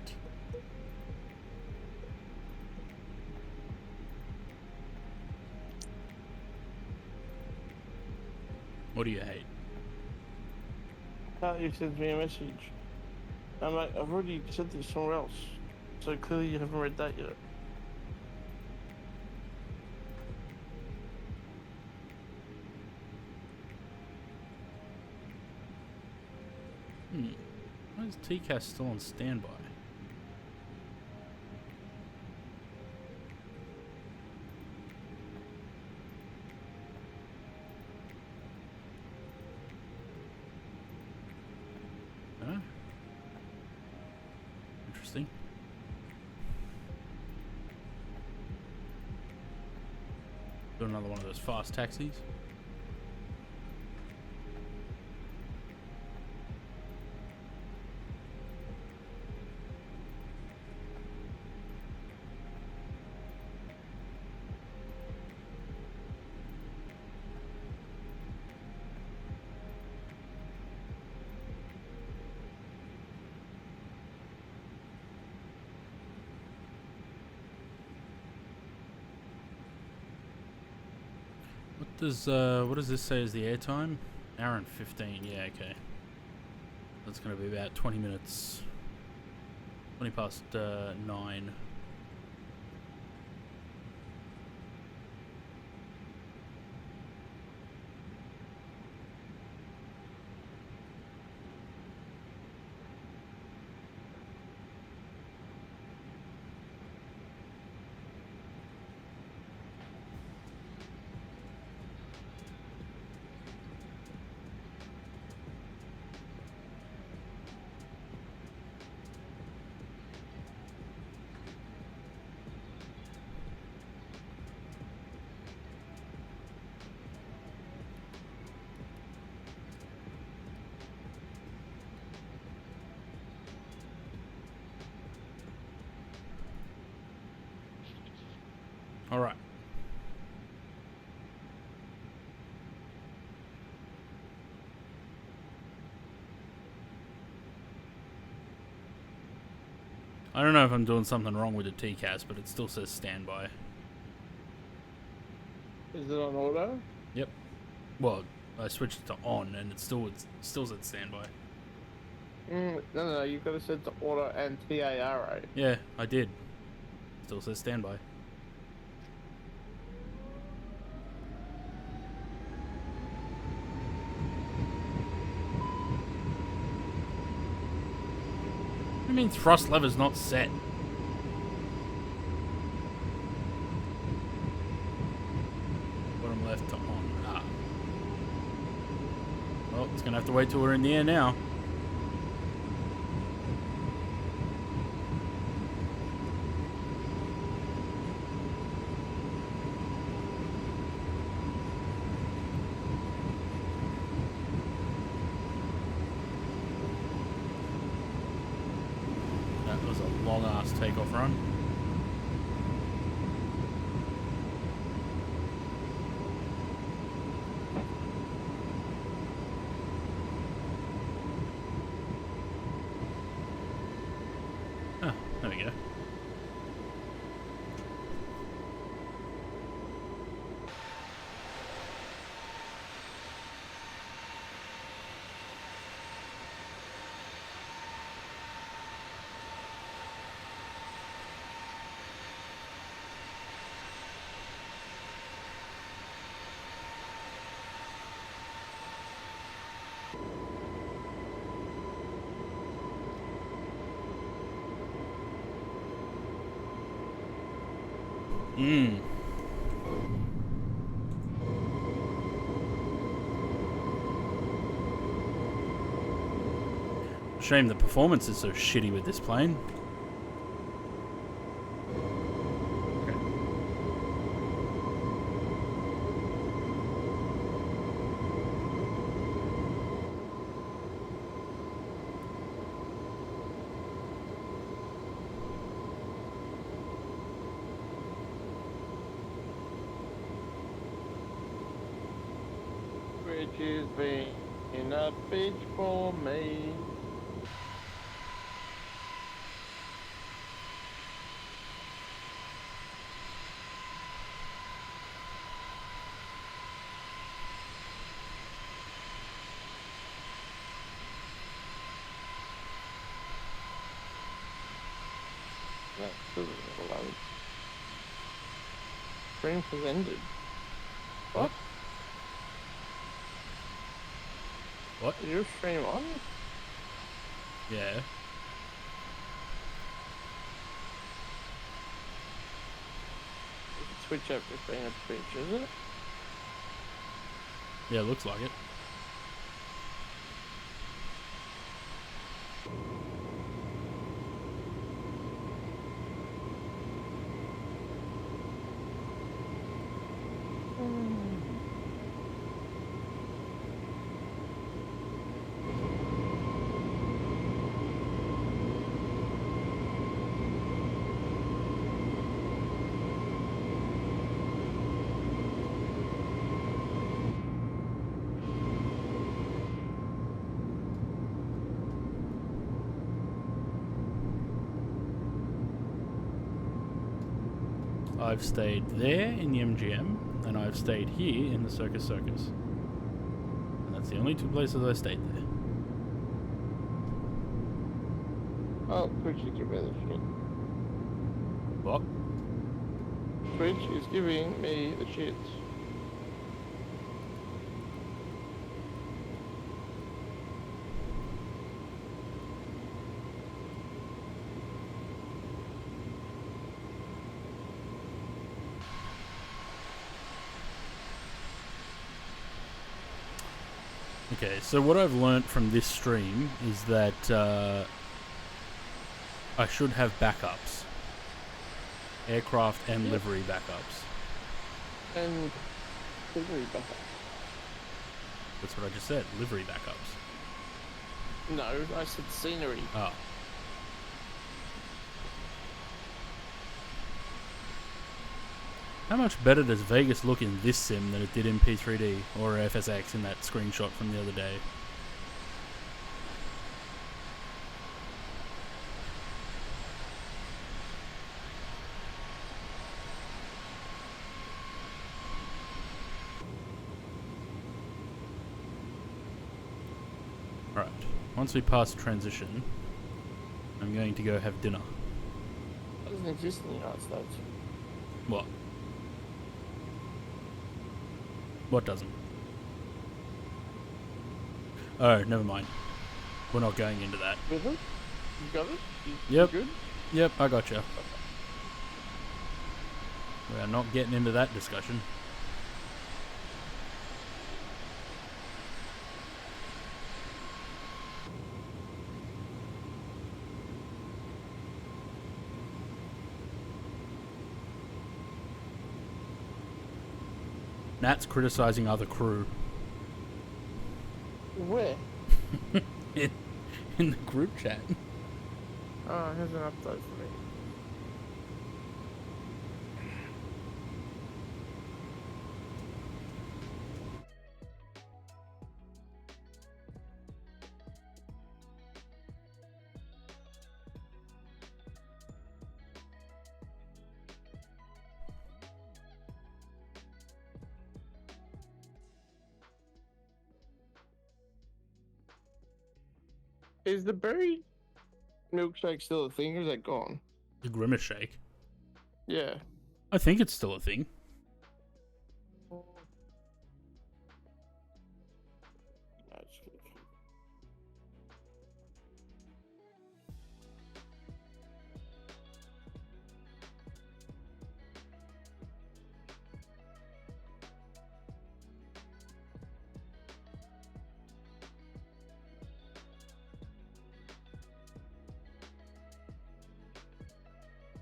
what do you hate? You sent me a message. I'm like, I've already sent this somewhere else. So clearly you haven't read that yet. Why is TCAS still on standby? Huh? Interesting. Do another one of those fast taxis. What does this say is the airtime? Hour and 15, yeah, okay. That's gonna be about 20 minutes. 20 past 9. All right. I don't know if I'm doing something wrong with the TCAS, but it still says standby. Is it on auto? Yep. Well, I switched it to on, and it still said standby. No, you've got to set to auto and TARA. Yeah, I did. Still says standby. What do you mean thrust lever's not set? Bottom left to on. Ah. Well, it's gonna have to wait till we're in the air now. That was a long ass takeoff run. Oh, there we go. Shame the performance is so shitty with this plane. Okay. Which is being a bitch for me. That still doesn't load. Stream has ended. What? What? Is your stream on? Yeah. Switch up to being a bitch, is it? Yeah, looks like it. I've stayed there in the MGM, and I've stayed here in the Circus. And that's the only two places I stayed there. Oh, Twitch is giving me the shit. What? Twitch is giving me the shit. Okay, so what I've learnt from this stream is that I should have backups. Aircraft and livery backups. And livery backups. That's what I just said, livery backups. No, I said scenery. Oh. How much better does Vegas look in this sim than it did in P3D or FSX in that screenshot from the other day? Right, once we pass transition, I'm going to go have dinner. That doesn't exist in the United States. What? What doesn't? Oh, never mind. We're not going into that. With it? You got it? Yep. You good? Yep, I gotcha. We are not getting into that discussion. Nat's criticizing other crew. Where? in the group chat. Oh, here's an update for me. Is the berry milkshake still a thing, or is that gone? The Grimace Shake. Yeah. I think it's still a thing.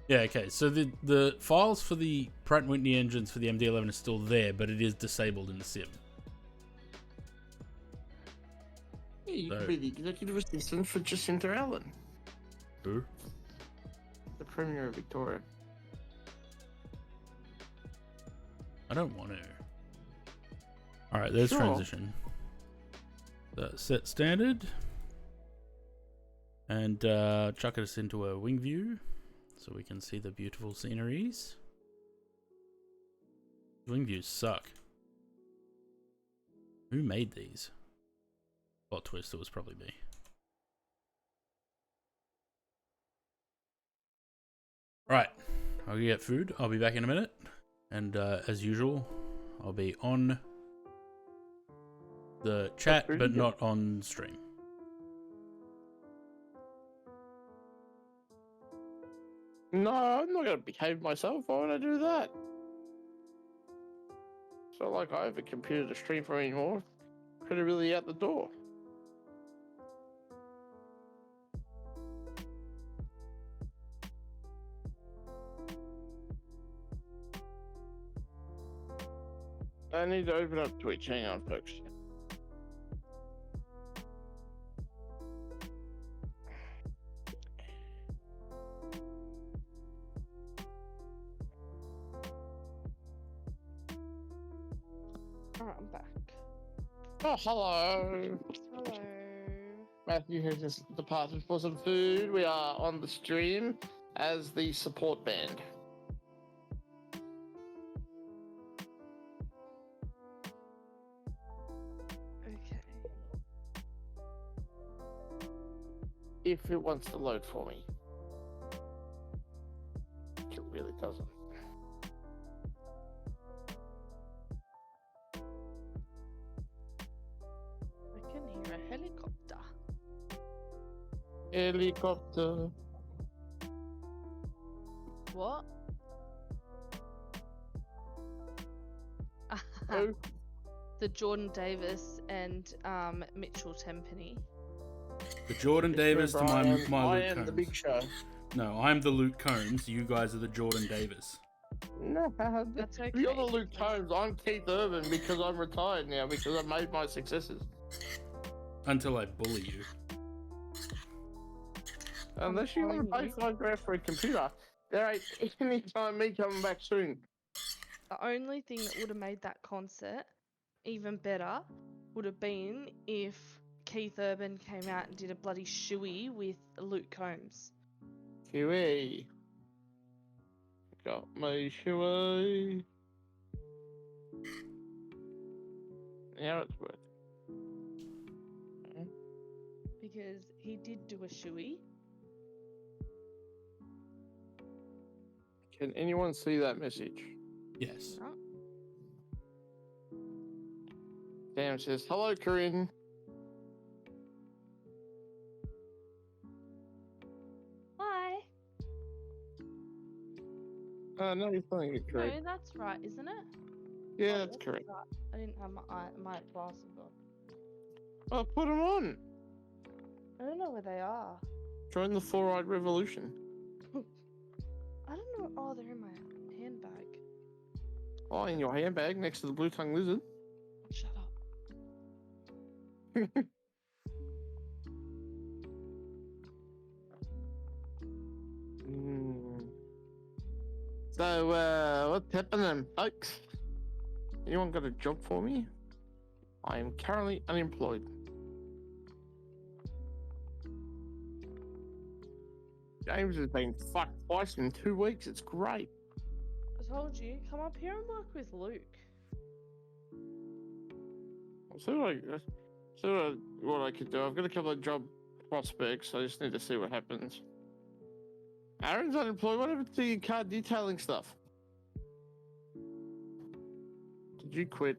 Yeah, okay, so the files for the Pratt & Whitney engines for the MD-11 are still there, but it is disabled in the sim. Yeah, you could be the executive assistant for Jacinta Allen. Who? The Premier of Victoria. I don't want to. Alright, there's Sure. transition. Set standard. And chuck us into a wing view so we can see the beautiful sceneries. Wing views suck. Who made these? Plot twist, it was probably me. Right, I'll go get food. I'll be back in a minute. And as usual, I'll be on the chat, but not on stream. No, I'm not going to behave myself. Why would I do that? It's not like I have a computer to stream from anymore. Pretty really out the door. I need to open up Twitch. Hang on, folks. Alright, I'm back. Oh, hello. Hello. Matthew has just departed for some food. We are on the stream as the support band. Okay. If it wants to load for me. It really doesn't. I can hear a helicopter. Helicopter. What? Oh. The Jordan Davis and Mitchell Tempany. The Jordan Davis to my Luke I am Combs. the big show. No, I'm the Luke Combs. You guys are the Jordan Davis. No, That's okay. you're the Luke Combs. I'm Keith Urban because I'm retired now because I made my successes. Until I bully you. Unless you want to pay $5 grand for a computer, there ain't any time me coming back soon. The only thing that would have made that concert even better would have been if Keith Urban came out and did a bloody shoey with Luke Combs. Shoey. Got my shoey. Now it's worth. Because he did do a shoey. Can anyone see that message? Yes. No. Sam says, hello, Corinne. Hi. No, you're playing it correct. No, that's right, isn't it? Yeah, Oh, that's correct. Right. I didn't have my glasses on. Oh, put them on. I don't know where they are. Join the Four-Eyed Revolution. I don't know. Oh, they're in my handbag. Oh, in your handbag next to the blue-tongued lizard. Shut up. So, what's happening, folks? Anyone got a job for me? I am currently unemployed. James has been fucked twice in 2 weeks. It's great. I told you, come up here and work with Luke. So what I could do. I've got a couple of job prospects. I just need to see what happens. Aaron's unemployed. What happened to your car detailing stuff? Did you quit?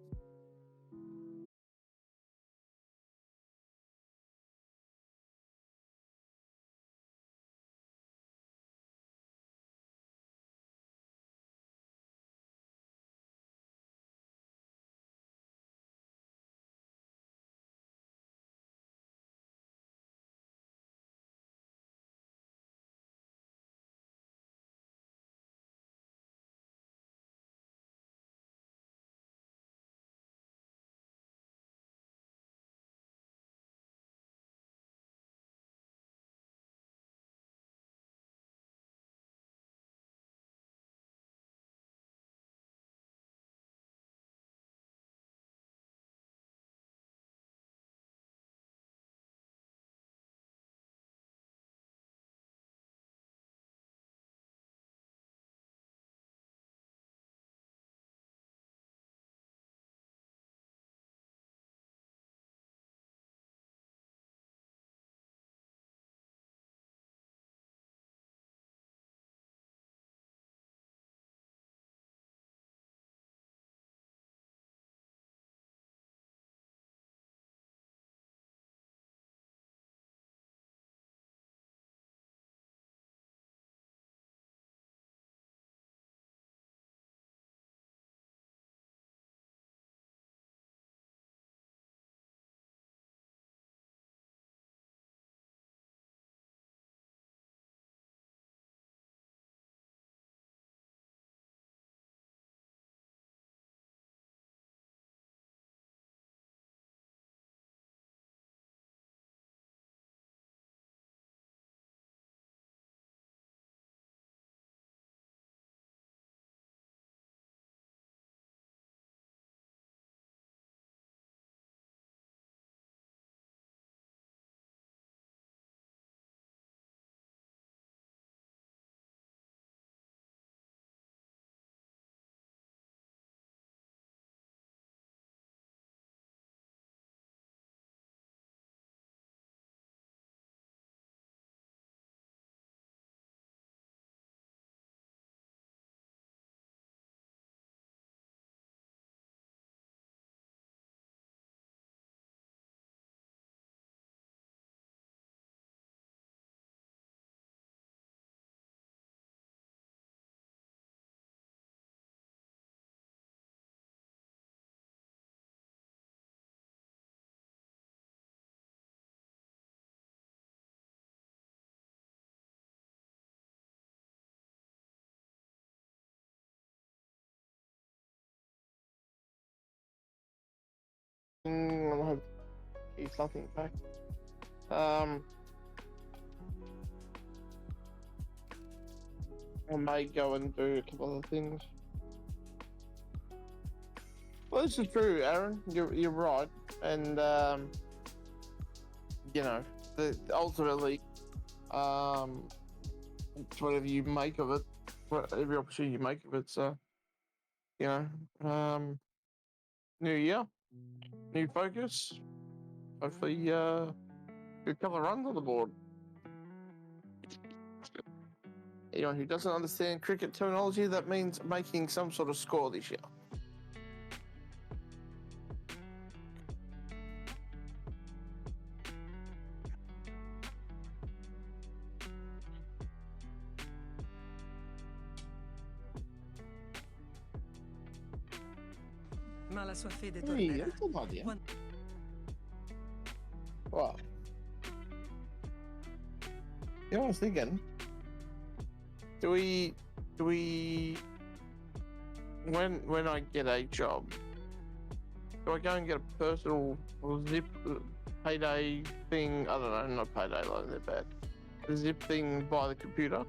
I'll have to eat something back. I may go and do a couple of things. Well, this is true, Aaron. You're right, and you know, ultimately, it's whatever you make of it, every opportunity you make of it. So, you know, new year, new focus. Hopefully, good couple of runs on the board. Anyone who doesn't understand cricket terminology, that means making some sort of score this year. Ma la sua fede Hey, tornerà. that's a good idea. Wow. You know what I was thinking? Do we when I get a job, do I go and get a personal zip payday thing? I don't know, not payday, like they're bad. A zip thing by the computer?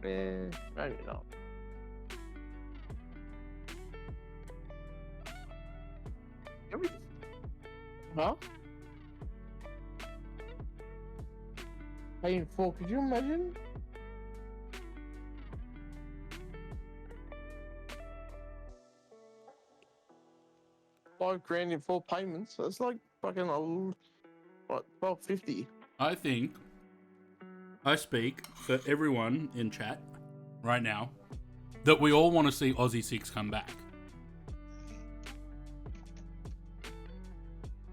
Maybe not. Huh? Paying for, could you imagine? $5,000 in 4 payments. That's like fucking what, $12.50. I think I speak for everyone in chat right now that we all want to see Aussie 6 come back.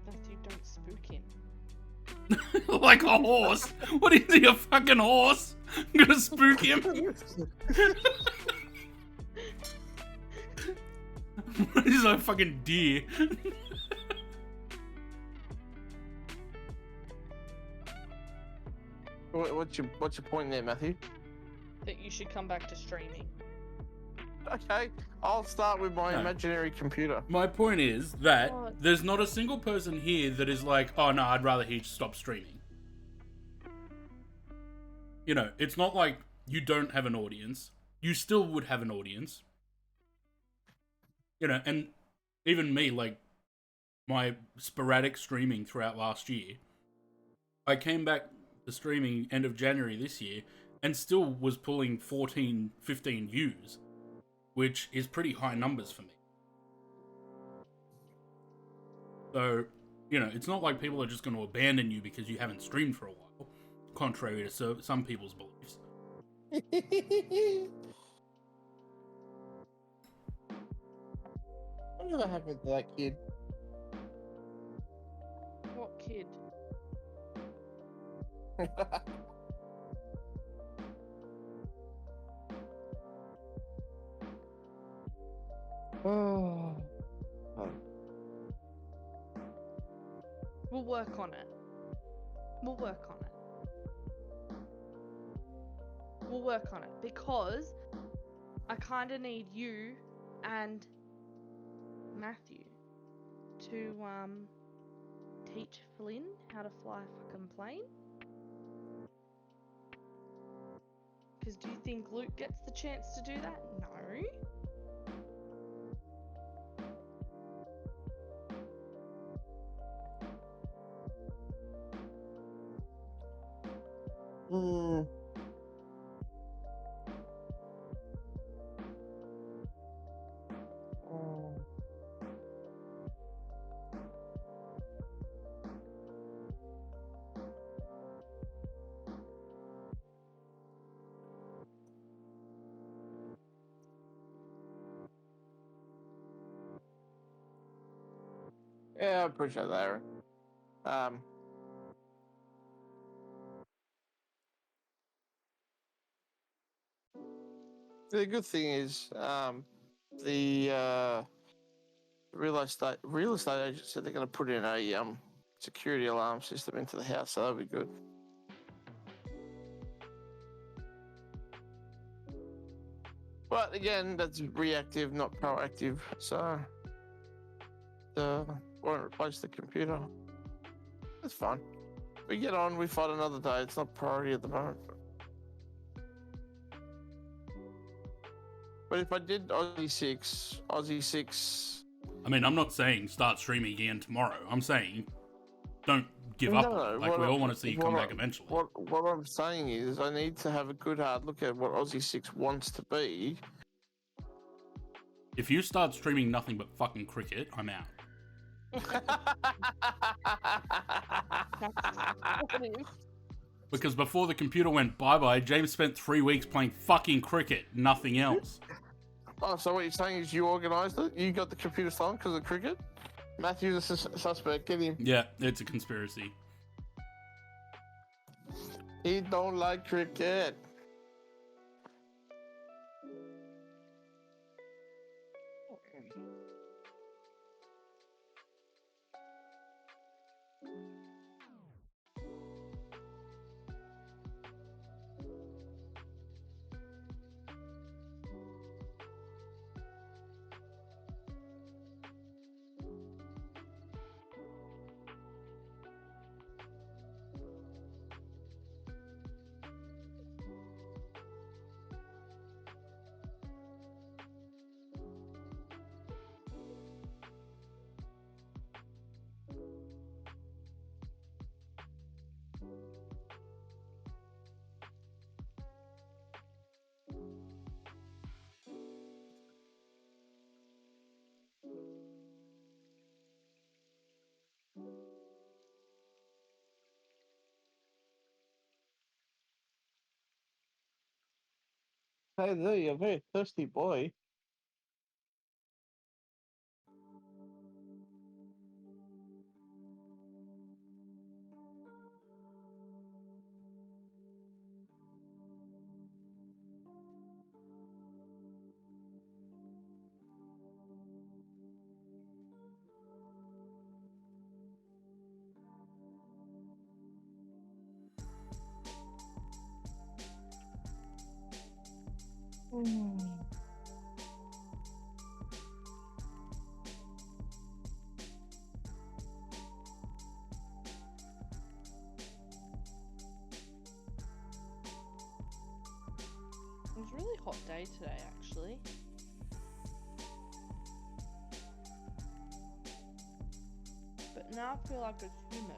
Matthew, don't spook him. Like a horse. What is he, a fucking horse? I'm gonna spook him. What is a fucking deer? What's your point there, Matthew? That you should come back to streaming. Okay, I'll start with my imaginary computer. My point is that What? there's not a single person here that is like, oh no, I'd rather he stop streaming. You know, it's not like you don't have an audience. You still would have an audience. You know, and even me, like, my sporadic streaming throughout last year, I came back to streaming end of January this year and still was pulling 14, 15 views, which is pretty high numbers for me. So, you know, it's not like people are just going to abandon you because you haven't streamed for a while, contrary to some people's beliefs. Whatever happened to that kid? What kid? Oh. We'll work on it. We'll work on it. We'll work on it because I kind of need you and Matthew to teach Flynn how to fly a fucking plane. Because do you think Luke gets the chance to do that? No. Hmm. Yeah, I appreciate that, Aaron. The good thing is, the real estate agent said they're going to put in a security alarm system into the house, so that'll be good. But again, that's reactive, not proactive. So, won't replace the computer. That's fine. We get on. We fight another day. It's not priority at the moment. But if I did Aussie 6. I mean, I'm not saying start streaming again tomorrow. I'm saying don't give up on it. Like, we all want to see you come back eventually. What I'm saying is I need to have a good hard look at what Aussie 6 wants to be. If you start streaming nothing but fucking cricket, I'm out. Because before the computer went bye-bye, James spent 3 weeks playing fucking cricket, nothing else. Oh, so what you're saying is you organised it? You got the computer stolen because of cricket? Matthew's a suspect, get him. Yeah, it's a conspiracy. He don't like cricket. Hey there, you're a very thirsty boy. It was a really hot day today, actually. But now I feel like it's humid.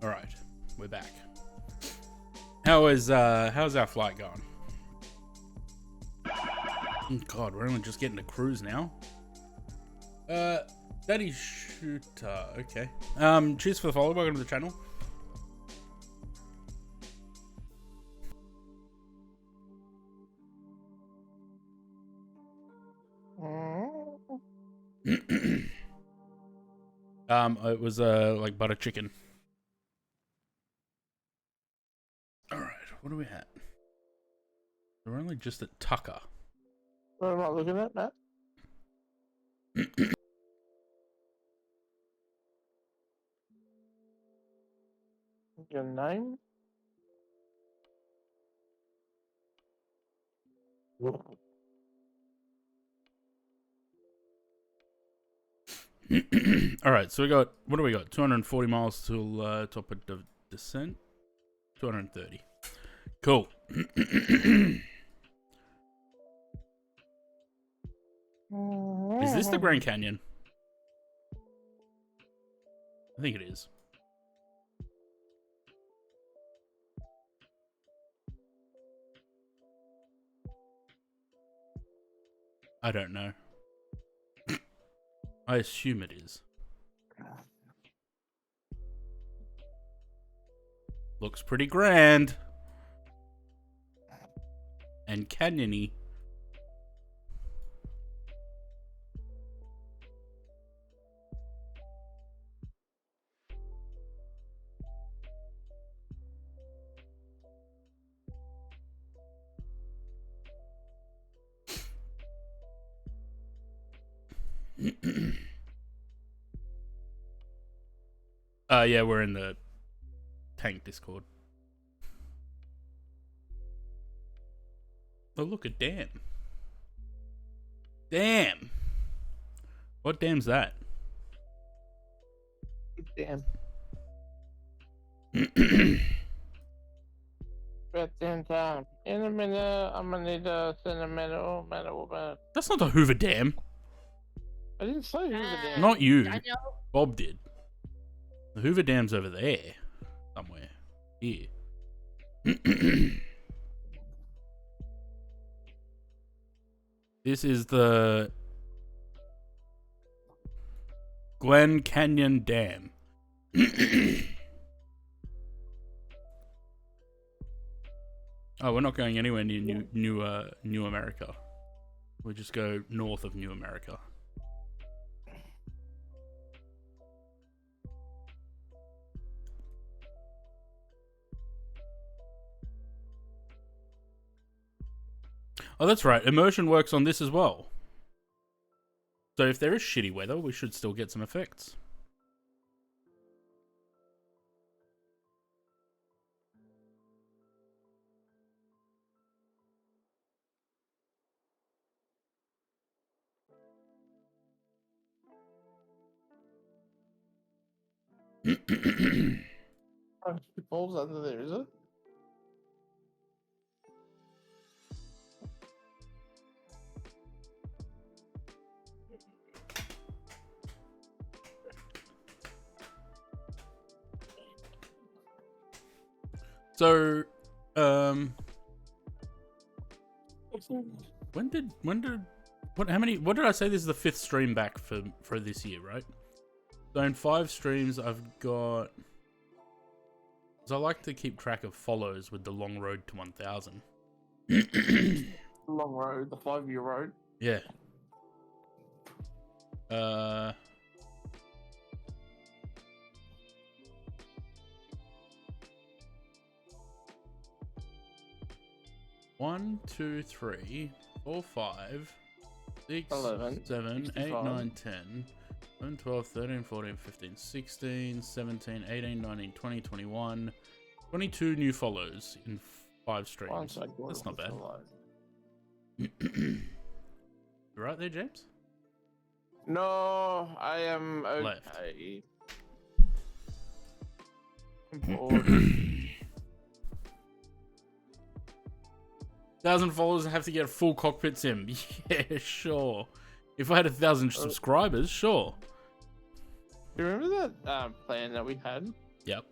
All right, we're back. How's our flight going? Oh God, we're only just getting to cruise now. Daddy Shooter, okay. Cheers for the follow. Welcome to the channel. It was like butter chicken. All right, what are we at? We're only just at Tucker. What am I looking at, Matt? Your name? All right, so we got, what do we got? 240 miles till top of the descent. 230. Cool. Is this the Grand Canyon? I think it is. I don't know. I assume it is. Looks pretty grand. And canyony. Yeah, we're in the tank Discord. Oh, look, a dam. Damn. What dam's that? Damn. About 10 times. In a minute, I'm gonna need a sentimental metal. That's not the Hoover Dam. I didn't say Hoover Dam. Not you. Daniel. Bob did. The Hoover Dam's over there. Somewhere. Here. This is the Glen Canyon Dam. Oh, we're not going anywhere near New America. We'll just go north of New America. Oh, that's right. Immersion works on this as well. So if there is shitty weather, we should still get some effects. Balls under there, is it? So, what did I say? This is the 5th stream back for this year, right? So in 5 streams, I've got, because I like to keep track of follows with the long road to 1,000. Long road, the 5-year road. Yeah. 1, 2, 3, 4, 5, 6, 11, 7, 8, 65. 9, 10, 11, 12, 13, 14, 15, 16, 17, 18, 19, 20, 21, 22 new follows in 5 streams. That's not bad. You right there, James? No, I am okay. Left. I'm bored. 1,000 followers and have to get a full cockpit sim. Yeah, sure. If I had 1,000 subscribers, sure. Do you remember that plan that we had? Yep.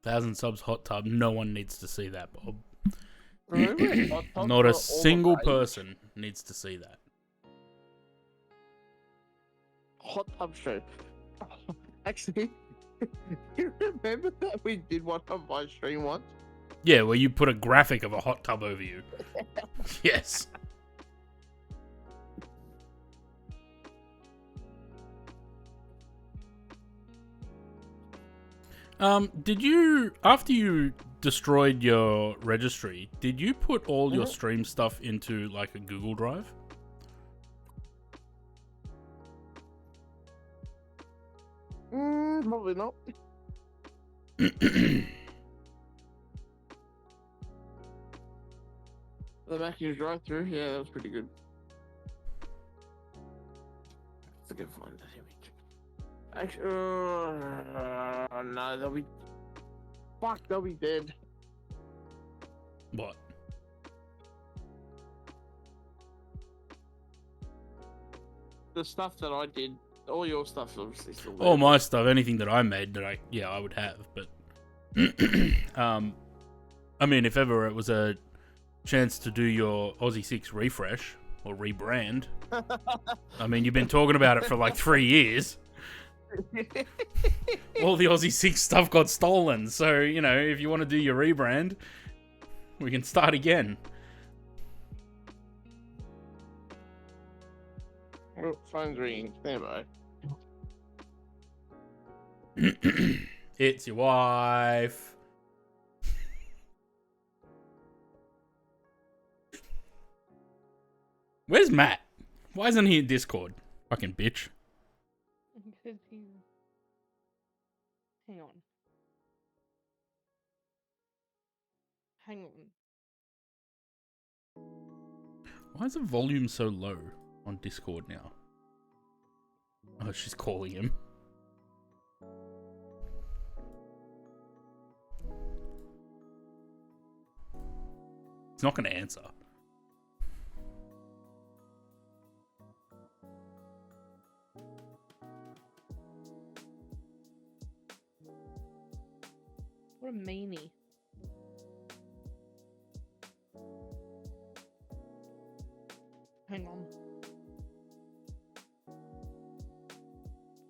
Thousand subs hot tub. No one needs to see that, Bob. Not a single person needs to see that. Hot tub show. Actually, you remember that we did one on my stream once? Yeah, where you put a graphic of a hot tub over you. Yes. Did you, after you destroyed your registry, did you put all your stream stuff into like a Google Drive? Probably not. The Mackey's drive-through, yeah, that was pretty good. Let's go find that image. Actually, no, they'll be. Fuck, they'll be dead. What? The stuff that I did, all your stuff obviously still there. All my stuff, anything that I made that I would have, but I mean, if ever it was a chance to do your Aussie 6 refresh or rebrand, I mean, you've been talking about it for like 3 years. All the Aussie 6 stuff got stolen, so, you know, if you want to do your rebrand, we can start again. Oh, phone's ringing. Stand by. It's your wife. Where's Matt? Why isn't he in Discord? Fucking bitch. Because he's... Hang on. Hang on. Why is the volume so low on Discord now? Oh, she's calling him. He's not going to answer. What a meanie. Hang on.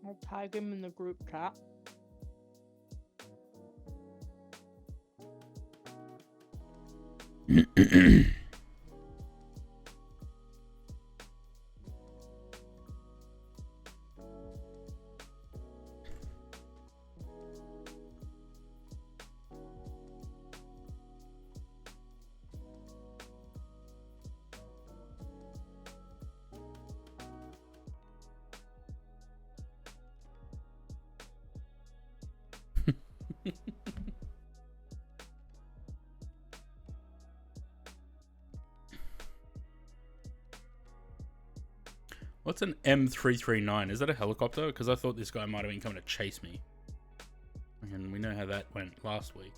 I'll tag him in the group chat. What's an M339? Is that a helicopter? Because I thought this guy might have been coming to chase me. And we know how that went last week.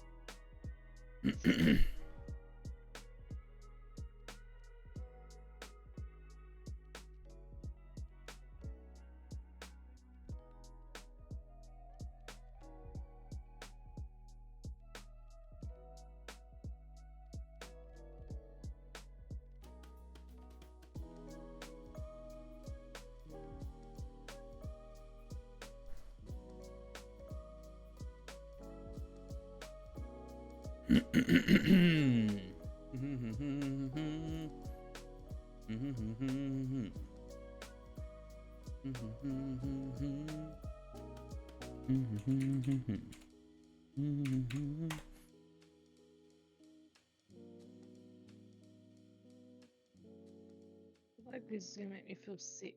Like this is gonna make me feel sick.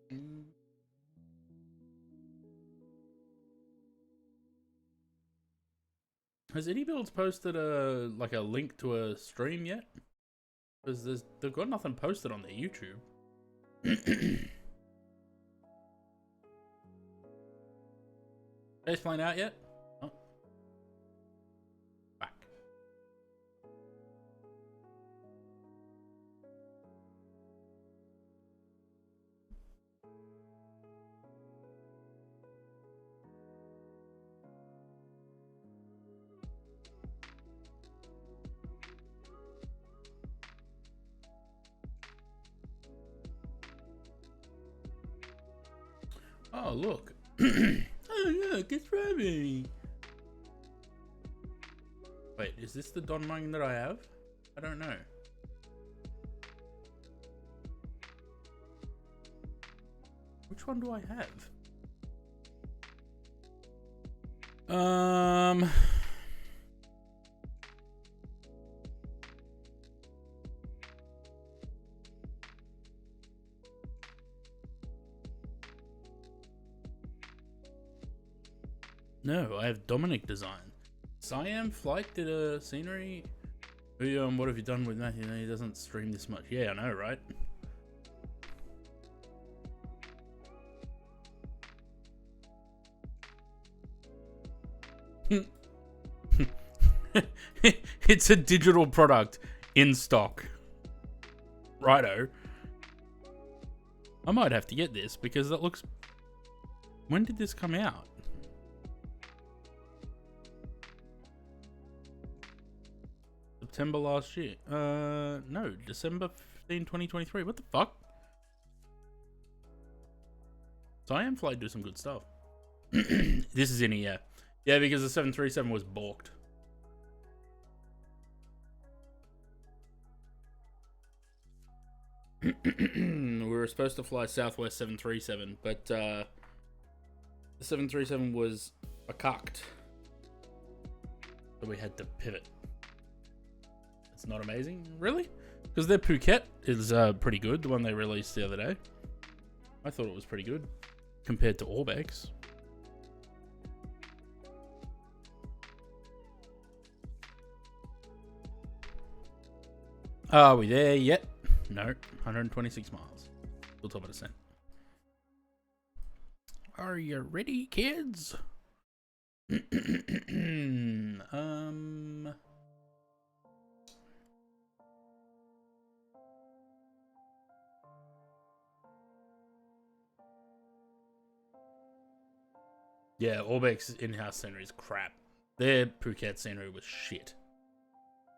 Has AnyBuilds posted a link to a stream yet? Because they've got nothing posted on their YouTube. Face playing out yet? Oh. Back. Oh, look. Oh, look, it's Robbie. Wait, is this the Don Mung that I have? I don't know. Which one do I have? No, I have Dominic design. Siam Flight did a scenery. What have you done with Matthew? He doesn't stream this much. Yeah, I know, right? It's a digital product in stock. Righto. I might have to get this because that looks... When did this come out? September last year. No, December 15, 2023. What the fuck? Siam Flight do some good stuff. This is in a year. Yeah, because the 737 was balked. We were supposed to fly Southwest 737, but the 737 was a cocked. So we had to pivot. It's not amazing, really? Because their Phuket is pretty good, the one they released the other day. I thought it was pretty good compared to Orbex. Are we there yet? No, 126 miles. Still top of descent. Are you ready, kids? Yeah, Orbex in-house scenery is crap. Their Phuket scenery was shit.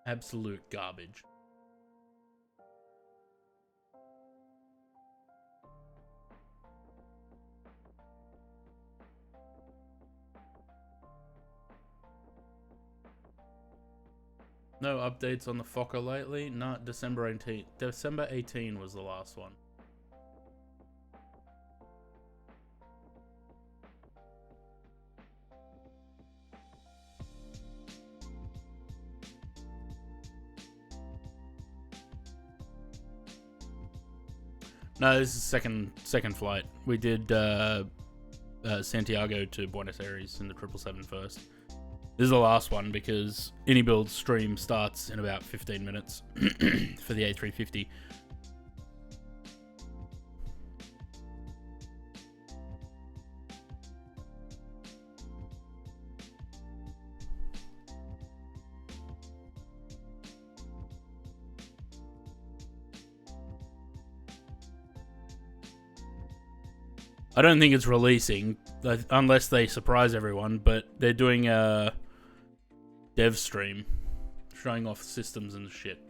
Absolute garbage. No updates on the Fokker lately? Not December 18th. December 18 was the last one. No, this is second flight. We did Santiago to Buenos Aires in the 777 first. This is the last one because AnyBuild stream starts in about 15 minutes for the A350. I don't think it's releasing unless they surprise everyone, but they're doing a dev stream showing off systems and shit.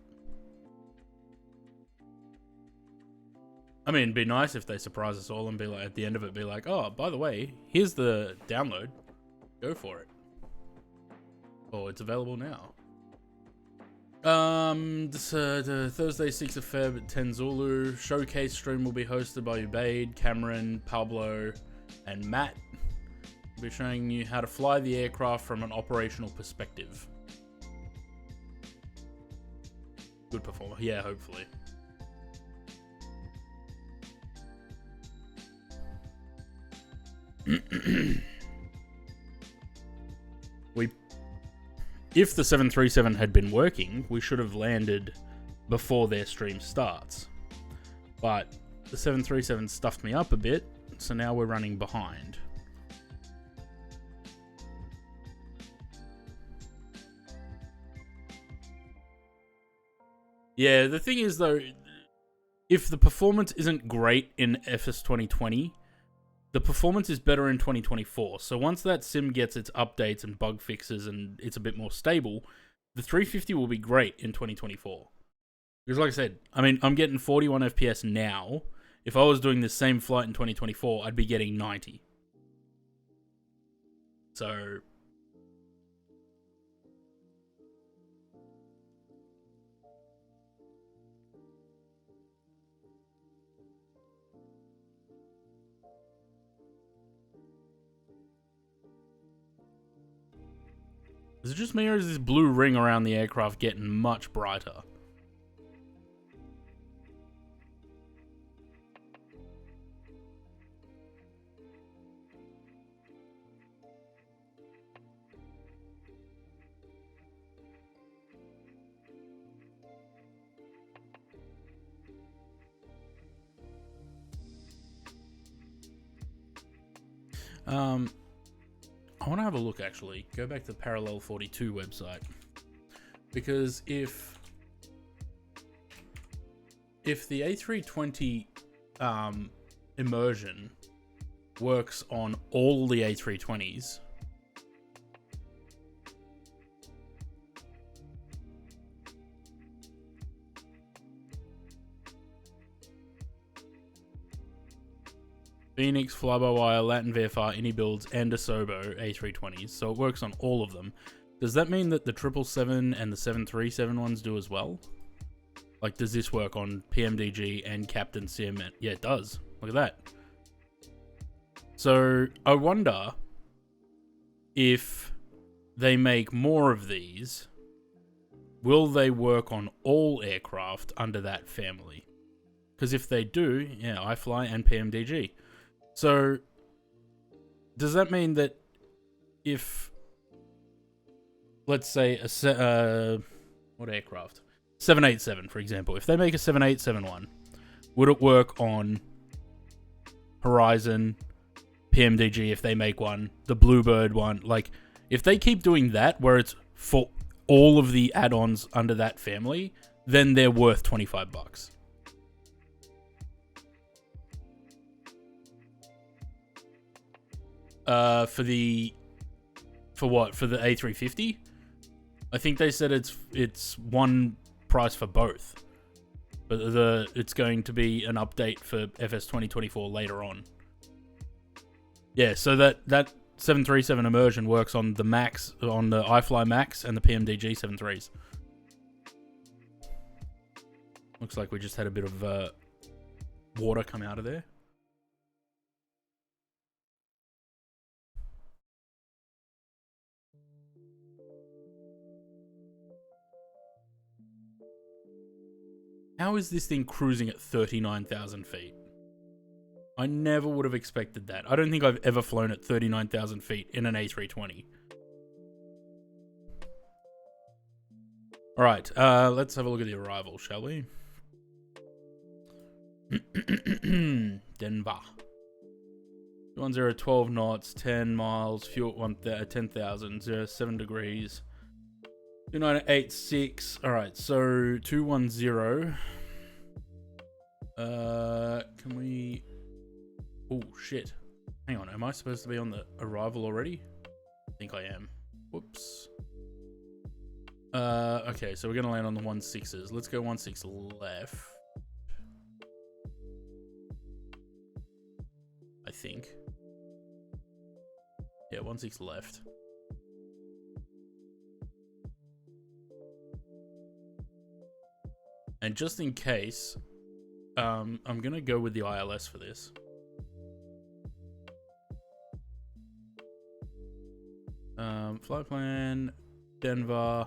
I mean, it'd be nice if they surprise us all and be like, at the end of it, be like, oh, by the way, here's the download. Go for it. Oh, it's available now. The Thursday 6th of Feb at 10 Zulu. Showcase stream will be hosted by Ubaid, Cameron, Pablo, and Matt. We'll be showing you how to fly the aircraft from an operational perspective. Good performer. Yeah, hopefully. If the 737 had been working, we should have landed before their stream starts. But the 737 stuffed me up a bit, so now we're running behind. Yeah, the thing is though, if the performance isn't great in FS 2020, the performance is better in 2024. So once that sim gets its updates and bug fixes and it's a bit more stable, the 350 will be great in 2024. Because like I said, I mean, I'm getting 41 FPS now. If I was doing the same flight in 2024, I'd be getting 90. So... Is it just me, or is this blue ring around the aircraft getting much brighter? I want to have a look, actually. Go back to the Parallel 42 website. Because if the A320 immersion works on all the A320s, Phoenix, Fly-by-Wire, Latin VFR, Ini-Builds, and Asobo A320s, so it works on all of them. Does that mean that the 777 and the 737 ones do as well? Like, does this work on PMDG and Captain Sim? Yeah, it does. Look at that. So, I wonder if they make more of these, will they work on all aircraft under that family? Because if they do, yeah, iFly and PMDG. So, does that mean that if, let's say, what aircraft? 787, for example. If they make a 787 one, would it work on Horizon, PMDG if they make one, the Bluebird one? Like, if they keep doing that, where it's for all of the add-ons under that family, then they're worth $25. For what? For the A350? I think they said it's one price for both, but it's going to be an update for FS 2024 later on. Yeah, so that 737 immersion works on the Max, on the iFly Max and the PMDG 73s. Looks like we just had a bit of water come out of there. How is this thing cruising at 39,000 feet? I never would have expected that. I don't think I've ever flown at 39,000 feet in an A320. Alright, let's have a look at the arrival, shall we? Denver. 10, 12 knots, 10 miles, fuel at 10,000, 7 degrees. 2986. Alright, so 210. Can we... Oh, shit. Hang on, am I supposed to be on the arrival already? I think I am. Whoops. Okay, so we're gonna land on the 16s. Let's go 16 left. I think. Yeah, 16 left. And just in case, I'm gonna go with the ILS for this. Flight plan, Denver,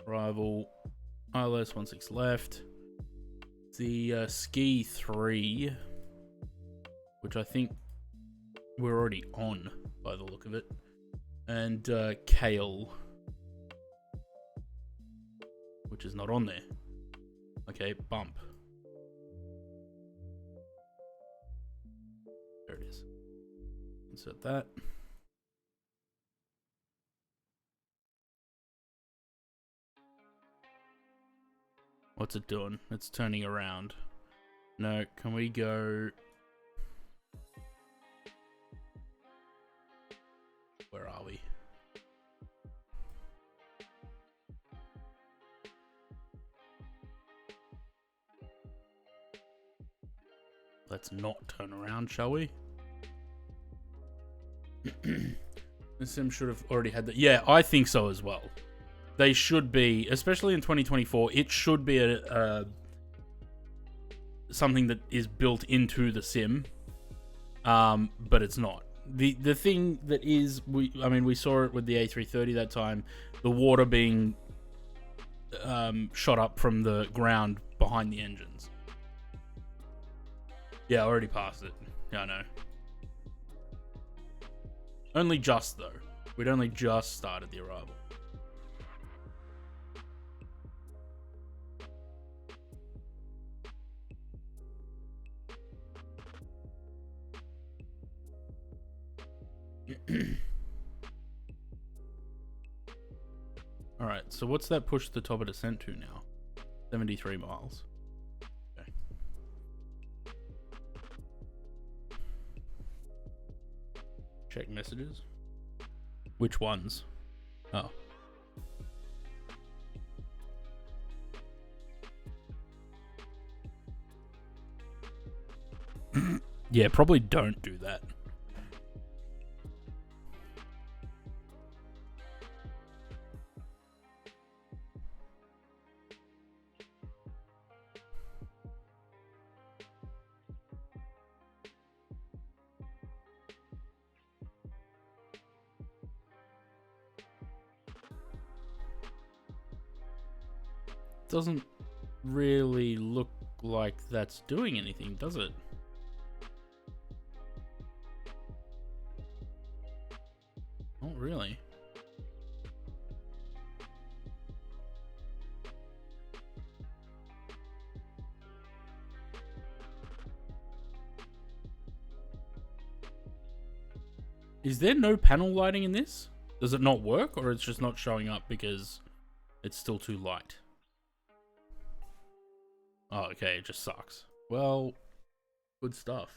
arrival, ILS 16 left. The Ski 3, which I think we're already on by the look of it, and Kale, which is not on there. Okay, bump. There it is. Insert that. What's it doing? It's turning around. No, can we go... Where are we? Let's not turn around, shall we? The sim should have already had that. Yeah, I think so as well. They should be, especially in 2024, it should be something that is built into the sim, but it's not. The thing that is, we saw it with the A330 that time, the water being shot up from the ground behind the engines. Yeah, I already passed it. Yeah, I know. Only just, though. We'd only just started the arrival. Alright, so what's that push the top of descent to now? 73 miles. Okay. Check messages. Which ones? Oh. Yeah, probably don't do that. Doesn't really look like that's doing anything, does it? Not really. Is there no panel lighting in this? Does it not work, or it's just not showing up because it's still too light? Oh, okay, it just sucks. Well, good stuff.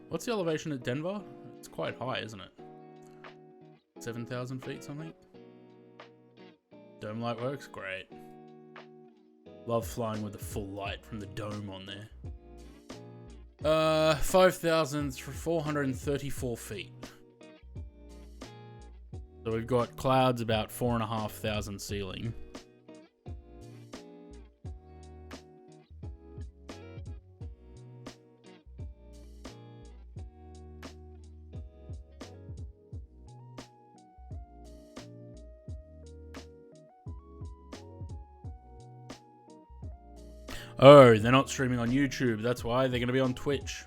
What's the elevation at Denver? It's quite high, isn't it? 7,000 feet something? Dome light works? Great. Love flying with the full light from the dome on there. 5,434 feet. So we've got clouds about 4,500 ceiling. Oh, they're not streaming on YouTube. That's why they're going to be on Twitch.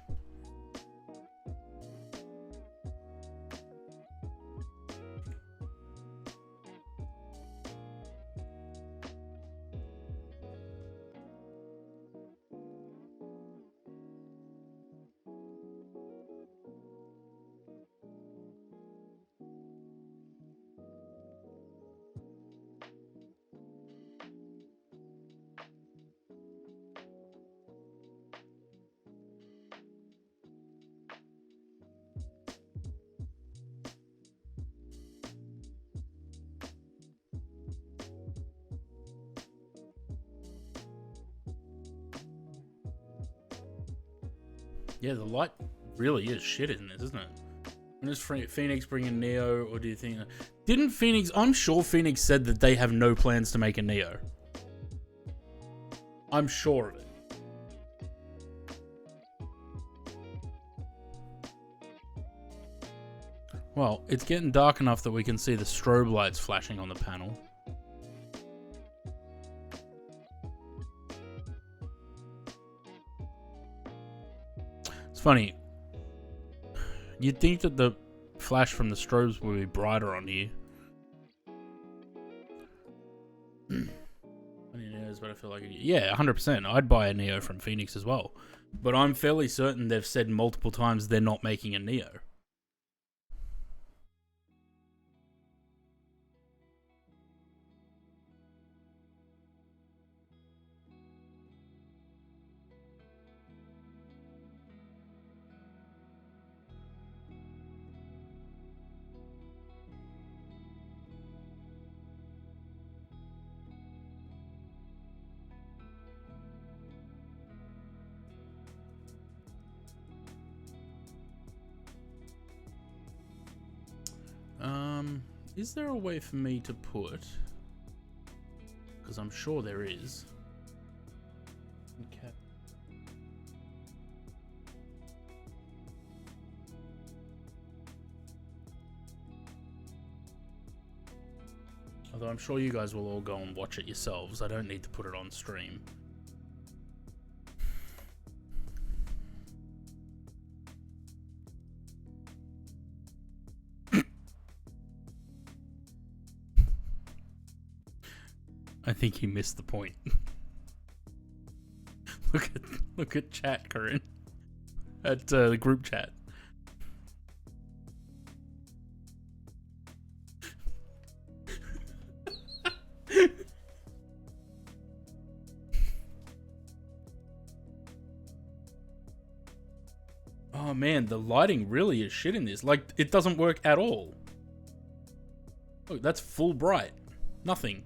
Yeah, the light really is shit in this, isn't it? When does Phoenix bring in Neo, or do you think... Didn't Phoenix... I'm sure Phoenix said that they have no plans to make a Neo. I'm sure of it. Well, it's getting dark enough that we can see the strobe lights flashing on the panel. It's funny. You'd think that the flash from the strobes would be brighter on here. Neos, but I feel like... Yeah, 100%. I'd buy a Neo from Phoenix as well. But I'm fairly certain they've said multiple times they're not making a Neo. Is there a way for me to put... Because I'm sure there is. Okay. Although I'm sure you guys will all go and watch it yourselves. I don't need to put it on stream. I think he missed the point. look at chat, Corinne. At the group chat. Oh man, the lighting really is shit in this. Like, it doesn't work at all. Look, that's full bright. Nothing.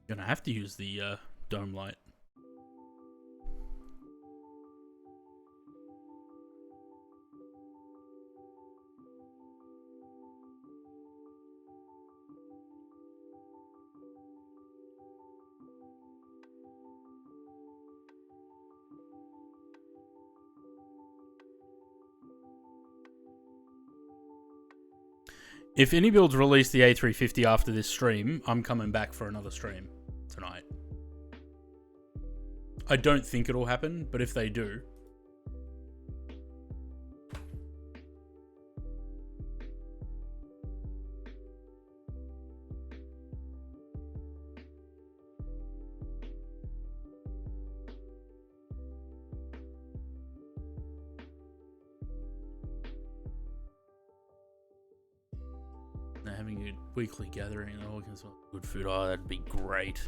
Gonna have to use the dome light. If any builds release the A350 after this stream, I'm coming back for another stream tonight. I don't think it'll happen, but if they do... having a weekly gathering and all kinds of good food. Oh, that'd be great.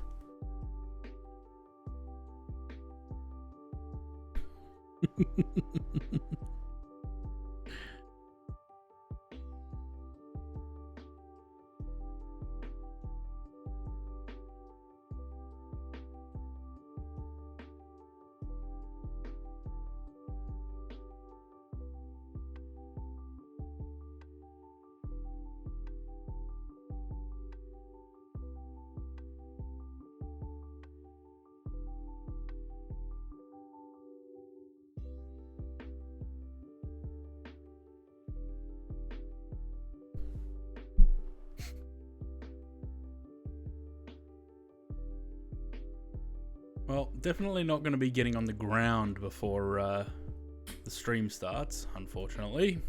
Well, definitely not going to be getting on the ground before the stream starts, unfortunately.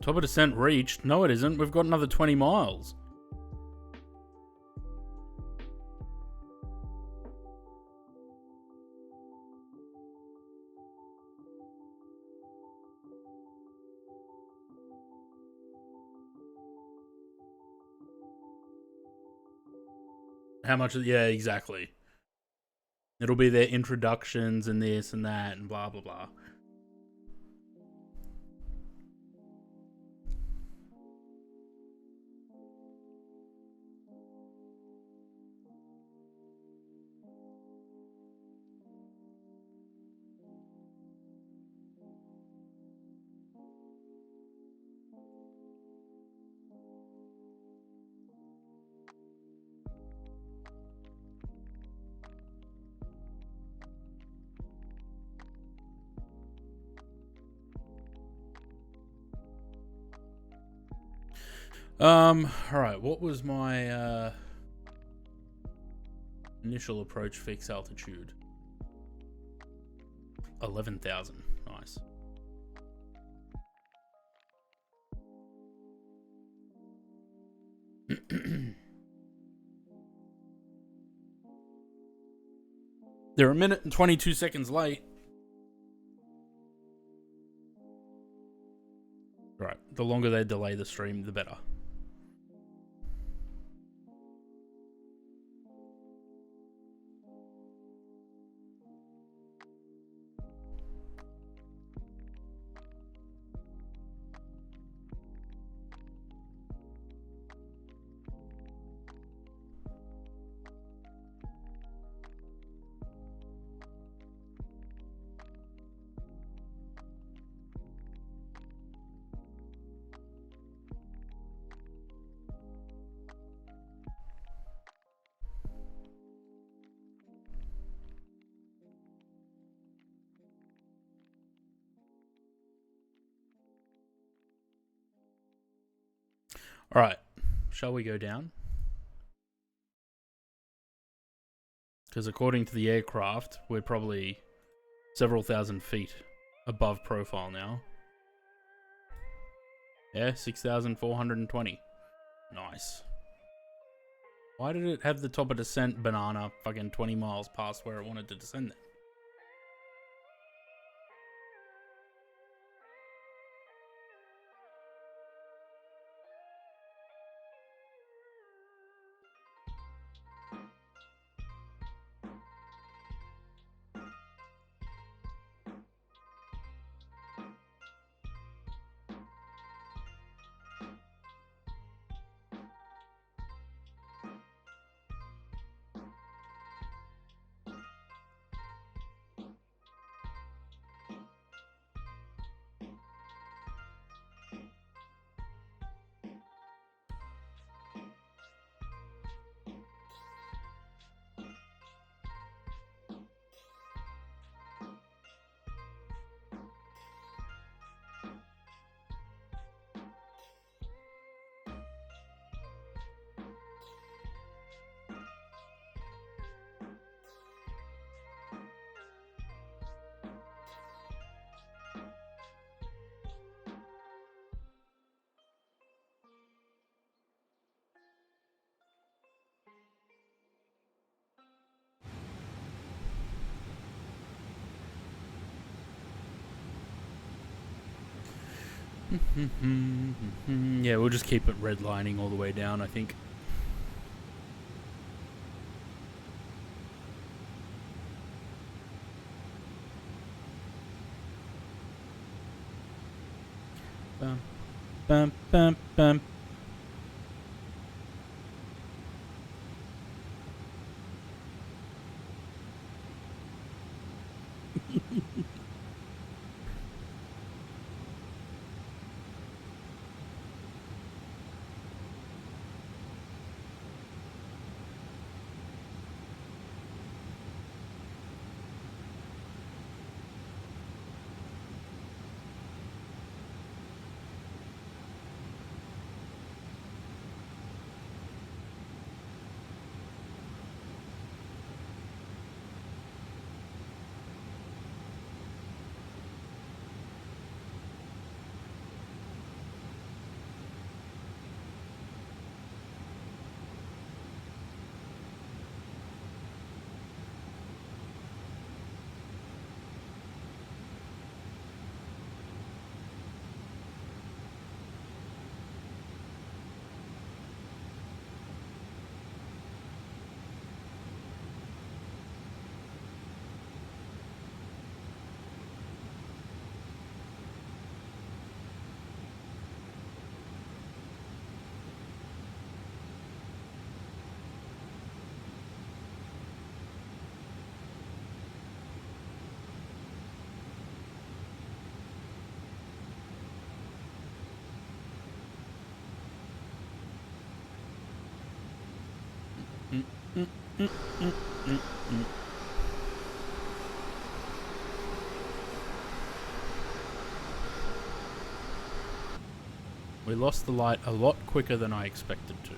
Top of descent reached. No, it isn't. We've got another 20 miles. How much? Yeah, exactly. It'll be their introductions and this and that and blah, blah, blah. Alright, what was my initial approach fixed altitude? 11,000. Nice. They're a minute and 22 seconds late. Right, the longer they delay the stream, the better. Alright, shall we go down? Because according to the aircraft, we're probably several thousand feet above profile now. Yeah, 6,420. Nice. Why did it have the top of descent banana fucking 20 miles past where it wanted to descend then? Yeah, we'll just keep it redlining all the way down, I think. Bum, bum, bum, bum. We lost the light a lot quicker than I expected to.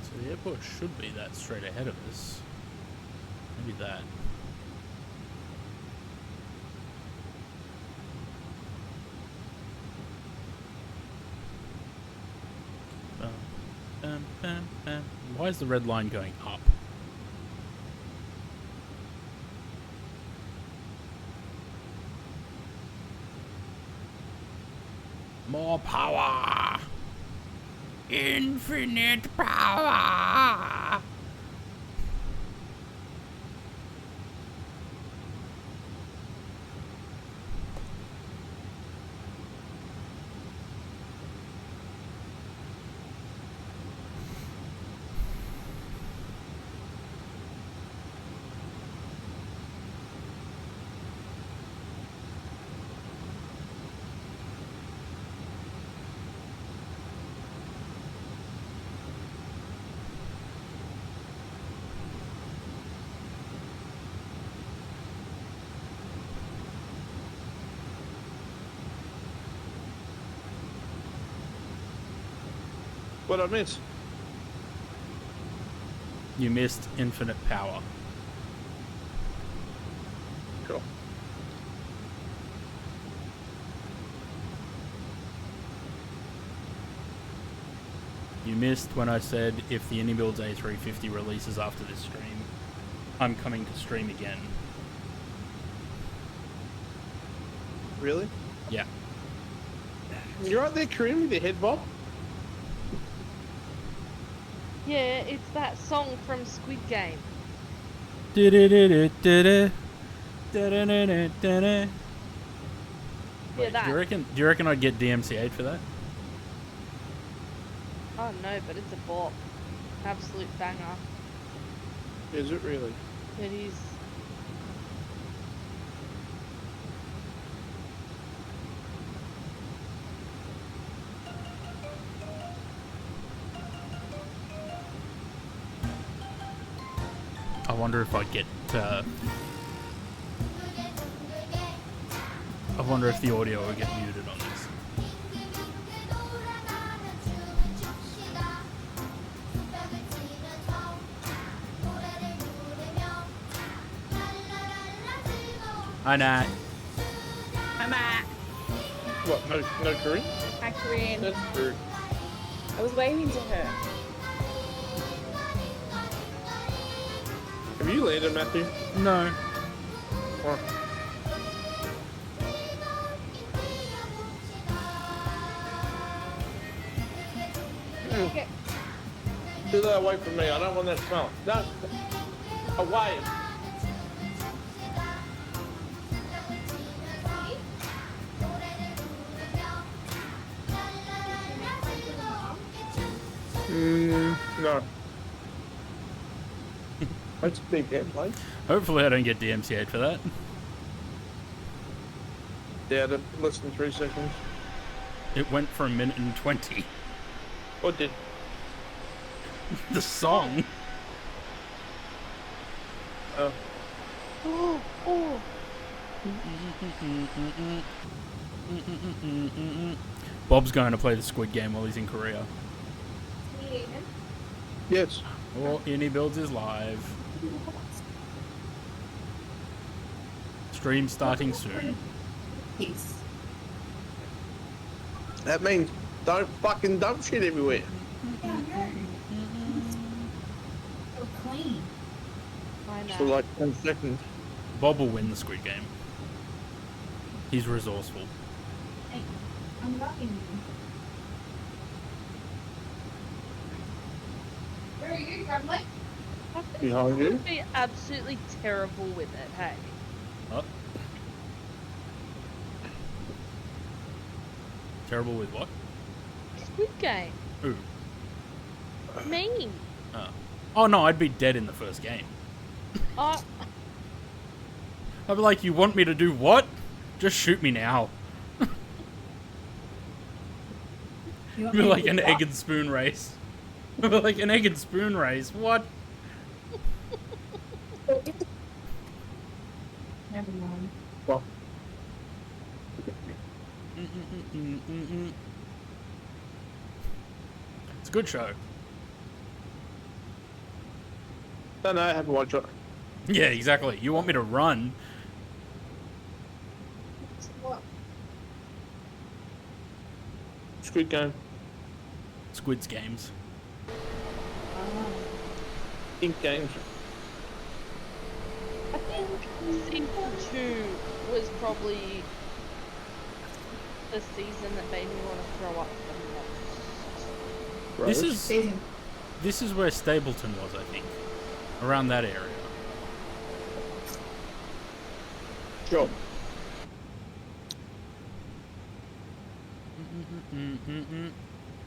So the airport should be that straight ahead of us. Maybe that. Why is the red line going up? More power! Infinite power! What I miss? You missed infinite power. Cool. You missed when I said if the Anybuilds A350 releases after this stream, I'm coming to stream again. Really? Yeah. You're right there, Corinne, with your head bob. Yeah, it's that song from Squid Game. Wait, that. do you reckon I'd get DMCA'd for that? Oh no, but it's a bop. Absolute banger. Is it really? It is. I wonder if I'd get. I wonder if the audio will get muted on this. Hi, Nat. I'm at. What? No Corinne? Hi, Corinne. That's true. I was waving to her. Have you landed, Matthew? No. Oh. Okay. Do that away from me. I don't want that smell. No. Away. No. That's a big gameplay. Hopefully I don't get DMCA'd for that. Yeah, less than 3 seconds. It went for 1:20. What did? The song. Oh. Oh, oh. Bob's going to play the Squid Game while he's in Korea. Yes. Or Anybuilds is live. Stream starting soon. Peace. That means don't fucking dump shit everywhere. So clean. I know. For like 10 seconds. Bob will win the Squid Game. He's resourceful. Hey, I'm rocking you. Where are you, Grumbley? Behind you. I'd be absolutely terrible with it, hey? What? Terrible with what? Squid Game. Who? Me. Oh no, I'd be dead in the first game. Oh, I'd be like, you want me to do what? Just shoot me now. You want Be me like to an do egg what? and spoon race. Like an egg and spoon race. What? Never mind. Well, It's a good show. no, I haven't watched it. Yeah, exactly. You want me to run? What? Squid Game. Squid's games. In games. I think season 2 was probably the season that made me want to throw up the most. This is where Stapleton was, I think. Around that area. Sure.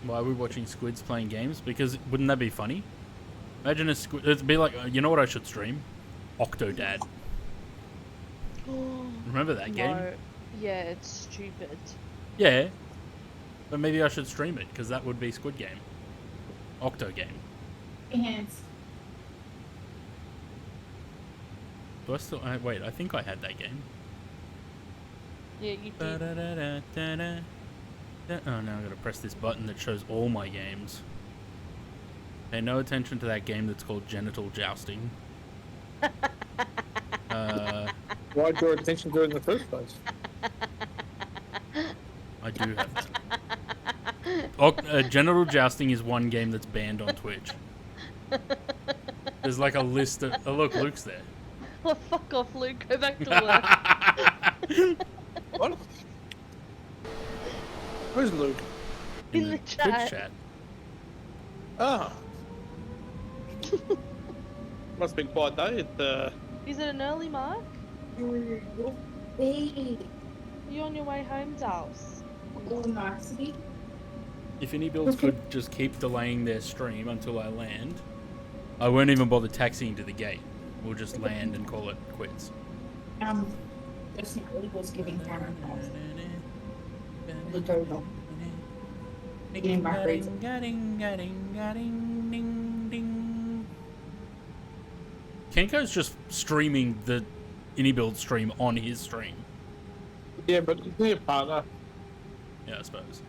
Why are we watching squids playing games? Because wouldn't that be funny? Imagine a squid. It'd be like, you know what I should stream? Octodad. Remember that game? No. Yeah, it's stupid. Yeah. But maybe I should stream it, because that would be Squid Game. Octo Game. Hands. Do I still... wait, I think I had that game. Yeah, you did. Oh, now I've got to press this button that shows all my games. Pay no attention to that game that's called Genital Jousting. Why draw attention to it in the first place? I do have that. Genital Jousting is one game that's banned on Twitch. There's like a list of... Oh, look, Luke's there. Oh, fuck off, Luke. Go back to work. What? Where's Luke? In the chat. Twitch chat. Ah. Must be quite day at Is it an early mark? Wait. You on your way home, Dals? If any builds could just keep delaying their stream until I land, I won't even bother taxiing to the gate. We'll just land and call it quits. Just was giving Karen Kenko's just streaming the IndyBuild stream on his stream. Yeah, but it's near partner. Yeah, I suppose.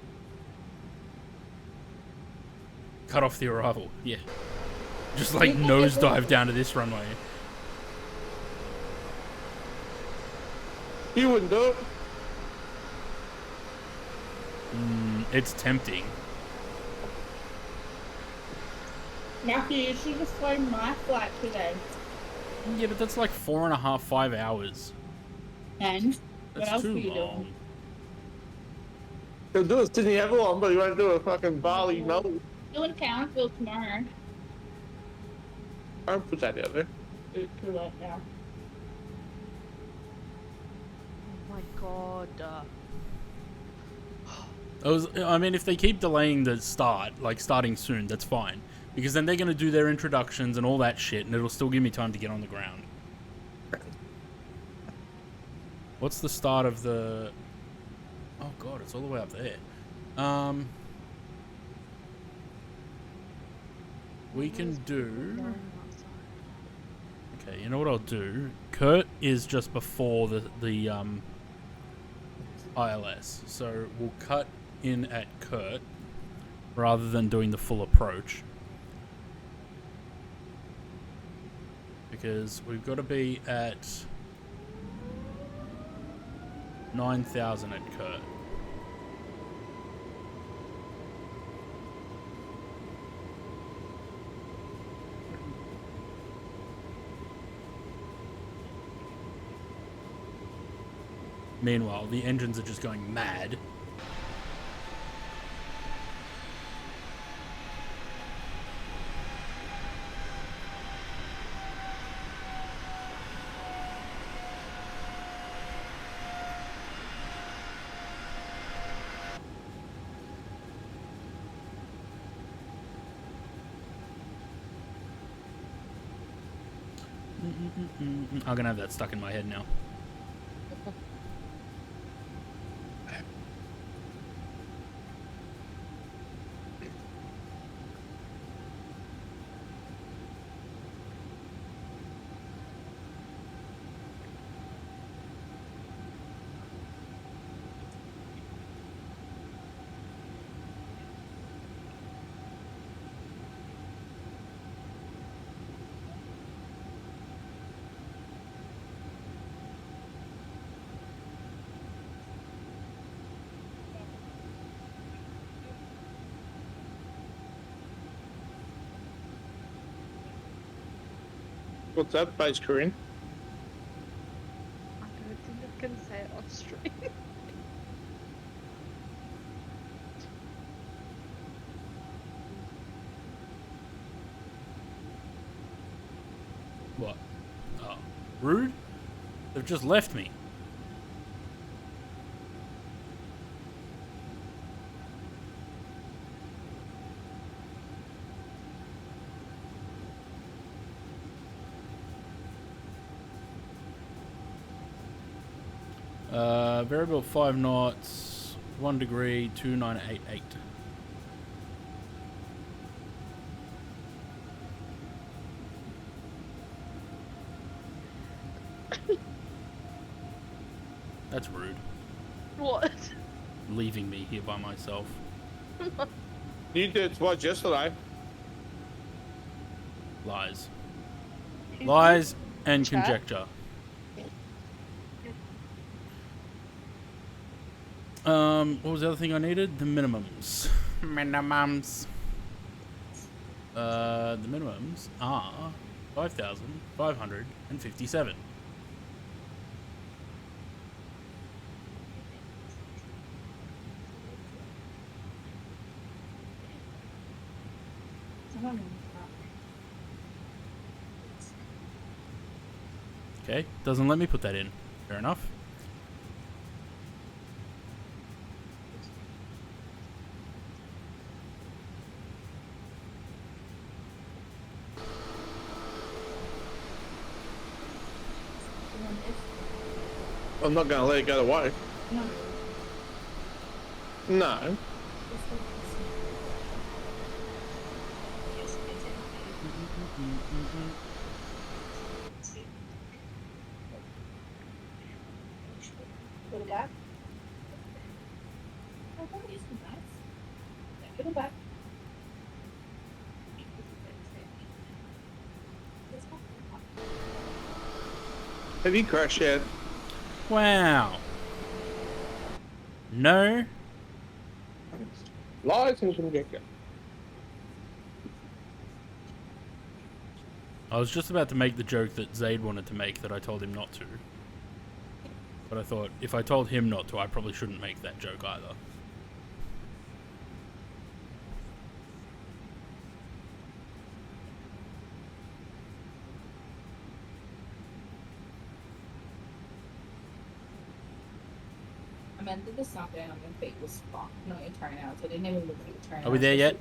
Cut off the arrival. Yeah. Just like nosedive down to this runway. You wouldn't do it. It's tempting. Matthew, you should have flown my flight today. Yeah, but that's like 4.5, 5 hours. And what That's else too were you long. doing? You'll do a Sydney Avalon, but you won't do a fucking Bali Melbourne. Doing Townsville tomorrow. I won't put that out there. It's too late now. Oh my god. I mean, if they keep delaying the start, like starting soon, that's fine. Because then they're going to do their introductions and all that shit, and it'll still give me time to get on the ground. What's the start of the... Oh god, it's all the way up there. We can do... Okay, you know what I'll do? Kurt is just before the ILS. So we'll cut in at Kurt rather than doing the full approach. Because we've got to be at 9,000 at Kurt. Meanwhile, the engines are just going mad. I'm gonna have that stuck in my head now. What's that base Corinne? I don't think I can say it on stream. What? Oh, rude? They've just left me. Variable 5 knots, 1 degree, 2988. That's rude. What? Leaving me here by myself. You did it twice yesterday. Lies. Lies and Chat? conjecture. What was the other thing I needed? The minimums. Minimums. The minimums are 5,557. Okay, doesn't let me put that in. Fair enough. I'm not going to let it go away. No. Put it back. Put it back. Have you crashed yet? Wow. No. Lies and conjecture. I was just about to make the joke that Zaid wanted to make that I told him not to. But I thought, if I told him not to, I probably shouldn't make that joke either. Amanda, the something on your feet was fucked, not your toenails. I didn't even look at your toenails. Are we there yet?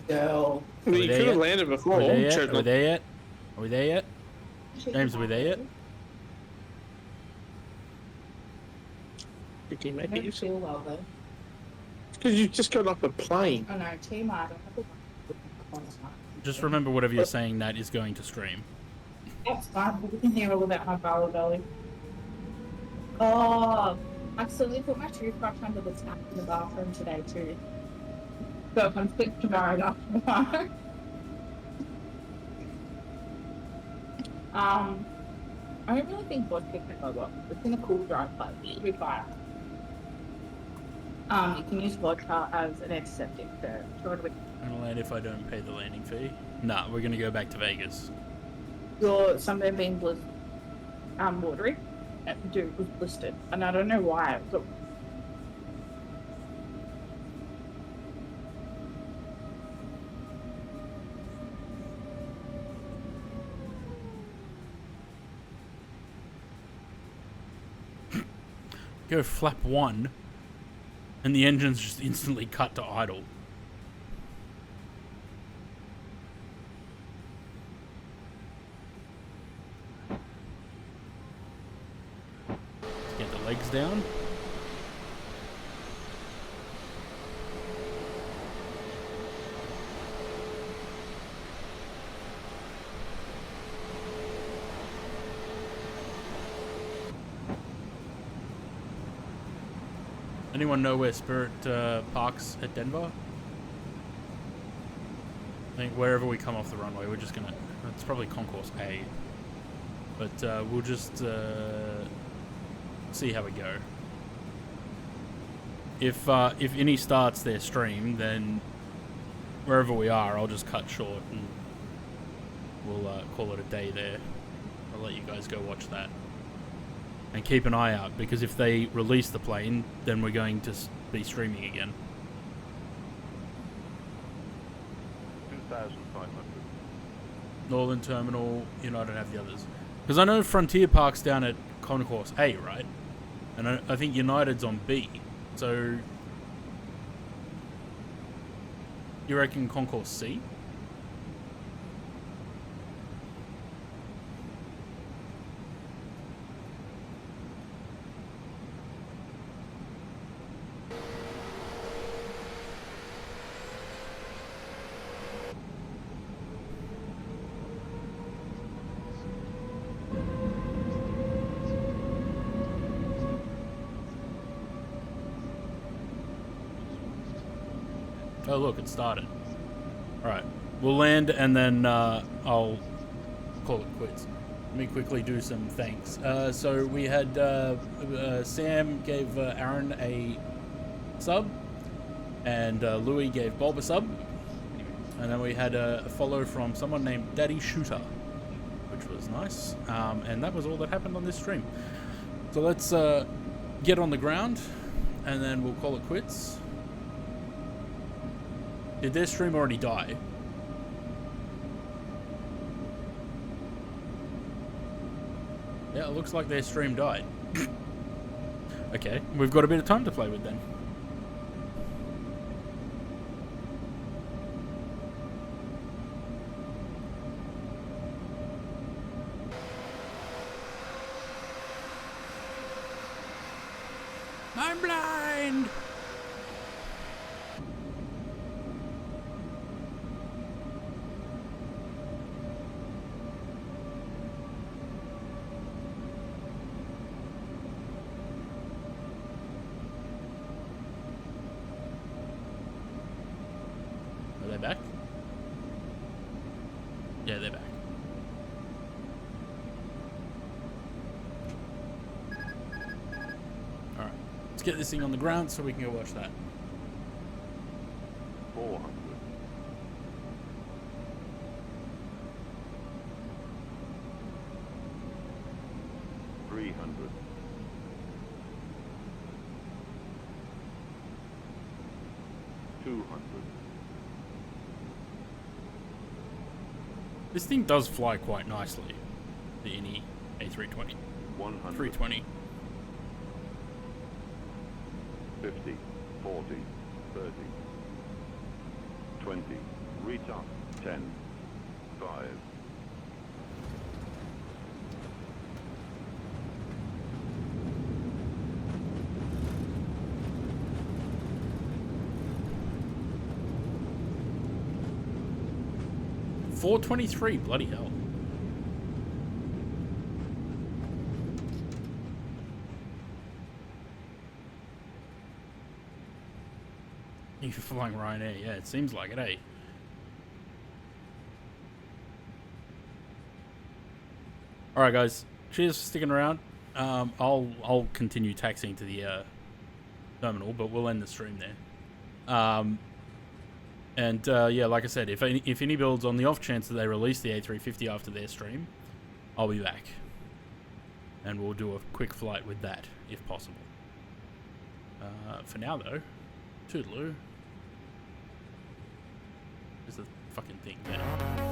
Girl. Well, you there could have yet? landed before. Are we there yet? Check Are we them. there yet? Are we there yet? James, are we there yet? Did you I make don't it? feel well though. Because you just got off a plane. Oh no, TMI, I don't have a Just remember whatever you're saying, that is going to stream. That's fine, we can hear all about my belly. Oh, I accidentally put my toothbrush under the tap in the bathroom today too. So if I'm sick tomorrow, not tomorrow. I don't really think vodka can go well. It's in a cool dry place. It'll be fine. You can use vodka as an antiseptic for short. I'm gonna land if I don't pay the landing fee. Nah, we're gonna go back to Vegas. Your sunburn being was watery. Dude was blistered, and I don't know why. But Go flap 1, and the engine's just instantly cut to idle. Let's get the legs down. Anyone know where Spirit parks at Denver? I think wherever we come off the runway, we're just gonna... It's probably Concourse A. But we'll just see how we go. If any starts their stream, then wherever we are, I'll just cut short and we'll call it a day there. I'll let you guys go watch that. And keep an eye out, because if they release the plane, then we're going to be streaming again. 2,500. Northern Terminal, United have the others. Because I know Frontier Park's down at Concourse A, right? And I think United's on B. So, you reckon Concourse C? Oh look, it started. Alright, we'll land and then I'll call it quits. Let me quickly do some thanks. So we had Sam gave Aaron a sub, and Louis gave Bob a sub, and then we had a follow from someone named Daddy Shooter, which was nice, and that was all that happened on this stream. So let's get on the ground and then we'll call it quits. Did their stream already die? Yeah, it looks like their stream died. Okay, we've got a bit of time to play with then. I'm blind! Back? Yeah, they're back. Alright. Let's get this thing on the ground so we can go watch that. 400. 300. 200. This thing does fly quite nicely, the INI A320. 100. 320. 50, 40, 30, 20, retard, 10, 5. $423, bloody hell. You're flying Ryanair, yeah, it seems like it, eh? Alright guys, cheers for sticking around. I'll continue taxiing to the terminal, but we'll end the stream there. And yeah, like I said, if any builds, on the off chance that they release the A350 after their stream, I'll be back. And we'll do a quick flight with that, if possible. For now though, toodaloo. There's the fucking thing there.